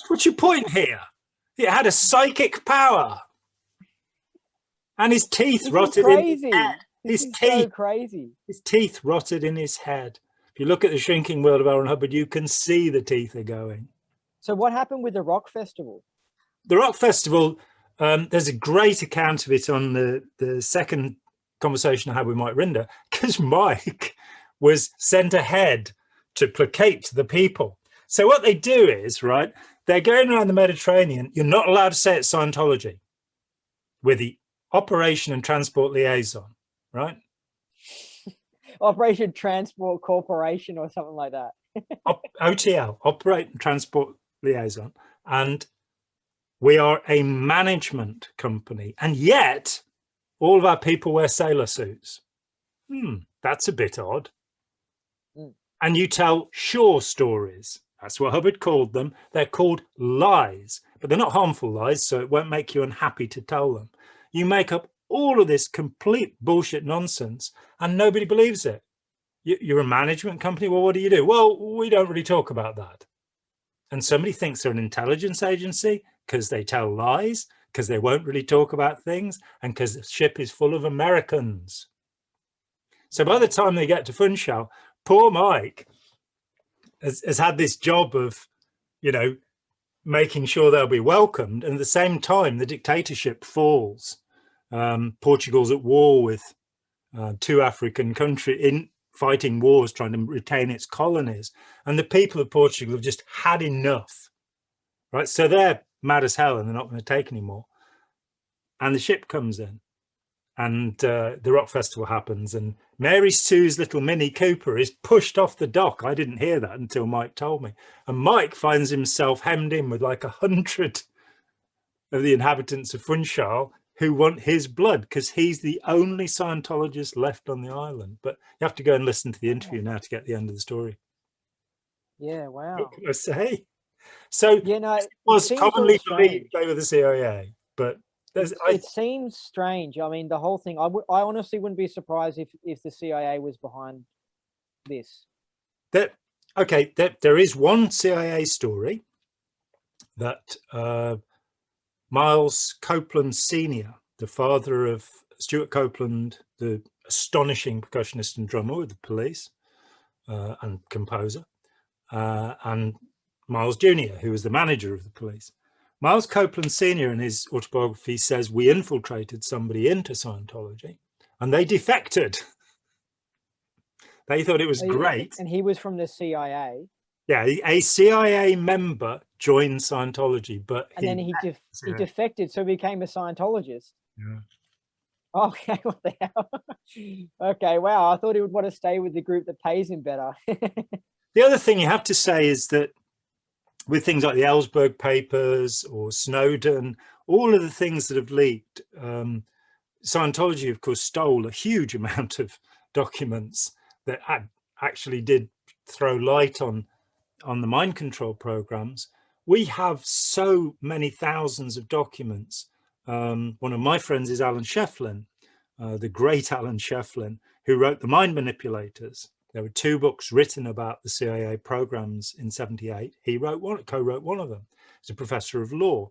What's your point here? It had a psychic power, and his teeth rotted in his head. His teeth, so crazy. His teeth rotted in his head. If you look at the shrinking world of L. Ron Hubbard, you can see the teeth are going. So what happened with the rock festival? The rock festival, there's a great account of it on the second conversation I had with Mike Rinder, because Mike was sent ahead to placate the people. So what they do is, right, they're going around the Mediterranean. You're not allowed to say it's Scientology with the Operation and Transport Liaison. Right? Operation Transport Corporation or something like that. OTL, Operate and Transport Liaison. And we are a management company. And yet, all of our people wear sailor suits. That's a bit odd. And you tell shore stories. That's what Hubbard called them. They're called lies. But they're not harmful lies, so it won't make you unhappy to tell them. You make up all of this complete bullshit nonsense and nobody believes it. You're a management company. Well, what do you do? Well, we don't really talk about that. And somebody thinks they're an intelligence agency because they tell lies, because they won't really talk about things, and because the ship is full of Americans. So by the time they get to Funchal, poor Mike has had this job of, making sure they'll be welcomed. And at the same time, the dictatorship falls. Portugal's at war with two African countries fighting wars, trying to retain its colonies. And the people of Portugal have just had enough, right? So they're mad as hell and they're not going to take anymore. And the ship comes in and the rock festival happens. And Mary Sue's little Mini Cooper is pushed off the dock. I didn't hear that until Mike told me. And Mike finds himself hemmed in with like 100 of the inhabitants of Funchal who want his blood because he's the only Scientologist left on the island. But you have to go and listen to the interview now to get the end of the story. Yeah, wow. What can I say? So it was commonly believed they were the CIA, but it seems strange. I mean, the whole thing, I honestly wouldn't be surprised if the CIA was behind this. There is one CIA story that Miles Copeland Sr., the father of Stuart Copeland, the astonishing percussionist and drummer with the Police and composer, and Miles Jr., who was the manager of the Police. Miles Copeland Sr. in his autobiography says, we infiltrated somebody into Scientology and they defected. They thought it was great. And he was from the CIA. Yeah, a CIA member joined Scientology, but then he defected, so he became a Scientologist. Yeah. Okay, what the hell? Okay, wow. I thought he would want to stay with the group that pays him better. The other thing you have to say is that with things like the Ellsberg papers or Snowden, all of the things that have leaked, Scientology, of course, stole a huge amount of documents that actually did throw light on the mind control programs. We have so many thousands of documents. One of my friends is Alan Shefflin, the great Alan Shefflin, who wrote The Mind Manipulators. There were 2 books written about the CIA programs in '78. He co-wrote one of them. He's a professor of law.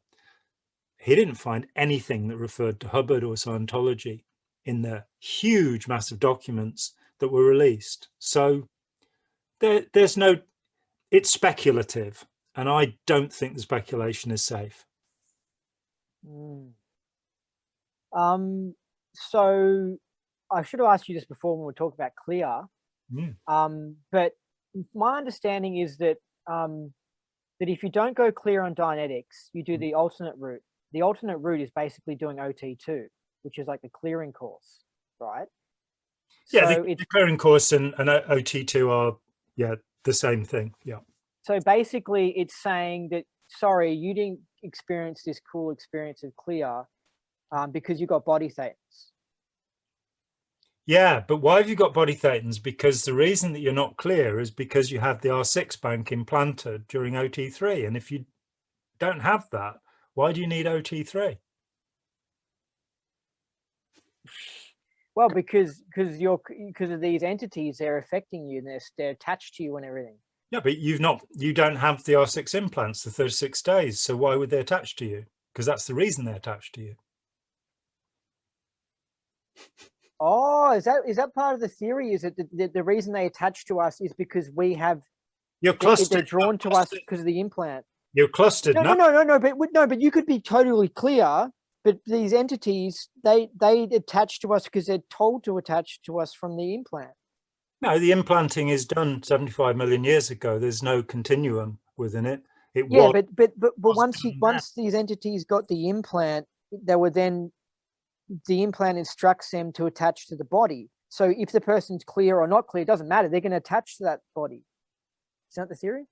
He didn't find anything that referred to Hubbard or Scientology in the huge, massive documents that were released. So there's no, it's speculative. And I don't think the speculation is safe. So I should have asked you this before when we talked about clear. But my understanding is that that if you don't go clear on Dianetics, you do the alternate route. The alternate route is basically doing OT2, which is like the clearing course, right? Yeah, so the clearing course and OT2 are the same thing. Yeah. So basically, it's saying that sorry, you didn't experience this cool experience of clear because you got body thetans. Yeah, but why have you got body thetans? Because the reason that you're not clear is because you have the R6 bank implanted during OT3. And if you don't have that, why do you need OT3? Well, because of these entities, they're affecting you and they're attached to you and everything. Yeah, but you don't have the R6 implants, the 36 days. So why would they attach to you? Because that's the reason they're attached to you. Oh, is that part of the theory? Is it the reason they attach to us is because we have you're clustered, they're drawn to us because of the implant? You're clustered. No, but you could be totally clear, but these entities they attach to us because they're told to attach to us from the implant. No, the implanting is done 75 million years ago. There's no continuum within it. But once these entities got the implant, they were then the implant instructs them to attach to the body. So if the person's clear or not clear, it doesn't matter. They're going to attach to that body. Is that the theory?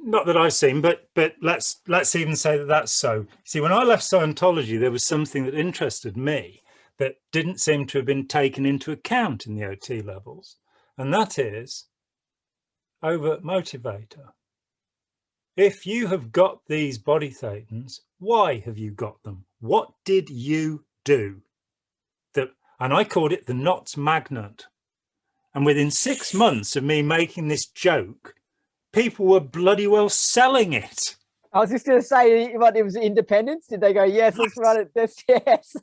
Not that I've seen, but let's even say that that's so. See, when I left Scientology, there was something that interested me that didn't seem to have been taken into account in the OT levels, and that is overt motivator. If you have got these body thetans, why have you got them? What did you do? And I called it the knots magnet. And within 6 months of me making this joke, people were bloody well selling it. I was just going to say, what, it was independence? Did they go, yes, let's run it? Yes.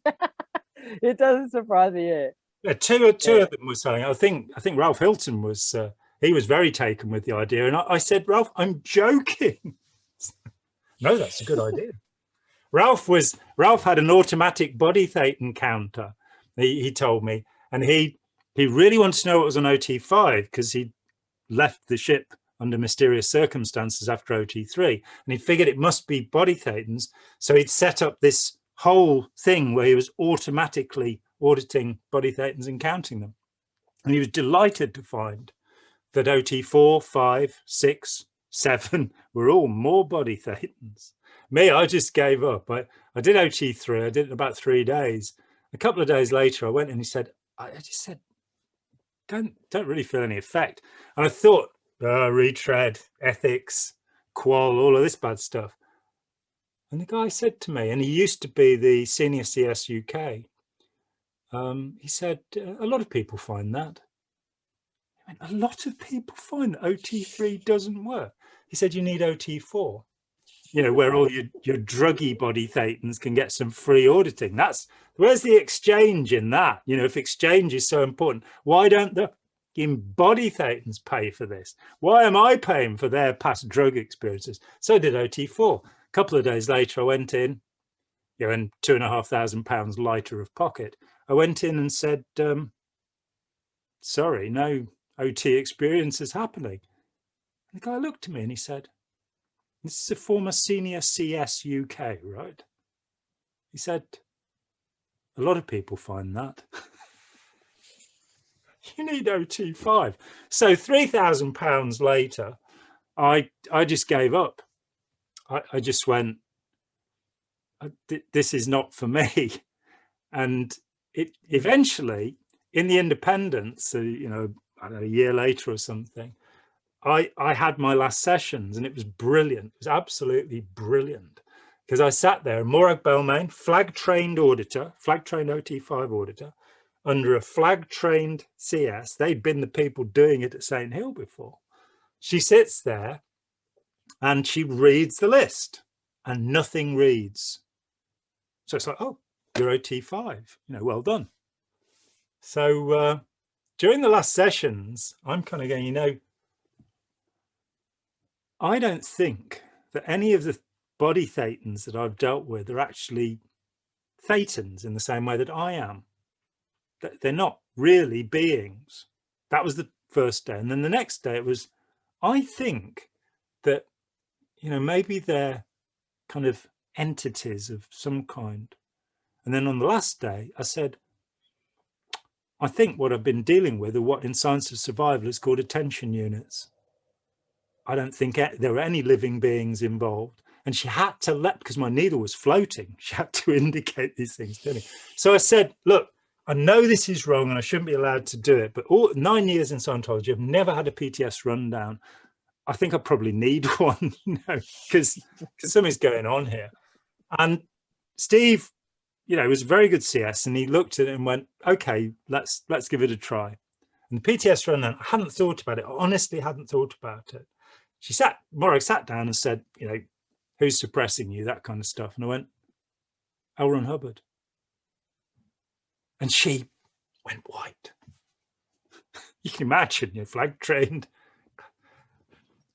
It doesn't surprise me, Yeah, two of them were selling. I think Ralph Hilton was, he was very taken with the idea. And I said, Ralph, I'm joking. No, that's a good idea. Ralph had an automatic body thetan counter, he told me. And he really wanted to know what was on OT5 because he left the ship under mysterious circumstances after OT3. And he figured it must be body thetans. So he'd set up this whole thing where he was automatically auditing body thetans and counting them. And he was delighted to find that OT4, 5, 6, 7 were all more body thetans. Me, I just gave up. I did OT3. I did it in about 3 days. A couple of days later, I went and he said, I just said, don't really feel any effect. And I thought, retread, ethics, qual, all of this bad stuff. And the guy said to me, and he used to be the senior CS UK, he said, a lot of people find that. I mean, a lot of people find that OT3 doesn't work. He said, you need OT4, you know, where all your druggy body thetans can get some free auditing. Where's the exchange in that? You know, if exchange is so important, why don't the body thetans pay for this? Why am I paying for their past drug experiences? So did OT4. A couple of days later, I went in, you know, and £2,500 lighter of pocket. I went in and said, sorry, no OT experience is happening. And the guy looked at me and he said, this is a former senior CS UK, right? He said, a lot of people find that. You need OT5. So £3,000 later, I just gave up. I just went, this is not for me. And it eventually, in the independence, you know, I don't know, a year later or something, I had my last sessions and it was brilliant. It was absolutely brilliant because I sat there, Morag Belmain, flag-trained auditor, flag-trained OT5 auditor, under a flag-trained CS. They'd been the people doing it at St. Hill before. She sits there and she reads the list and nothing reads. So it's like, oh, you're OT5, you know, well done. So during the last sessions, I'm kind of going, you know, I don't think that any of the body thetans that I've dealt with are actually thetans in the same way that I am. they're not really beings. That was the first day. And then the next day it was, I think that, you know, maybe they're kind of entities of some kind. And then on the last day, I said, I think what I've been dealing with are what in science of survival is called attention units. I don't think there were any living beings involved. And she had to let, because my needle was floating, she had to indicate these things to me. So I said, look, I know this is wrong and I shouldn't be allowed to do it, but all 9 years in Scientology, I've never had a PTS rundown. I think I probably need one, you know, because something's going on here. And Steve, you know, was a very good CS, and he looked at it and went, okay, let's give it a try. And the PTS rundown, I hadn't thought about it. I honestly hadn't thought about it. Morag sat down and said, you know, who's suppressing you, that kind of stuff. And I went, L. Ron Hubbard. And she went white. You can imagine, you're flag trained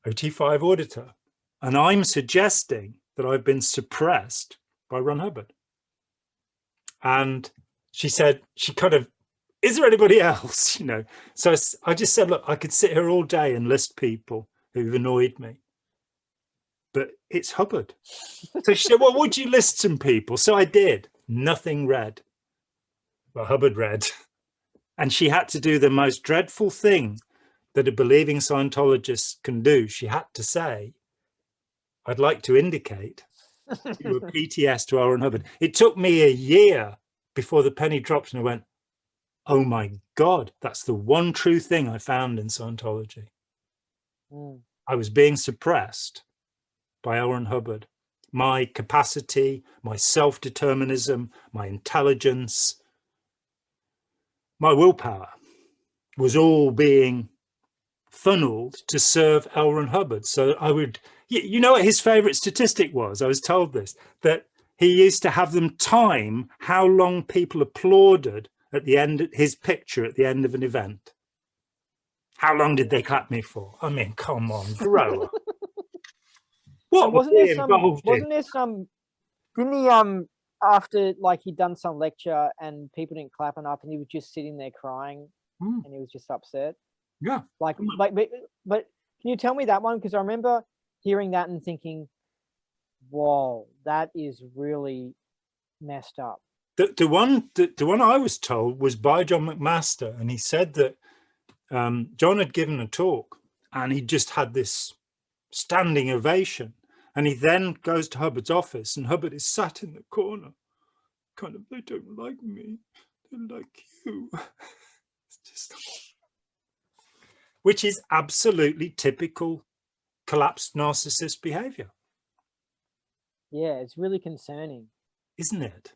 OT5 auditor. And I'm suggesting that I've been suppressed by Ron Hubbard. And she said, she kind of, is there anybody else? You know, so I just said, look, I could sit here all day and list people who've annoyed me, but it's Hubbard. So she said, well, would you list some people? So I did. Nothing read. Well, Hubbard read. And she had to do the most dreadful thing that a believing Scientologist can do. She had to say, I'd like to indicate you were PTS to L. Ron Hubbard. It took me a year before the penny dropped and I went, oh my God, that's the one true thing I found in Scientology. I was being suppressed by L. Ron Hubbard. My capacity, my self-determinism, my intelligence, my willpower was all being funneled to serve L. Ron Hubbard. So I would, you know what his favorite statistic was? I was told this, that he used to have them time how long people applauded at the end, his picture at the end of an event. How long did they clap me for? I mean, come on, grow up. What wasn't there some, didn't he, after like he'd done some lecture and people didn't clap enough and he was just sitting there crying and he was just upset? Yeah. But can you tell me that one? Because I remember hearing that and thinking, whoa, that is really messed up. The one I was told was by John McMaster, and he said that John had given a talk and he just had this standing ovation, and he then goes to Hubbard's office and Hubbard is sat in the corner, kind of, they don't like me, they like you. It's just, which is absolutely typical collapsed narcissist behavior. Yeah, it's really concerning, isn't it?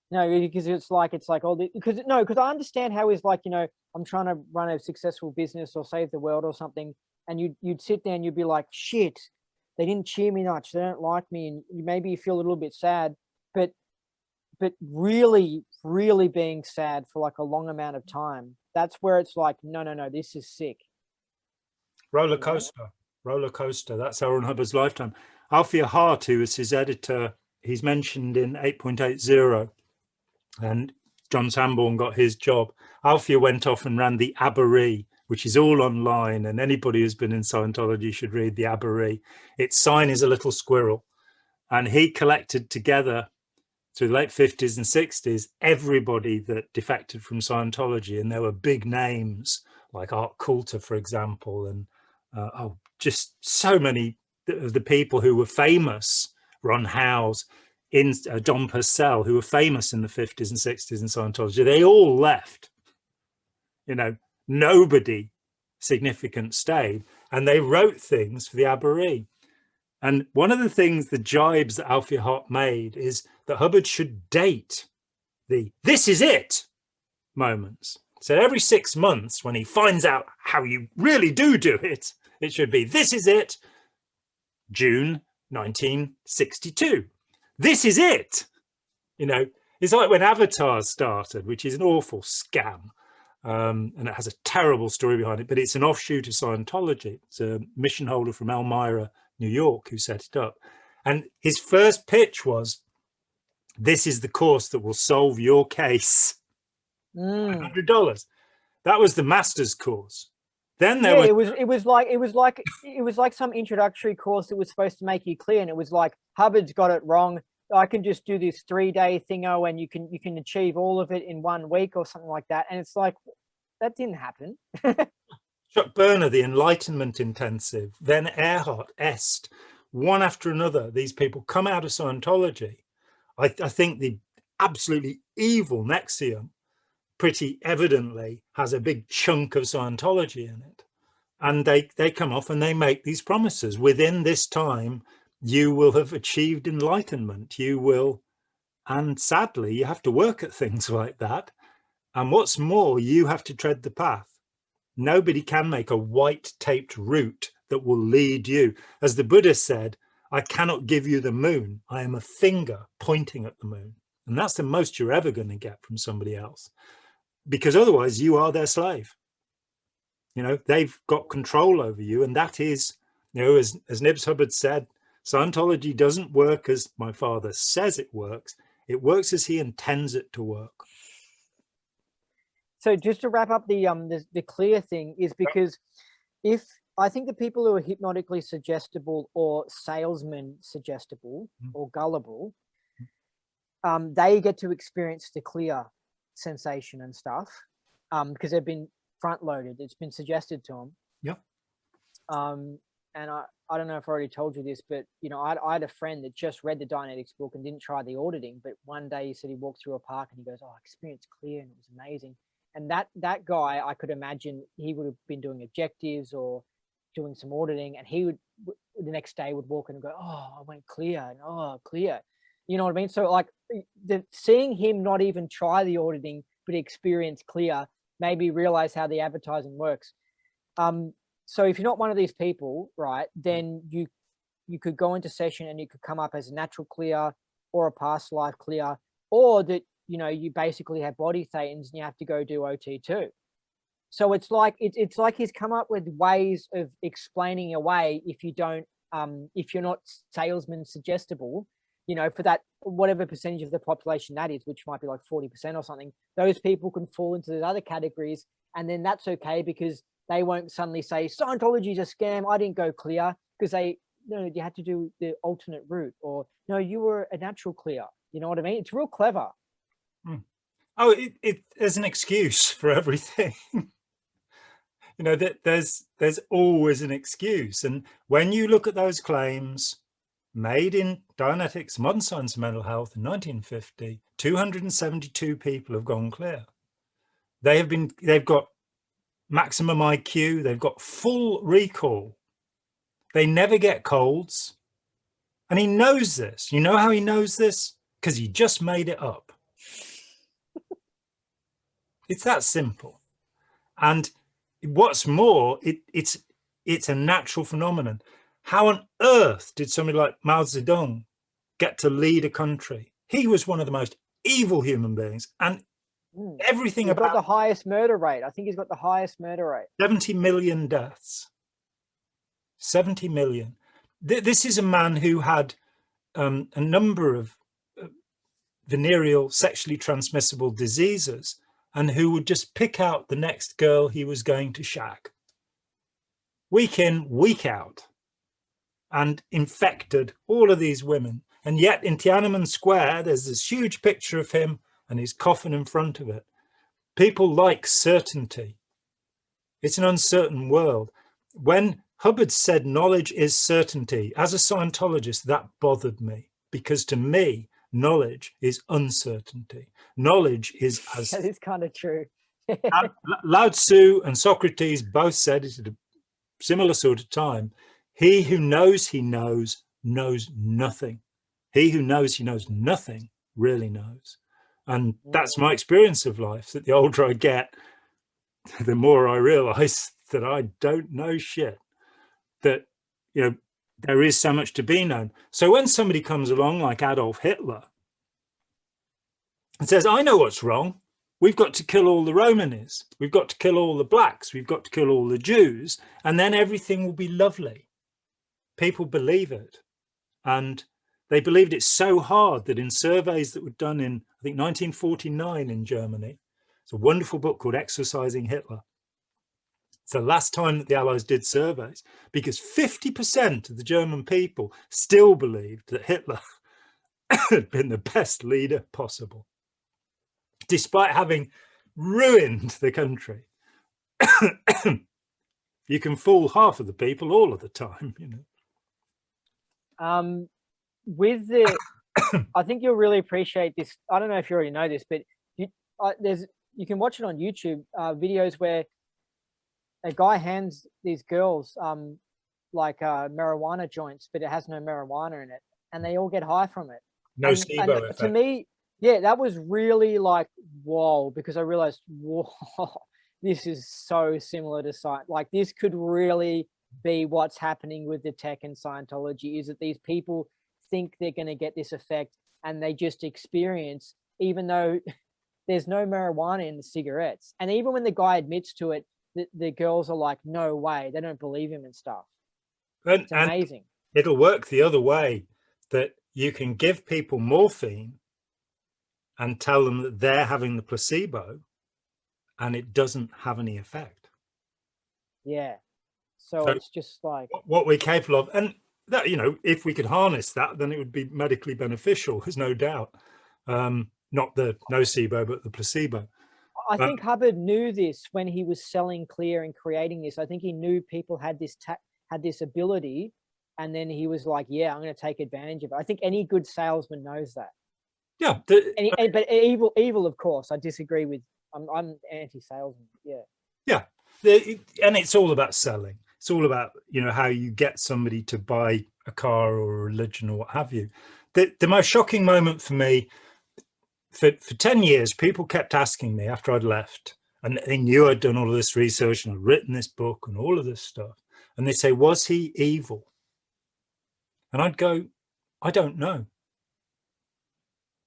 No, because it's like all the, because I understand how he's like, you know, I'm trying to run a successful business or save the world or something, and you'd sit there and you'd be like, shit, they didn't cheer me much, they don't like me, and maybe you feel a little bit sad, but really being sad for like a long amount of time, that's where it's like, no, this is sick. Roller coaster. That's L. Ron Hubbard's lifetime. Althea Hart, who was his editor, he's mentioned in 8.80, and John Sanborn got his job. Althea went off and ran the Aberree, which is all online, and anybody who's been in Scientology should read the Aberree. Its sign is a little squirrel, and he collected together through the late 50s and 60s everybody that defected from Scientology, and there were big names like Art Coulter, for example, and just so many of the people who were famous, Ron Howes, Don Purcell, who were famous in the 50s and 60s in Scientology. They all left. You know, nobody significant stayed, and they wrote things for the Aberree. And one of the things, the jibes that Althea Hart made, is that Hubbard should date the "this is it" moments. So every 6 months, when he finds out how you really do it, it should be, "This is it, June 1962. This is it." You know, it's like when Avatar started, which is an awful scam. And it has a terrible story behind it, but it's an offshoot of Scientology. It's a mission holder from Elmira, New York, who set it up. And his first pitch was, "This is the course that will solve your case." Mm. $100. That was the master's course. Then there Yeah, was it was like some introductory course that was supposed to make you clear, and it was like, Hubbard's got it wrong. I can just do this 3-day thingo, and you can achieve all of it in 1 week or something like that. And it's like, that didn't happen. Chuck Berner, the Enlightenment Intensive, then Earhart, Est, one after another. These people come out of Scientology. I think the absolutely evil Nexium pretty evidently has a big chunk of Scientology in it. And they come off and they make these promises. Within this time, you will have achieved enlightenment. You will, and sadly, you have to work at things like that. And what's more, you have to tread the path. Nobody can make a white taped route that will lead you. As the Buddha said, I cannot give you the moon. I am a finger pointing at the moon. And that's the most you're ever going to get from somebody else, because otherwise you are their slave. You know, they've got control over you. And that is, you know, as Nibs Hubbard said, Scientology doesn't work as my father says it works. It works as he intends it to work. So just to wrap up the clear thing is because if I think the people who are hypnotically suggestible or salesman suggestible or gullible, they get to experience the clear sensation and stuff because they've been front loaded. It's been suggested to them. Yeah. And I don't know if I already told you this, but you know, I had a friend that just read the Dianetics book and didn't try the auditing, but one day he said he walked through a park and he goes, "Oh, I experienced clear and it was amazing." And that guy, I could imagine he would have been doing objectives or doing some auditing, and he would the next day would walk in and go, "Oh, I went clear," and "Oh, clear." You know what I mean? So like seeing him not even try the auditing but experience clear made me realize how the advertising works. So if you're not one of these people, right, then you could go into session and you could come up as a natural clear or a past life clear, or that, you know, you basically have body thetans and you have to go do OT2. So it's like he's come up with ways of explaining away if you don't, if you're not salesman suggestible, you know, for that whatever percentage of the population that is, which might be like 40% or something, those people can fall into the other categories, and then that's okay because they won't suddenly say Scientology is a scam, I didn't go clear, because you had to do the alternate route, or no, you were a natural clear. You know what I mean? It's real clever. Oh, there's an excuse for everything. You know, that there's always an excuse. And when you look at those claims made in Dianetics, Modern Science of Mental Health in 1950, 272 people have gone clear. They've got maximum IQ, they've got full recall, they never get colds, and he knows this. You know how he knows this? Because he just made it up. It's that simple. And what's more, it's a natural phenomenon. How on earth did somebody like Mao Zedong get to lead a country? He was one of the most evil human beings, and everything he's about got the highest murder rate. I think he's got the highest murder rate. 70 million deaths. 70 million. This is a man who had a number of venereal sexually transmissible diseases, and who would just pick out the next girl he was going to shag, week in, week out, and infected all of these women. And yet in Tiananmen Square, there's this huge picture of him and his coffin in front of it. People like certainty. It's an uncertain world. When Hubbard said knowledge is certainty, as a Scientologist, that bothered me, because to me, knowledge is uncertainty. Knowledge is, as that is kind of true. Lao Tzu and Socrates both said it at a similar sort of time, he who knows he knows nothing. He who knows he knows nothing really knows. And that's my experience of life, that the older I get, the more I realize that I don't know shit, that, you know, there is so much to be known. So when somebody comes along like Adolf Hitler and says, I know what's wrong, we've got to kill all the Romanis, we've got to kill all the blacks, we've got to kill all the Jews, and then everything will be lovely. People believe it. And they believed it so hard that in surveys that were done in, I think, 1949 in Germany, It's a wonderful book called Exorcising Hitler. It's the last time that the Allies did surveys, because 50% of the German people still believed that Hitler had been the best leader possible, despite having ruined the country. You can fool half of the people all of the time, you know. With the, I think you'll really appreciate this. I don't know if you already know this, but you can watch it on YouTube, videos where a guy hands these girls marijuana joints, but it has no marijuana in it, and they all get high from it. No SIBO effect. To me, yeah, that was really like, whoa, because I realized, whoa, this is so similar to science. Like, this could really be what's happening with the tech and Scientology, is that these people think they're going to get this effect, and they just experience, even though there's no marijuana in the cigarettes. And even when the guy admits to it, the girls are like, no way, they don't believe him and stuff. It's amazing. And it'll work the other way, that you can give people morphine and tell them that they're having the placebo, and it doesn't have any effect. Yeah. So it's just like what we're capable of. And that, you know, if we could harness that, then it would be medically beneficial, there's no doubt. Not the nocebo, but the placebo. I think Hubbard knew this when he was selling Clear and creating this. I think he knew people had this ability, and then he was like, yeah, I'm going to take advantage of it. I think any good salesman knows that. Yeah. But evil, of course, I disagree with. I'm anti-salesman. Yeah. Yeah. And it's all about selling. It's all about, you know, how you get somebody to buy a car or a religion or what have you. The most shocking moment for me, for 10 years, people kept asking me after I'd left, and they knew I'd done all of this research and I'd written this book and all of this stuff. And they say, was he evil? And I'd go, I don't know.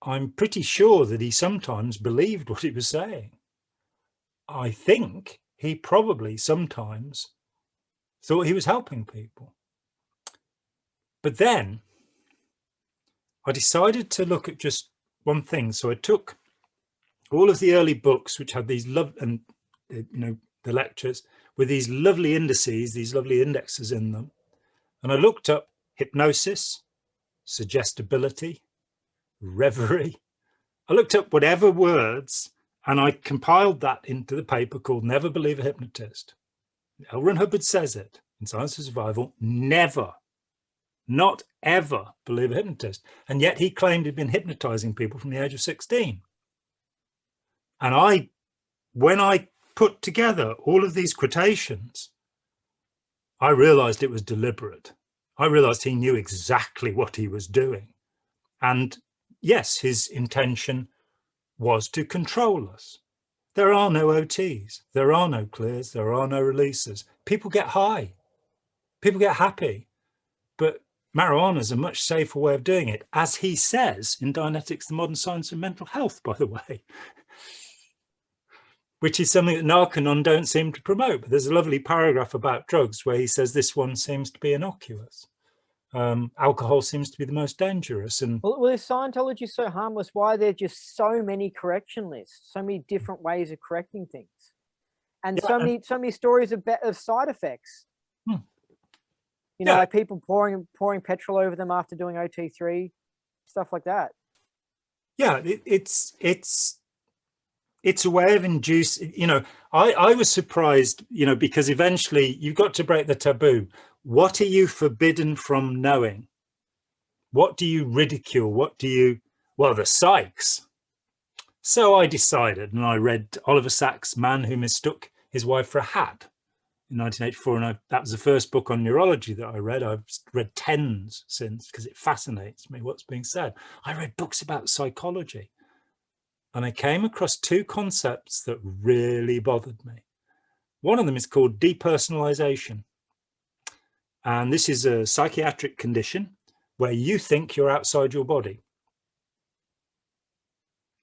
I'm pretty sure that he sometimes believed what he was saying. I think he probably sometimes thought he was helping people. But then I decided to look at just one thing. So I took all of the early books, which had these the lectures with these lovely indices, these lovely indexes in them. And I looked up hypnosis, suggestibility, reverie. I looked up whatever words, and I compiled that into the paper called Never Believe a Hypnotist. L. Ron Hubbard says it in Science of Survival: never, not ever believe a hypnotist. And yet he claimed he'd been hypnotizing people from the age of 16. And when I put together all of these quotations, I realized it was deliberate. I realized he knew exactly what he was doing. And yes, his intention was to control us. There are no OTs, there are no clears, there are no releases. People get high, people get happy, but marijuana is a much safer way of doing it, as he says in Dianetics, the Modern Science of Mental Health, by the way, which is something that Narconon don't seem to promote. But there's a lovely paragraph about drugs where he says this one seems to be innocuous. Alcohol seems to be the most dangerous. And well, if Scientology is so harmless, why are there just so many correction lists, so many different ways of correcting things, and so many stories of side effects? You know, like people pouring petrol over them after doing OT3, stuff like that. Yeah, it's a way of inducing. You know, I was surprised, you know, because eventually you've got to break the taboo. What are you forbidden from knowing? What do you ridicule? What do you, well, the psychs. So I decided, and I read Oliver Sacks' Man Who Mistook His Wife for a Hat in 1984. And that was the first book on neurology that I read. I've read tens since, because it fascinates me what's being said. I read books about psychology, and I came across two concepts that really bothered me. One of them is called depersonalization. And this is a psychiatric condition where you think you're outside your body.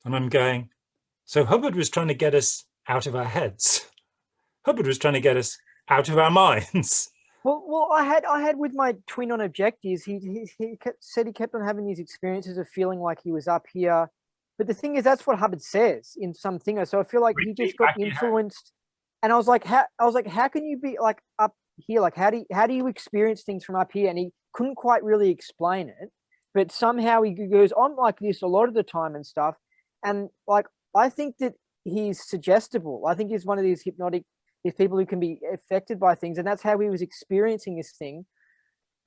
And I'm going, so Hubbard was trying to get us out of our heads. Hubbard was trying to get us out of our minds. Well, I had with my twin on objectives, he said he kept on having these experiences of feeling like he was up here, But the thing is, that's what Hubbard says in something. So I feel like he just got influenced. And I was like, how can you be like up here? Like, how do you experience things from up here? And he couldn't quite really explain it, but somehow he goes, I'm like this a lot of the time and stuff. And like, I think that he's suggestible. I think he's one of these people who can be affected by things. And that's how he was experiencing this thing.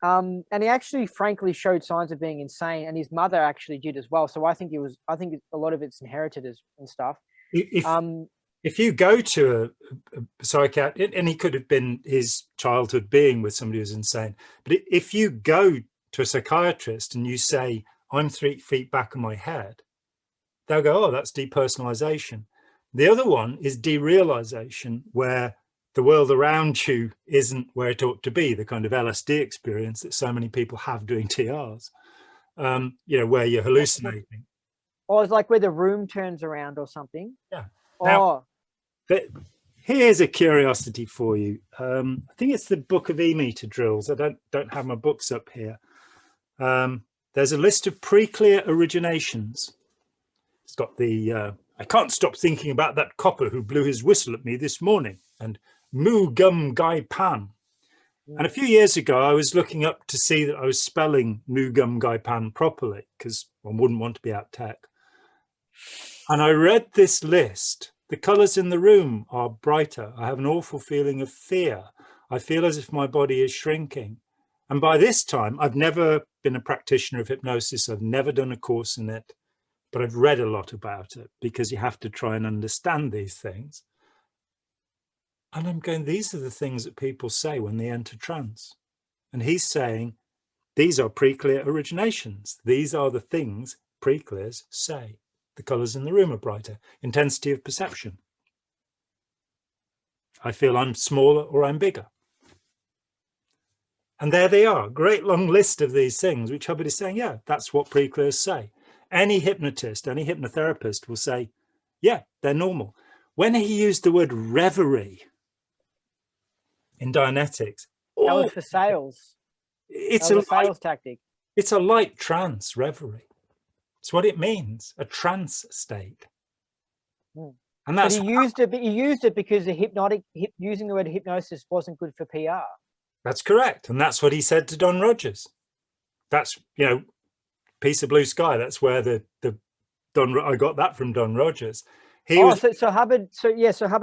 And he actually frankly showed signs of being insane, and his mother actually did as well. So I think a lot of it's inherited and stuff. If you go to a psychiatrist, and he could have been his childhood being with somebody who's insane, but if you go to a psychiatrist and you say, I'm 3 feet back of my head, they'll go, oh, that's depersonalization. The other one is derealization, where the world around you isn't where it ought to be, the kind of LSD experience that so many people have doing TRs, where you're hallucinating. Or it's like where the room turns around or something. Yeah. Now, here's a curiosity for you. I think it's the Book of E-meter drills. I don't have my books up here. There's a list of pre-clear originations. It's got the I can't stop thinking about that copper who blew his whistle at me this morning, and Mu Gum Gai Pan. And a few years ago, I was looking up to see that I was spelling Mu Gum Gai Pan properly, because one wouldn't want to be out tech. And I read this list. The colors in the room are brighter. I have an awful feeling of fear. I feel as if my body is shrinking. And by this time, I've never been a practitioner of hypnosis. I've never done a course in it, but I've read a lot about it, because you have to try and understand these things. And I'm going, these are the things that people say when they enter trance. And he's saying, these are pre-clear originations. These are the things pre-clears say. The colors in the room are brighter. Intensity of perception. I feel I'm smaller or I'm bigger. And there they are. Great long list of these things, which Hubbard is saying, yeah, that's what pre-clears say. Any hypnotist, any hypnotherapist will say, yeah, they're normal. When he used the word reverie in Dianetics, that was for sales. It's a sales tactic. It's a light trance reverie. It's what it means, a trance state. And that's, but he used it because using the word hypnosis wasn't good for PR. That's correct. And that's what he said to Don Rogers. That's, piece of blue sky. That's where I got that from Don Rogers. So Hubbard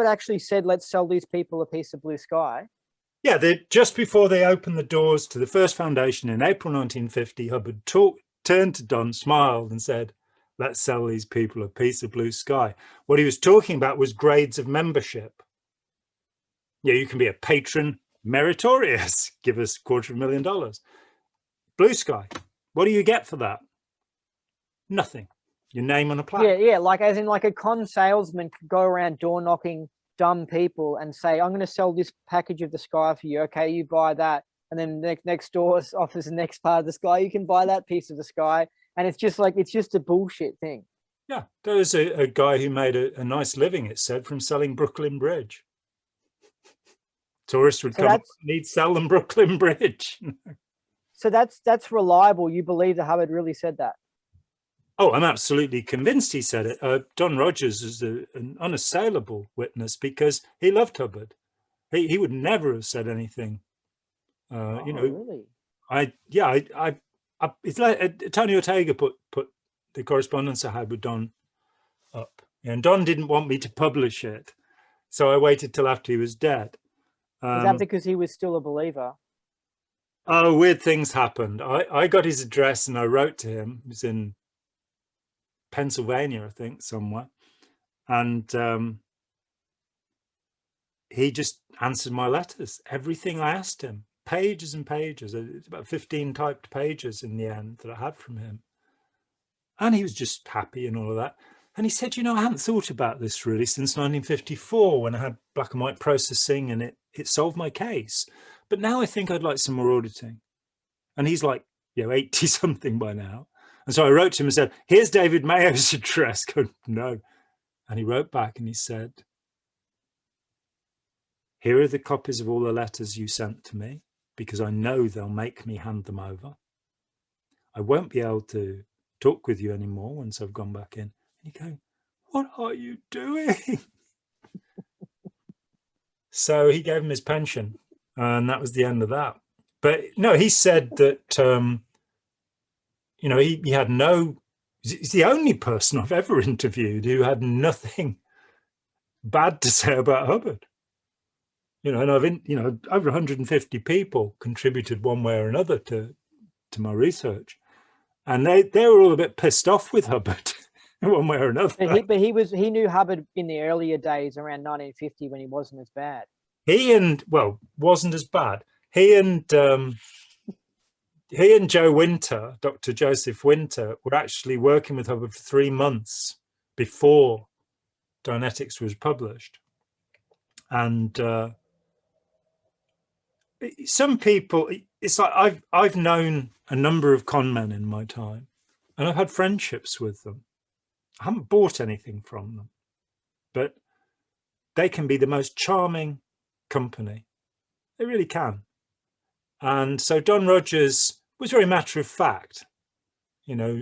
actually said, let's sell these people a piece of blue sky. Yeah, just before they opened the doors to the first foundation in April 1950, Hubbard turned to Don, smiled and said, let's sell these people a piece of blue sky. What he was talking about was grades of membership. Yeah, you can be a patron, meritorious, give us $250,000. Blue sky, what do you get for that? Nothing. Your name on a plaque. Yeah, like as in like a con salesman could go around door knocking dumb people and say, I'm going to sell this package of the sky for you. Okay, you buy that. And then next door offers the next part of the sky. You can buy that piece of the sky. And it's just a bullshit thing. Yeah, there was a guy who made a nice living, it said, from selling Brooklyn Bridge. Tourists would come and need sell them Brooklyn Bridge. So that's reliable. You believe that Hubbard really said that? Oh, I'm absolutely convinced he said it. Don Rogers is an unassailable witness, because he loved Hubbard. He would never have said anything. Really? It's like Tony Ortega put the correspondence I had with Don up, and Don didn't want me to publish it, so I waited till after he was dead. Is that because he was still a believer? Oh, weird things happened. I got his address and I wrote to him. It was in Pennsylvania, I think, somewhere, and he just answered my letters, everything I asked him. Pages and pages. It's about 15 typed pages in the end that I had from him. And he was just happy and all of that. And he said, I hadn't thought about this really since 1954 when I had black and white processing, and it solved my case. But now I think I'd like some more auditing. And he's like, 80 something by now. And so I wrote to him and said, here's David Mayo's address. Going, no. And he wrote back and he said, here are the copies of all the letters you sent to me, because I know they'll make me hand them over. I won't be able to talk with you anymore once I've gone back in. You go, what are you doing? So he gave him his pension, and that was the end of that. But no, he said that, you know, he had no, he's the only person I've ever interviewed who had nothing bad to say about Hubbard. You know, and I've, you know, over 150 people contributed one way or another to my research. And they were all a bit pissed off with Hubbard one way or another. But he knew Hubbard in the earlier days around 1950 when he wasn't as bad. Wasn't as bad. He and Joe Winter, Dr. Joseph Winter, were actually working with Hubbard for 3 months before Dianetics was published. And some people, it's like I've known a number of con men in my time, and I've had friendships with them. I haven't bought anything from them, but they can be the most charming company. They really can. And so Don Rogers was very matter of fact. You know,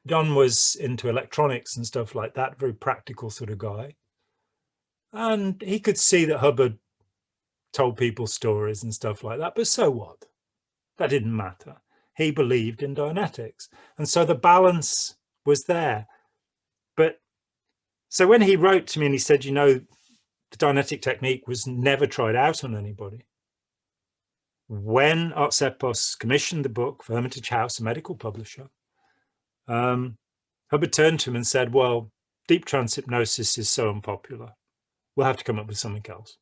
Don was into electronics and stuff like that, very practical sort of guy. And he could see that Hubbard told people stories and stuff like that, but so what? That didn't matter. He believed in Dianetics. And so the balance was there. But so when he wrote to me and he said, you know, the Dianetic technique was never tried out on anybody. When Art Sepos commissioned the book for Hermitage House, a medical publisher, Hubbard turned to him and said, well, deep trance hypnosis is so unpopular. We'll have to come up with something else.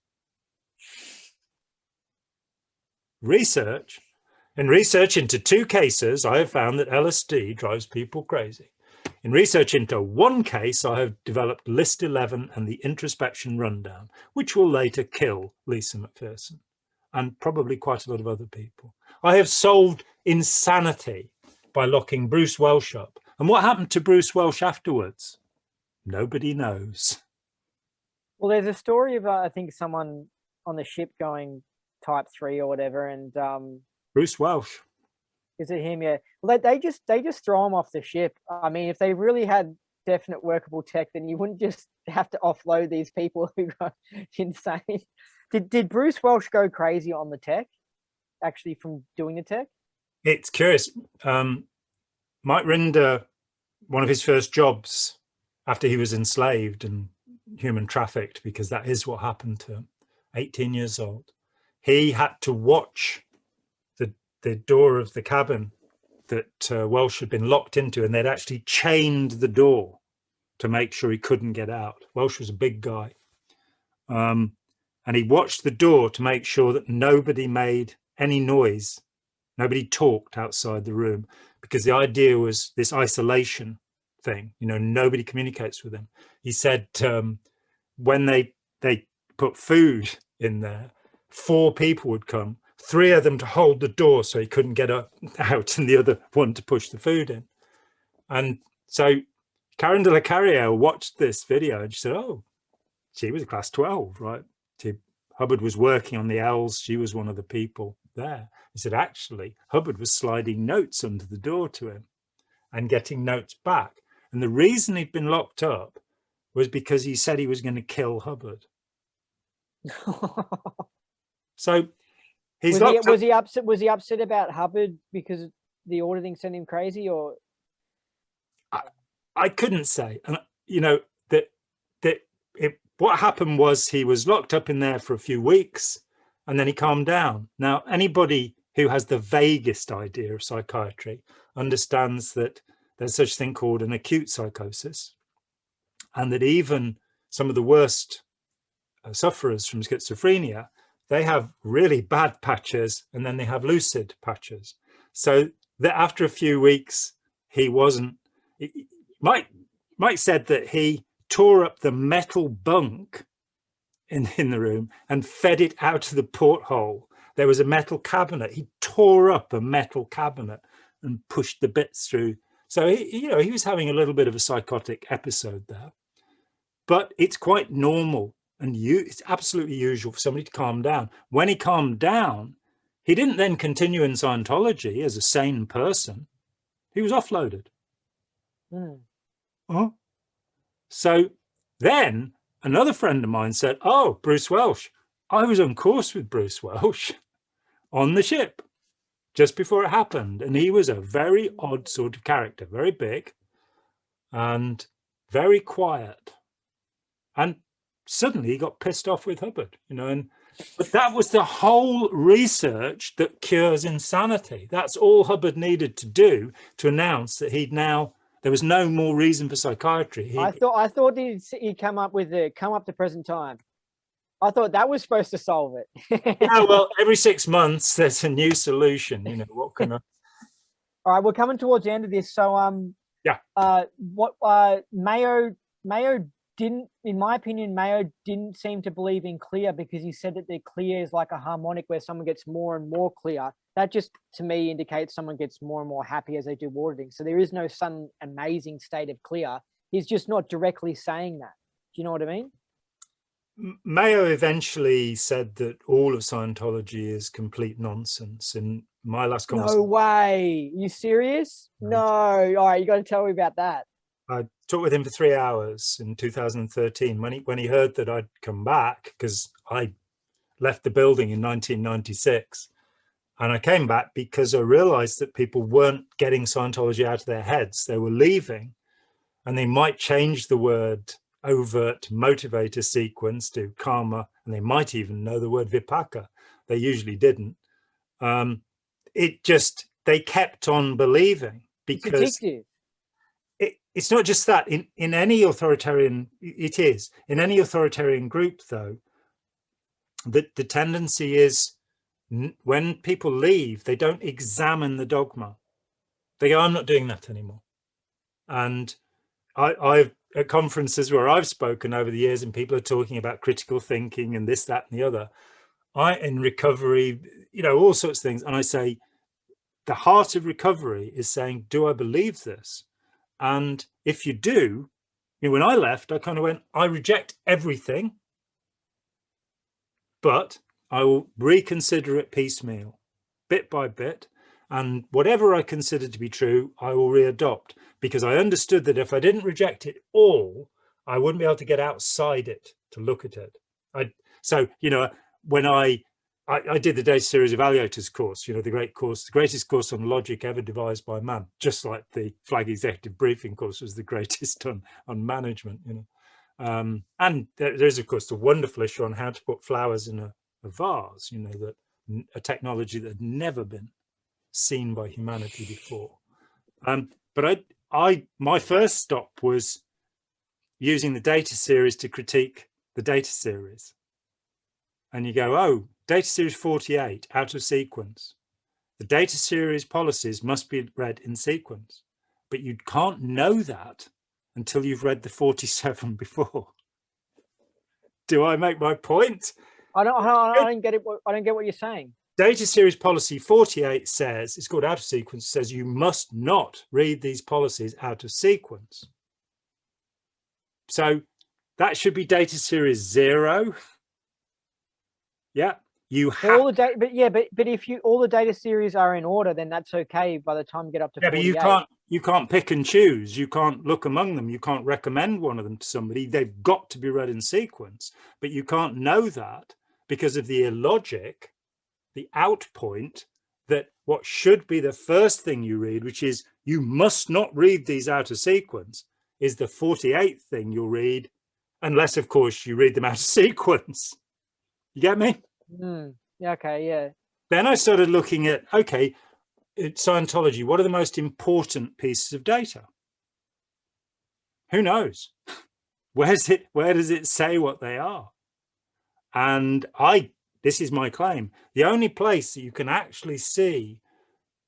In research into 2 cases, I have found that LSD drives people crazy. In research into 1 case, I have developed List 11 and the Introspection Rundown, which will later kill Lisa McPherson and probably quite a lot of other people. I have solved insanity by locking Bruce Welch up. And what happened to Bruce Welch afterwards? Nobody knows. Well, there's a story of, I think, someone on the ship going type 3 or whatever, and Bruce Welch. Is it him? Yeah. Well, they just throw him off the ship. I mean, if they really had definite workable tech, then you wouldn't just have to offload these people who go insane. Did Bruce Welch go crazy on the tech, actually, from doing the tech? It's curious. Mike Rinder, one of his first jobs after he was enslaved and human trafficked, because that is what happened to him, 18 years old, he had to watch the door of the cabin that Welsh had been locked into, and they'd actually chained the door to make sure he couldn't get out. Welsh was a big guy. And he watched the door to make sure that nobody made any noise. Nobody talked outside the room, because the idea was this isolation thing. You know, nobody communicates with him. He said when they put food in there, 4 people would come, 3 of them to hold the door so he couldn't get out, and the other one to push the food in. And so Karen de la Carrière watched this video and she said, oh, she was a class 12, right? Hubbard was working on the L's. She was one of the people there. He said, actually, Hubbard was sliding notes under the door to him and getting notes back. And the reason he'd been locked up was because he said he was going to kill Hubbard. So he's was he upset about Hubbard because the auditing sent him crazy, or? I couldn't say. And you know, what happened was he was locked up in there for a few weeks and then he calmed down. Now, anybody who has the vaguest idea of psychiatry understands that there's such a thing called an acute psychosis, and that even some of the worst sufferers from schizophrenia, they have really bad patches and then they have lucid patches. So that after a few weeks, he wasn't. Mike said that he tore up the metal bunk in the room and fed it out of the porthole. There was a metal cabinet. He tore up a metal cabinet and pushed the bits through. So he was having a little bit of a psychotic episode there. But it's quite normal, and it's absolutely usual for somebody to calm down. When he calmed down, he didn't then continue in Scientology as a sane person. He was offloaded. Mm. Huh? So then another friend of mine said, oh, Bruce Welch. I was on course with Bruce Welch on the ship just before it happened. And he was a very odd sort of character, very big and very quiet. And suddenly he got pissed off with Hubbard, you know, but that was the whole research that cures insanity. That's all Hubbard needed to do to announce that there was no more reason for psychiatry. I thought he'd come up to present time. I thought that was supposed to solve it. Yeah, well, every 6 months there's a new solution. You know, what can I? All right, we're coming towards the end of this. So yeah. Mayo didn't, in my opinion, Mayo didn't seem to believe in clear, because he said that the clear is like a harmonic where someone gets more and more clear. That just, to me, indicates someone gets more and more happy as they do auditing. So there is no some amazing state of clear. He's just not directly saying that. Do you know what I mean? Mayo eventually said that all of Scientology is complete nonsense. In my last conversation, no way. Are you serious? No. All right, you got to tell me about that. I talked with him for 3 hours in 2013 when he heard that I'd come back, because I left the building in 1996, and I came back because I realized that people weren't getting Scientology out of their heads. They were leaving, and they might change the word overt motivator sequence to karma, and they might even know the word vipaka. They usually didn't. They kept on believing, because it's not just that. In any authoritarian, it is in any authoritarian group, though, that the tendency is, when people leave, they don't examine the dogma. They go, I'm not doing that anymore. And I've at conferences where I've spoken over the years, and people are talking about critical thinking and this, that, and the other. In recovery, you know, all sorts of things. And I say, the heart of recovery is saying, do I believe this? And if you do, you know, when I left, I kind of went, I reject everything, but I will reconsider it piecemeal, bit by bit. And whatever I consider to be true, I will readopt, because I understood that if I didn't reject it all, I wouldn't be able to get outside it to look at it. So, you know, when I did the data series evaluators course, you know, the greatest course on logic ever devised by man, just like the flag executive briefing course was the greatest on management, you know. And there's, of course, the wonderful issue on how to put flowers in a vase, you know, that a technology that had never been seen by humanity before. But my first stop was using the data series to critique the data series. And you go, oh, data series 48 out of sequence. The data series policies must be read in sequence, but you can't know that until you've read the 47 before. Do I make my point? I don't get it. I don't get what you're saying. Data series policy 48 says, it's called out of sequence, says you must not read these policies out of sequence. So that should be data series 0. Yeah, you have all the data, but if all the data series are in order, then that's okay by the time you get up to 48. But you can't pick and choose. You can't look among them. You can't recommend one of them to somebody. They've got to be read in sequence, but you can't know that because of the illogic, the out point, that what should be the first thing you read, which is you must not read these out of sequence, is the 48th thing you'll read, unless, of course, you read them out of sequence. You get me? Yeah, okay, yeah. Then I started looking at, okay, Scientology, what are the most important pieces of data? Who knows? Where does it say what they are? And this is my claim. The only place that you can actually see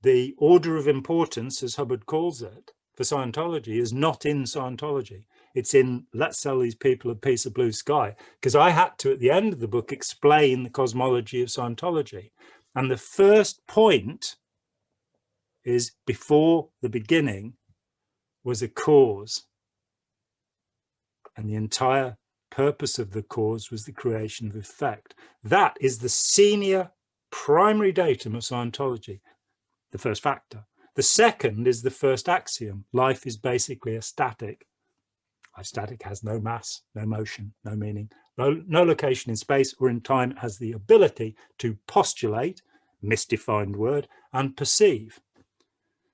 the order of importance, as Hubbard calls it, for Scientology is not in Scientology. It's in let's sell these people a piece of blue sky, because I had to, at the end of the book, explain the cosmology of Scientology. And the first point is, before the beginning was a cause. And the entire purpose of the cause was the creation of effect. That is the senior primary datum of Scientology, the first factor. The second is the first axiom. Life is basically a static Static has no mass, no motion, no meaning, no location in space or in time. It has the ability to postulate, misdefined word, and perceive.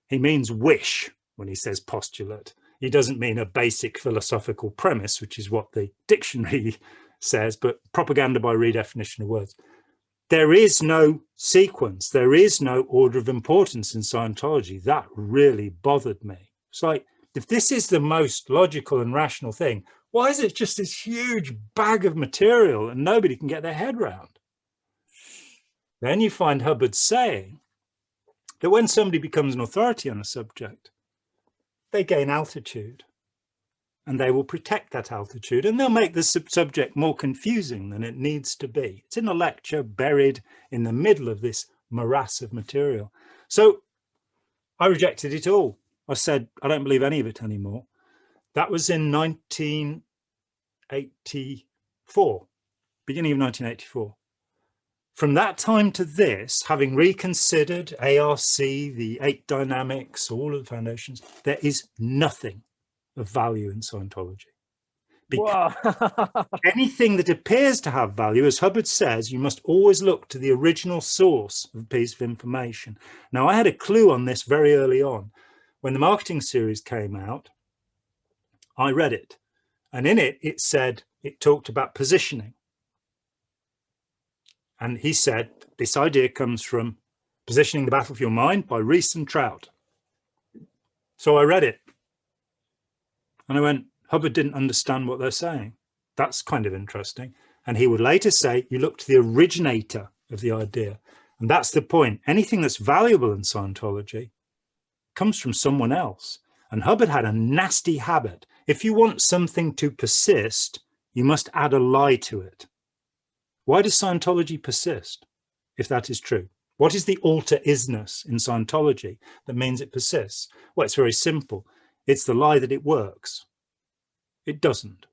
He means wish when he says postulate. He doesn't mean a basic philosophical premise, which is what the dictionary says, but propaganda by redefinition of words. There is no sequence. There is no order of importance in Scientology. That really bothered me. It's like, if this is the most logical and rational thing, why is it just this huge bag of material and nobody can get their head around? Then you find Hubbard saying that when somebody becomes an authority on a subject, they gain altitude and they will protect that altitude, and they'll make the subject more confusing than it needs to be. It's in a lecture buried in the middle of this morass of material. So I rejected it all. I said, I don't believe any of it anymore. That was in 1984, beginning of 1984. From that time to this, having reconsidered ARC, the 8 dynamics, all of the foundations, there is nothing of value in Scientology. Because anything that appears to have value, as Hubbard says, you must always look to the original source of a piece of information. Now, I had a clue on this very early on. When the marketing series came out, I read it. And in it, it said, it talked about positioning. And he said, this idea comes from Positioning the Battle for Your Mind by Rees and Trout. So I read it. And I went, Hubbard didn't understand what they're saying. That's kind of interesting. And he would later say, you look to the originator of the idea. And that's the point. Anything that's valuable in Scientology comes from someone else. And Hubbard had a nasty habit. If you want something to persist, you must add a lie to it. Why does Scientology persist, if that is true? What is the alter-isness in Scientology that means it persists? Well, it's very simple. It's the lie that it works. It doesn't.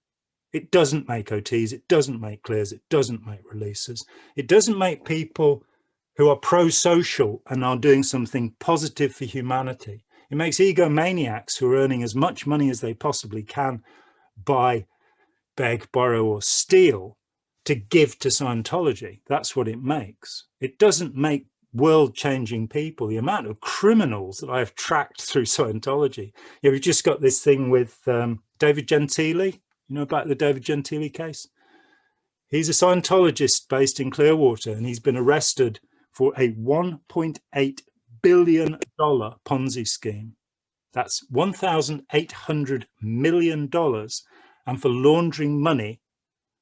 It doesn't make OTs. It doesn't make clears. It doesn't make releases. It doesn't make people who are pro-social and are doing something positive for humanity. It makes egomaniacs who are earning as much money as they possibly can buy, beg, borrow, or steal to give to Scientology. That's what it makes. It doesn't make world-changing people. The amount of criminals that I have tracked through Scientology. Yeah, we've just got this thing with David Gentili. You know about the David Gentili case? He's a Scientologist based in Clearwater, and he's been arrested for a $1.8 billion Ponzi scheme. That's $1,800 million, and for laundering money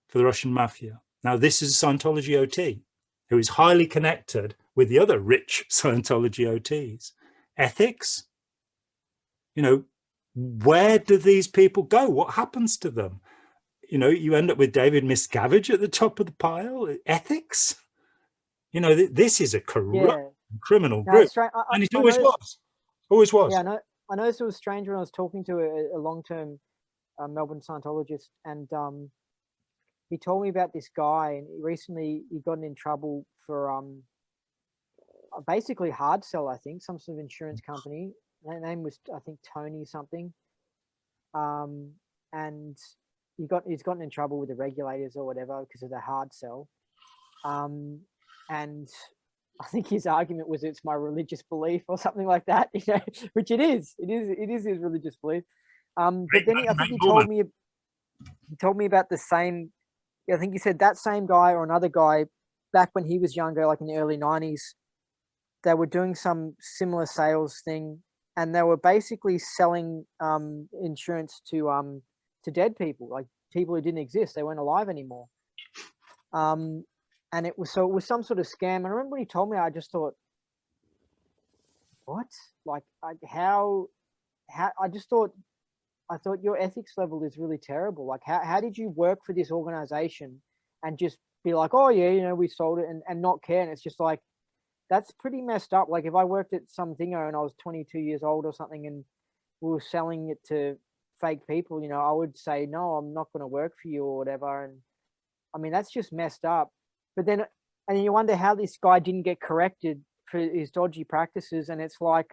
for the Russian mafia. Now, this is a Scientology OT who is highly connected with the other rich Scientology OTs. Ethics, you know, where do these people go? What happens to them? You know, you end up with David Miscavige at the top of the pile. Ethics? You know, this is a corrupt criminal group. And it always was. Always was. Yeah, I noticed it was strange when I was talking to a long-term Melbourne Scientologist, and he told me about this guy, and recently he gotten in trouble for basically hard sell, I think, some sort of insurance company. Their name was, I think, Tony something. And he's gotten in trouble with the regulators or whatever because of the hard sell. And I think his argument was it's my religious belief or something like that, you know, which it is his religious belief. But then I think he told me about the same. I think he said that same guy or another guy back when he was younger, like in the early 90s, they were doing some similar sales thing, and they were basically selling insurance to dead people, like people who didn't exist. They weren't alive anymore. And it was some sort of scam. And I remember when he told me, I just thought, what? Like, how I thought your ethics level is really terrible. Like, how did you work for this organization and just be like, oh yeah, you know, we sold it and not care? And it's just like, that's pretty messed up. Like, if I worked at something and I was 22 years old or something and we were selling it to fake people, you know, I would say, no, I'm not going to work for you or whatever. And I mean, that's just messed up. But then you wonder how this guy didn't get corrected for his dodgy practices. And it's like,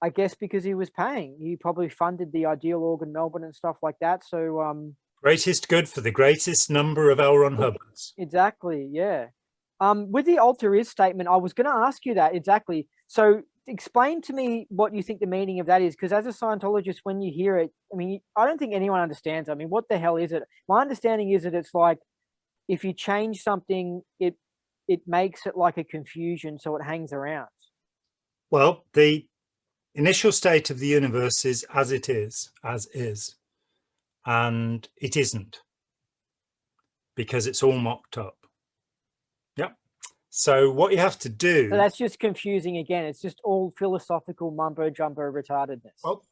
I guess because he was paying. He probably funded the Ideal Organ Melbourne and stuff like that. So greatest good for the greatest number of L. Ron Hubbards. exactly, yeah. With the alter is statement, I was going to ask you that exactly. So explain to me what you think the meaning of that is, because as a Scientologist, when you hear it, I mean, I don't think anyone understands. I mean, what the hell is it? My understanding is that it's like if you change something, it makes it like a confusion, so it hangs around. Well, the initial state of the universe is as it is, and it isn't, because it's all mocked up. Yep. So what you have to do... So that's just confusing again. It's just all philosophical mumbo-jumbo retardedness. Well,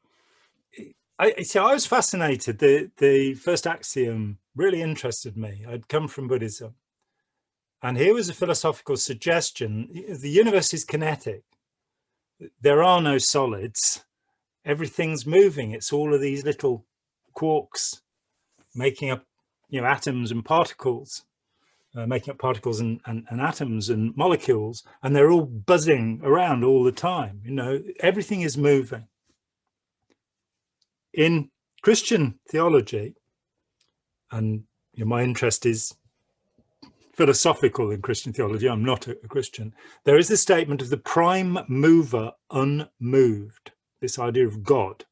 I was fascinated. The first axiom really interested me. I'd come from Buddhism. And here was a philosophical suggestion. The universe is kinetic. There are no solids. Everything's moving. It's all of these little quarks making up, atoms and particles, making up particles and atoms and molecules, and they're all buzzing around all the time. Everything is moving. In Christian theology, and my interest is philosophical in Christian theology, I'm not a Christian, there is the statement of the prime mover unmoved, this idea of God.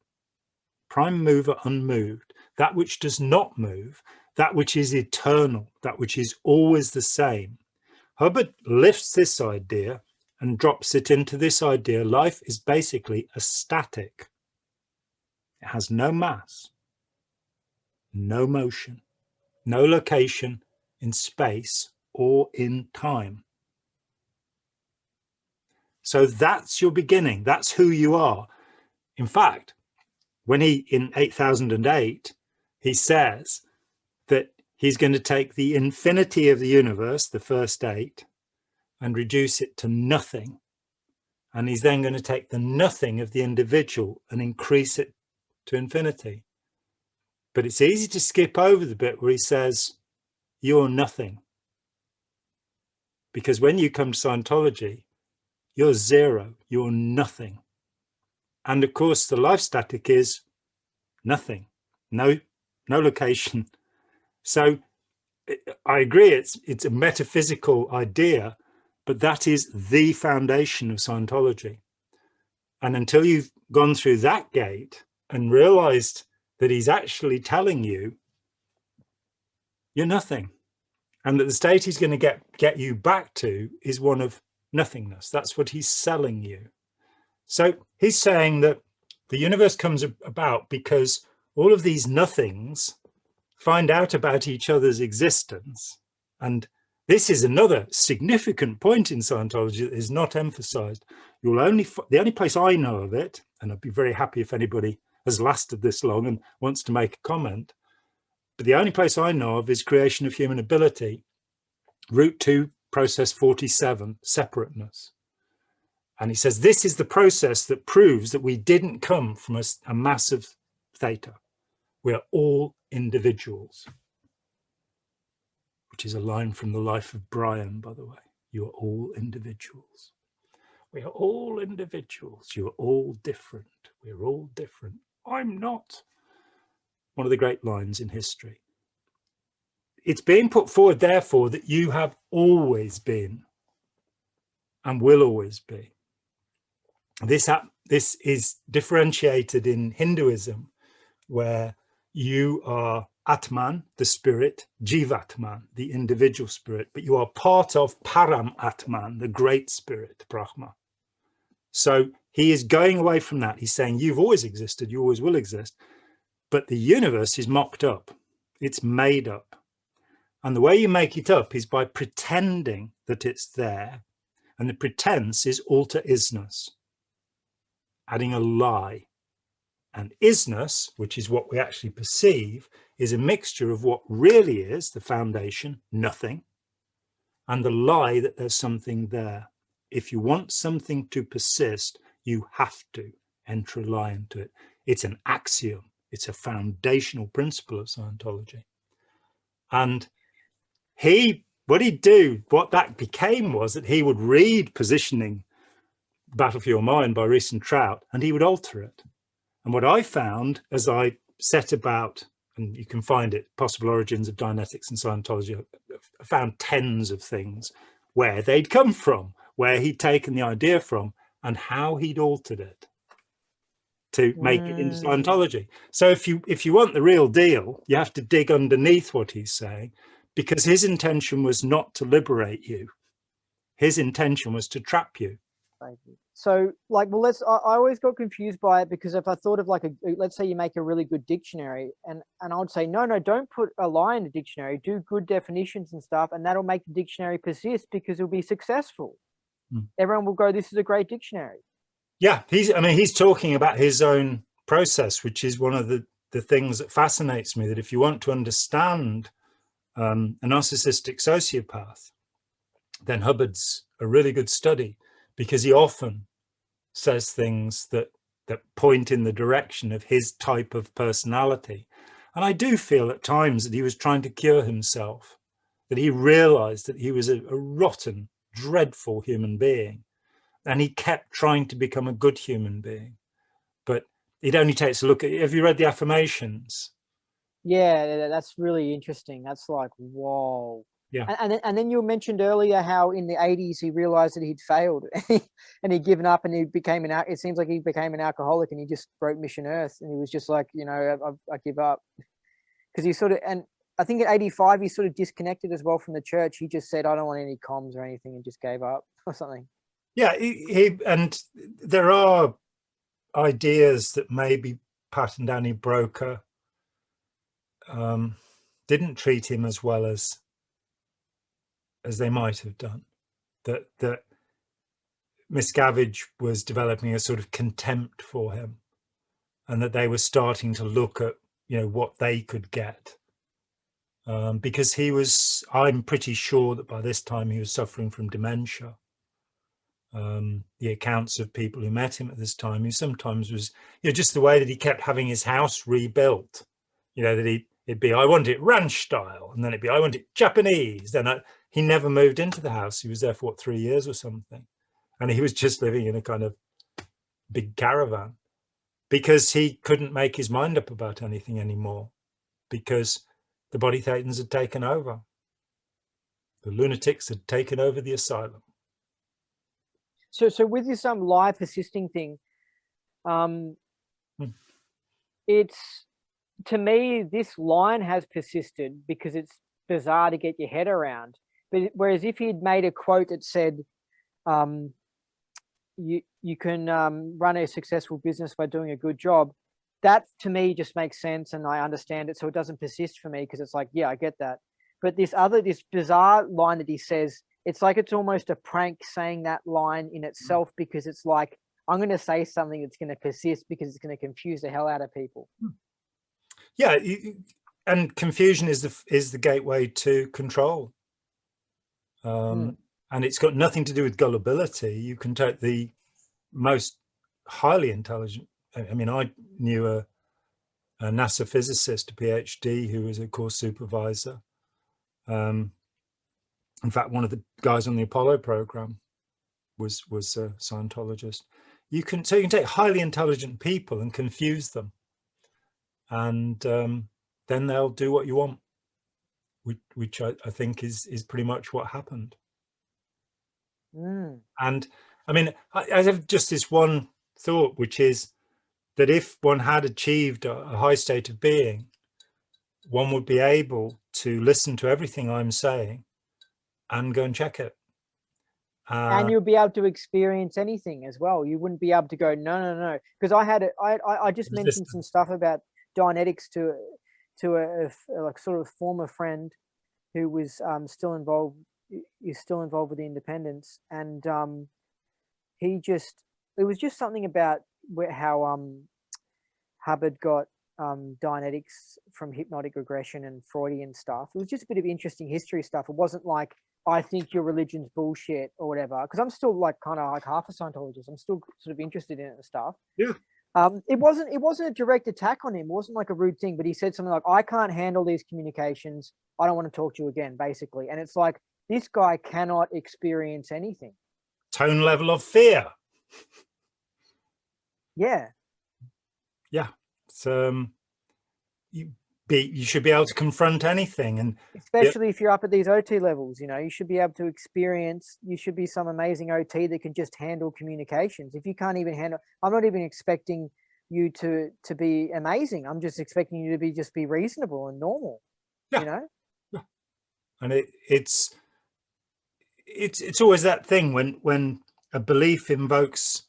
Prime mover unmoved, that which does not move, that which is eternal, that which is always the same. Hubbard lifts this idea and drops it into this idea: life is basically a static. It has no mass, no motion, no location in space or in time. So that's your beginning. That's who you are. In fact, when in 8008, he says that he's going to take the infinity of the universe, the first 8, and reduce it to nothing. And he's then going to take the nothing of the individual and increase it to infinity. But it's easy to skip over the bit where he says, you're nothing. Because when you come to Scientology, you're zero, you're nothing. And of course, the life static is nothing, no location. So I agree, it's a metaphysical idea, but that is the foundation of Scientology. And until you've gone through that gate and realized that he's actually telling you you're nothing, and that the state he's going to get you back to is one of nothingness. That's what he's selling you. So he's saying that the universe comes about because all of these nothings find out about each other's existence. And this is another significant point in Scientology that is not emphasized. The only place I know of it, and I'd be very happy if anybody has lasted this long and wants to make a comment, but the only place I know of is Creation of Human Ability, Route 2, Process 47, Separateness. And he says, this is the process that proves that we didn't come from a massive theta. We're all individuals. Which is a line from the life of Brian, by the way. You are all individuals. We are all individuals. You are all different. We're all different. I'm not. One of the great lines in history. It's being put forward, therefore, that you have always been and will always be. This is differentiated in Hinduism, where you are Atman, the spirit, Jivatman, the individual spirit, but you are part of Param Atman, the great spirit, Brahma. So he is going away from that. He's saying you've always existed, you always will exist, but the universe is mocked up. It's made up. And the way you make it up is by pretending that it's there. And the pretense is alter isness, adding a lie. And isness, which is what we actually perceive, is a mixture of what really is the foundation, nothing, and the lie that there's something there. If you want something to persist, you have to enter a lie into it. It's an axiom. It's a foundational principle of Scientology. And what that became was that he would read positioning Battle for Your Mind by Rees and Trout, and he would alter it. And what I found as I set about, and you can find it, Possible Origins of Dianetics and Scientology, I found tens of things where they'd come from, where he'd taken the idea from, and how he'd altered it to make it into Scientology. So if you want the real deal, you have to dig underneath what he's saying, because his intention was not to liberate you. His intention was to trap you. Thank you. So, like, well, I always got confused by it, because if I thought of, like, let's say you make a really good dictionary, and I would say, no, don't put a lie in the dictionary, do good definitions and stuff, and that'll make the dictionary persist because it'll be successful. Everyone will go, this is a great dictionary. Yeah, he's talking about his own process, which is one of the things that fascinates me, that if you want to understand a narcissistic sociopath, then Hubbard's a really good study, because he often says things that point in the direction of his type of personality. And I do feel at times that he was trying to cure himself, that he realized that he was a rotten, dreadful human being, and he kept trying to become a good human being. But it only takes a look at, have you read the Affirmations? Yeah, that's really interesting. That's like, whoa. Yeah. And then you mentioned earlier how in the 80s he realized that he'd failed and he'd given up, and he became it seems like he became an alcoholic, and he just wrote Mission Earth, and he was just like, I give up. Because he sort of, and I think at 85 he sort of disconnected as well from the church. He just said, I don't want any comms or anything, and just gave up or something. Yeah, and there are ideas that maybe Pat and Danny Broker didn't treat him as well as they might have done. That Miscavige was developing a sort of contempt for him, and that they were starting to look at what they could get, because I'm pretty sure that by this time he was suffering from dementia. The accounts of people who met him at this time, he sometimes was, just the way that he kept having his house rebuilt, that it'd be, I want it ranch style, and then it'd be, I want it Japanese. Then he never moved into the house. He was there for 3 years or something, and he was just living in a kind of big caravan, because he couldn't make his mind up about anything anymore, because the body thetans had taken over. The lunatics had taken over the asylum. So with this lie persisting thing, it's, to me, this line has persisted because it's bizarre to get your head around. But whereas if he'd made a quote that said, you can run a successful business by doing a good job, that to me just makes sense, and I understand it, so it doesn't persist for me, because it's like, yeah, I get that. But this bizarre line that he says, it's like it's almost a prank saying that line in itself, because it's like, I'm going to say something that's going to persist because it's going to confuse the hell out of people. Yeah, and confusion is the gateway to control. And it's got nothing to do with gullibility. You can take the most highly intelligent. I mean, I knew a NASA physicist, a PhD, who was a course supervisor. In fact, one of the guys on the Apollo program was a Scientologist. You can take highly intelligent people and confuse them, and then they'll do what you want, which I think is pretty much what happened. And I mean, I have just this one thought, which is that if one had achieved a high state of being, one would be able to listen to everything I'm saying and go and check it. And you'll be able to experience anything as well. You wouldn't be able to go, no. Because I just mentioned some stuff about Dianetics to a like sort of former friend who was still involved with the independents, and it was just something about how Hubbard got Dianetics from hypnotic regression and Freudian stuff. It was just a bit of interesting history stuff. It wasn't like, I think your religion's bullshit or whatever, because I'm still like kind of like half a Scientologist. I'm still sort of interested in it and stuff. Yeah. It wasn't a direct attack on him. It wasn't like a rude thing, but he said something like, I can't handle these communications. I don't want to talk to you again, basically. And it's like, this guy cannot experience anything. Tone level of fear. Yeah. Yeah. So you should be able to confront anything, and especially if you're up at these OT levels, you know, you should be able to experience, you should be some amazing OT that can just handle communications. If you can't even handle, I'm not even expecting you to be amazing. I'm just expecting you to just be reasonable and normal, yeah. you know? Yeah. And it's always that thing when a belief invokes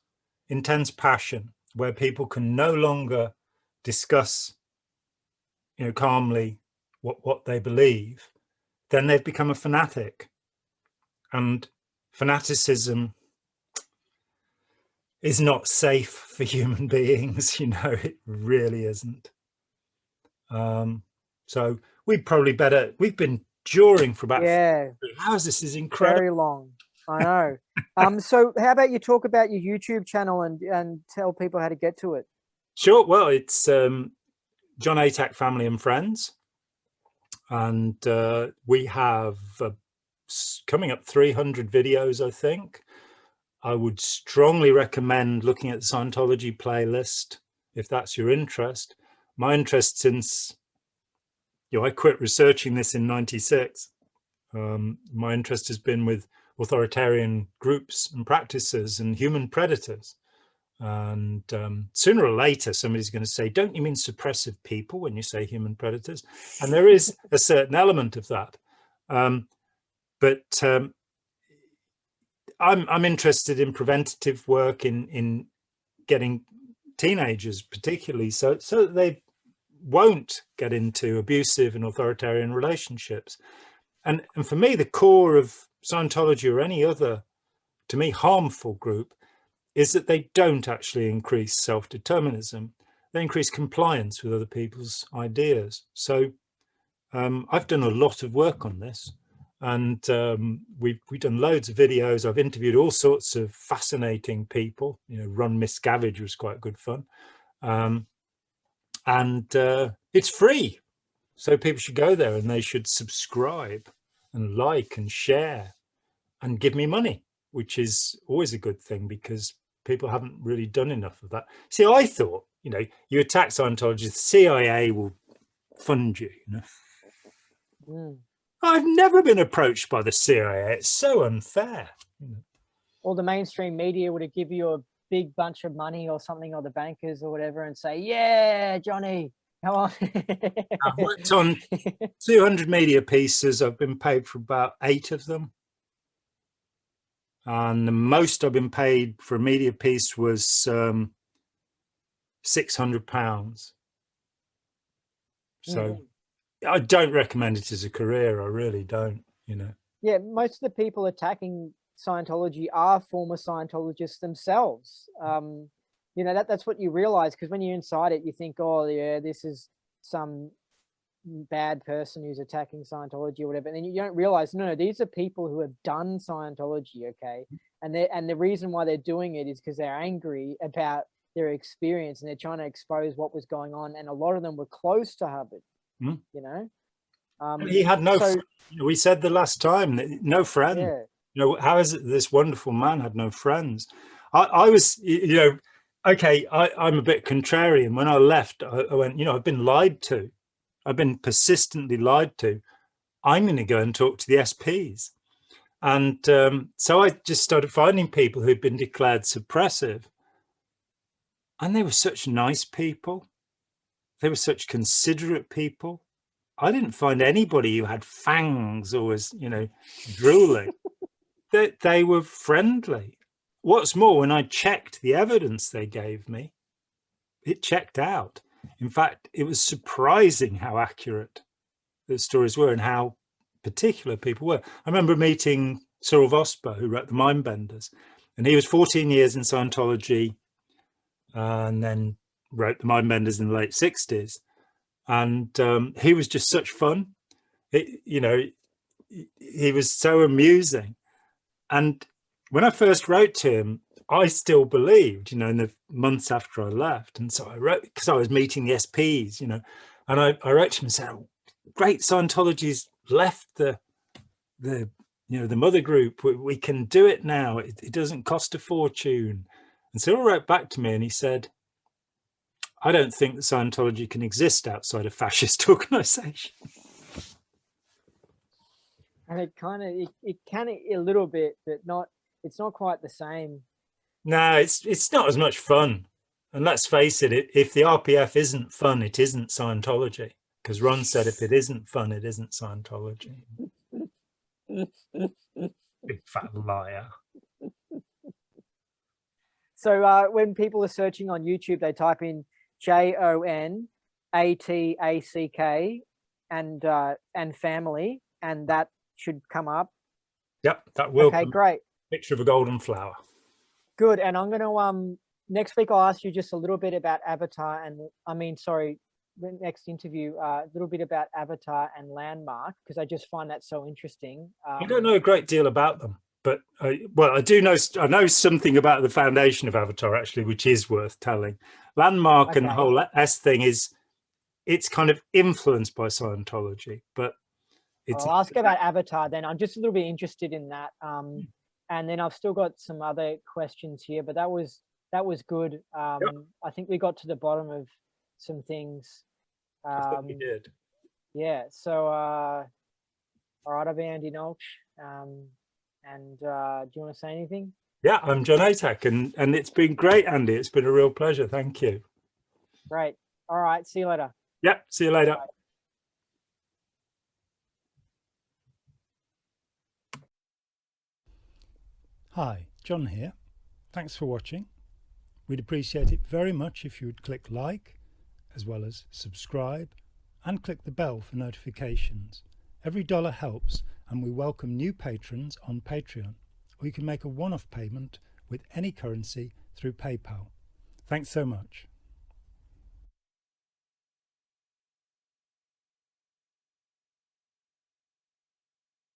intense passion, where people can no longer discuss, calmly what they believe, then they've become a fanatic. And fanaticism is not safe for human beings. It really isn't. So we've been during for about 3 hours. This is incredible. Very long. I know. So how about you talk about your YouTube channel and tell people how to get to it? Sure. Well, it's Jon Atack Family and Friends. And we have coming up 300 videos, I think. I would strongly recommend looking at the Scientology playlist if that's your interest. My interest since, I quit researching this in '96. My interest has been with authoritarian groups and practices and human predators. And sooner or later, somebody's going to say, don't you mean suppressive people when you say human predators? And there is a certain element of that. But I'm interested in preventative work in getting teenagers, particularly, so that they won't get into abusive and authoritarian relationships. And for me, the core of Scientology or any other, to me, harmful group is that they don't actually increase self-determinism. They increase compliance with other people's ideas. So I've done a lot of work on this, and we've done loads of videos. I've interviewed all sorts of fascinating people. Run Miscavige was quite good fun. And it's free. So people should go there and they should subscribe and like and share and give me money, which is always a good thing because people haven't really done enough of that. See, I thought, you attack Scientology, the CIA will fund you, I've never been approached by the CIA. It's so unfair. Or the mainstream media would have give you a big bunch of money or something, or the bankers or whatever, and say, yeah, Johnny, come on. I've worked on 200 media pieces. I've been paid for about 8 of them. And the most I've been paid for a media piece was £600. So I don't recommend it as a career. I really don't, Yeah, most of the people attacking Scientology are former Scientologists themselves. That's what you realize, because when you're inside it, you think, oh, yeah, this is some bad person who's attacking Scientology or whatever. And then you don't realize, no, these are people who have done Scientology, okay? And the reason why they're doing it is because they're angry about their experience and they're trying to expose what was going on. And a lot of them were close to Hubbard, He had no friends. We said the last time that no friend. Yeah. How is it this wonderful man had no friends? I was, okay, I'm a bit contrarian. When I left, I went, I've been lied to. I've been persistently lied to. I'm going to go and talk to the SPs. And so I just started finding people who'd been declared suppressive. And they were such nice people. They were such considerate people. I didn't find anybody who had fangs or was, drooling. They were friendly. What's more, when I checked the evidence they gave me, it checked out. In fact, it was surprising how accurate the stories were and how particular people were. I remember meeting Cyril Vosper, who wrote The Mindbenders, and he was 14 years in Scientology and then wrote The Mindbenders in the late 60s. And he was just such fun. He was so amusing. And when I first wrote to him, I still believed, in the months after I left. And so I wrote, because I was meeting the SPs, and I wrote to him and said, oh, great, Scientology's left the mother group. We can do it now. It doesn't cost a fortune. And Cyril wrote back to me and he said, I don't think that Scientology can exist outside a fascist organization. And it kind of, it can a little bit, but not, it's not quite the same. No, it's not as much fun. And let's face it, if the RPF isn't fun, it isn't Scientology. Because Ron said, if it isn't fun, it isn't Scientology. Big fat liar. So when people are searching on YouTube, they type in JONATACK and family, and that should come up. Yep, that will. Okay, great. Picture of a golden flower. Good. And I'm going to next week I'll ask you just a little bit about Avatar and the next interview a little bit about Avatar and Landmark, because I just find that so interesting. I don't know a great deal about them, but I do know. I know something about the foundation of Avatar actually, which is worth telling. Landmark and the whole S thing it's kind of influenced by Scientology, but I'll ask about Avatar then. I'm just a little bit interested in that. And then I've still got some other questions here, but that was good. I think we got to the bottom of some things. I think we did. Yeah. So, all right, I've been Andy Nolch. And do you want to say anything? Yeah, I'm Jon and it's been great, Andy. It's been a real pleasure. Thank you. Great. All right. See you later. Yeah. See you later. Bye. Hi, Jon here. Thanks for watching. We'd appreciate it very much if you would click like, as well as subscribe, and click the bell for notifications. Every dollar helps, and we welcome new patrons on Patreon, or you can make a one-off payment with any currency through PayPal. Thanks so much.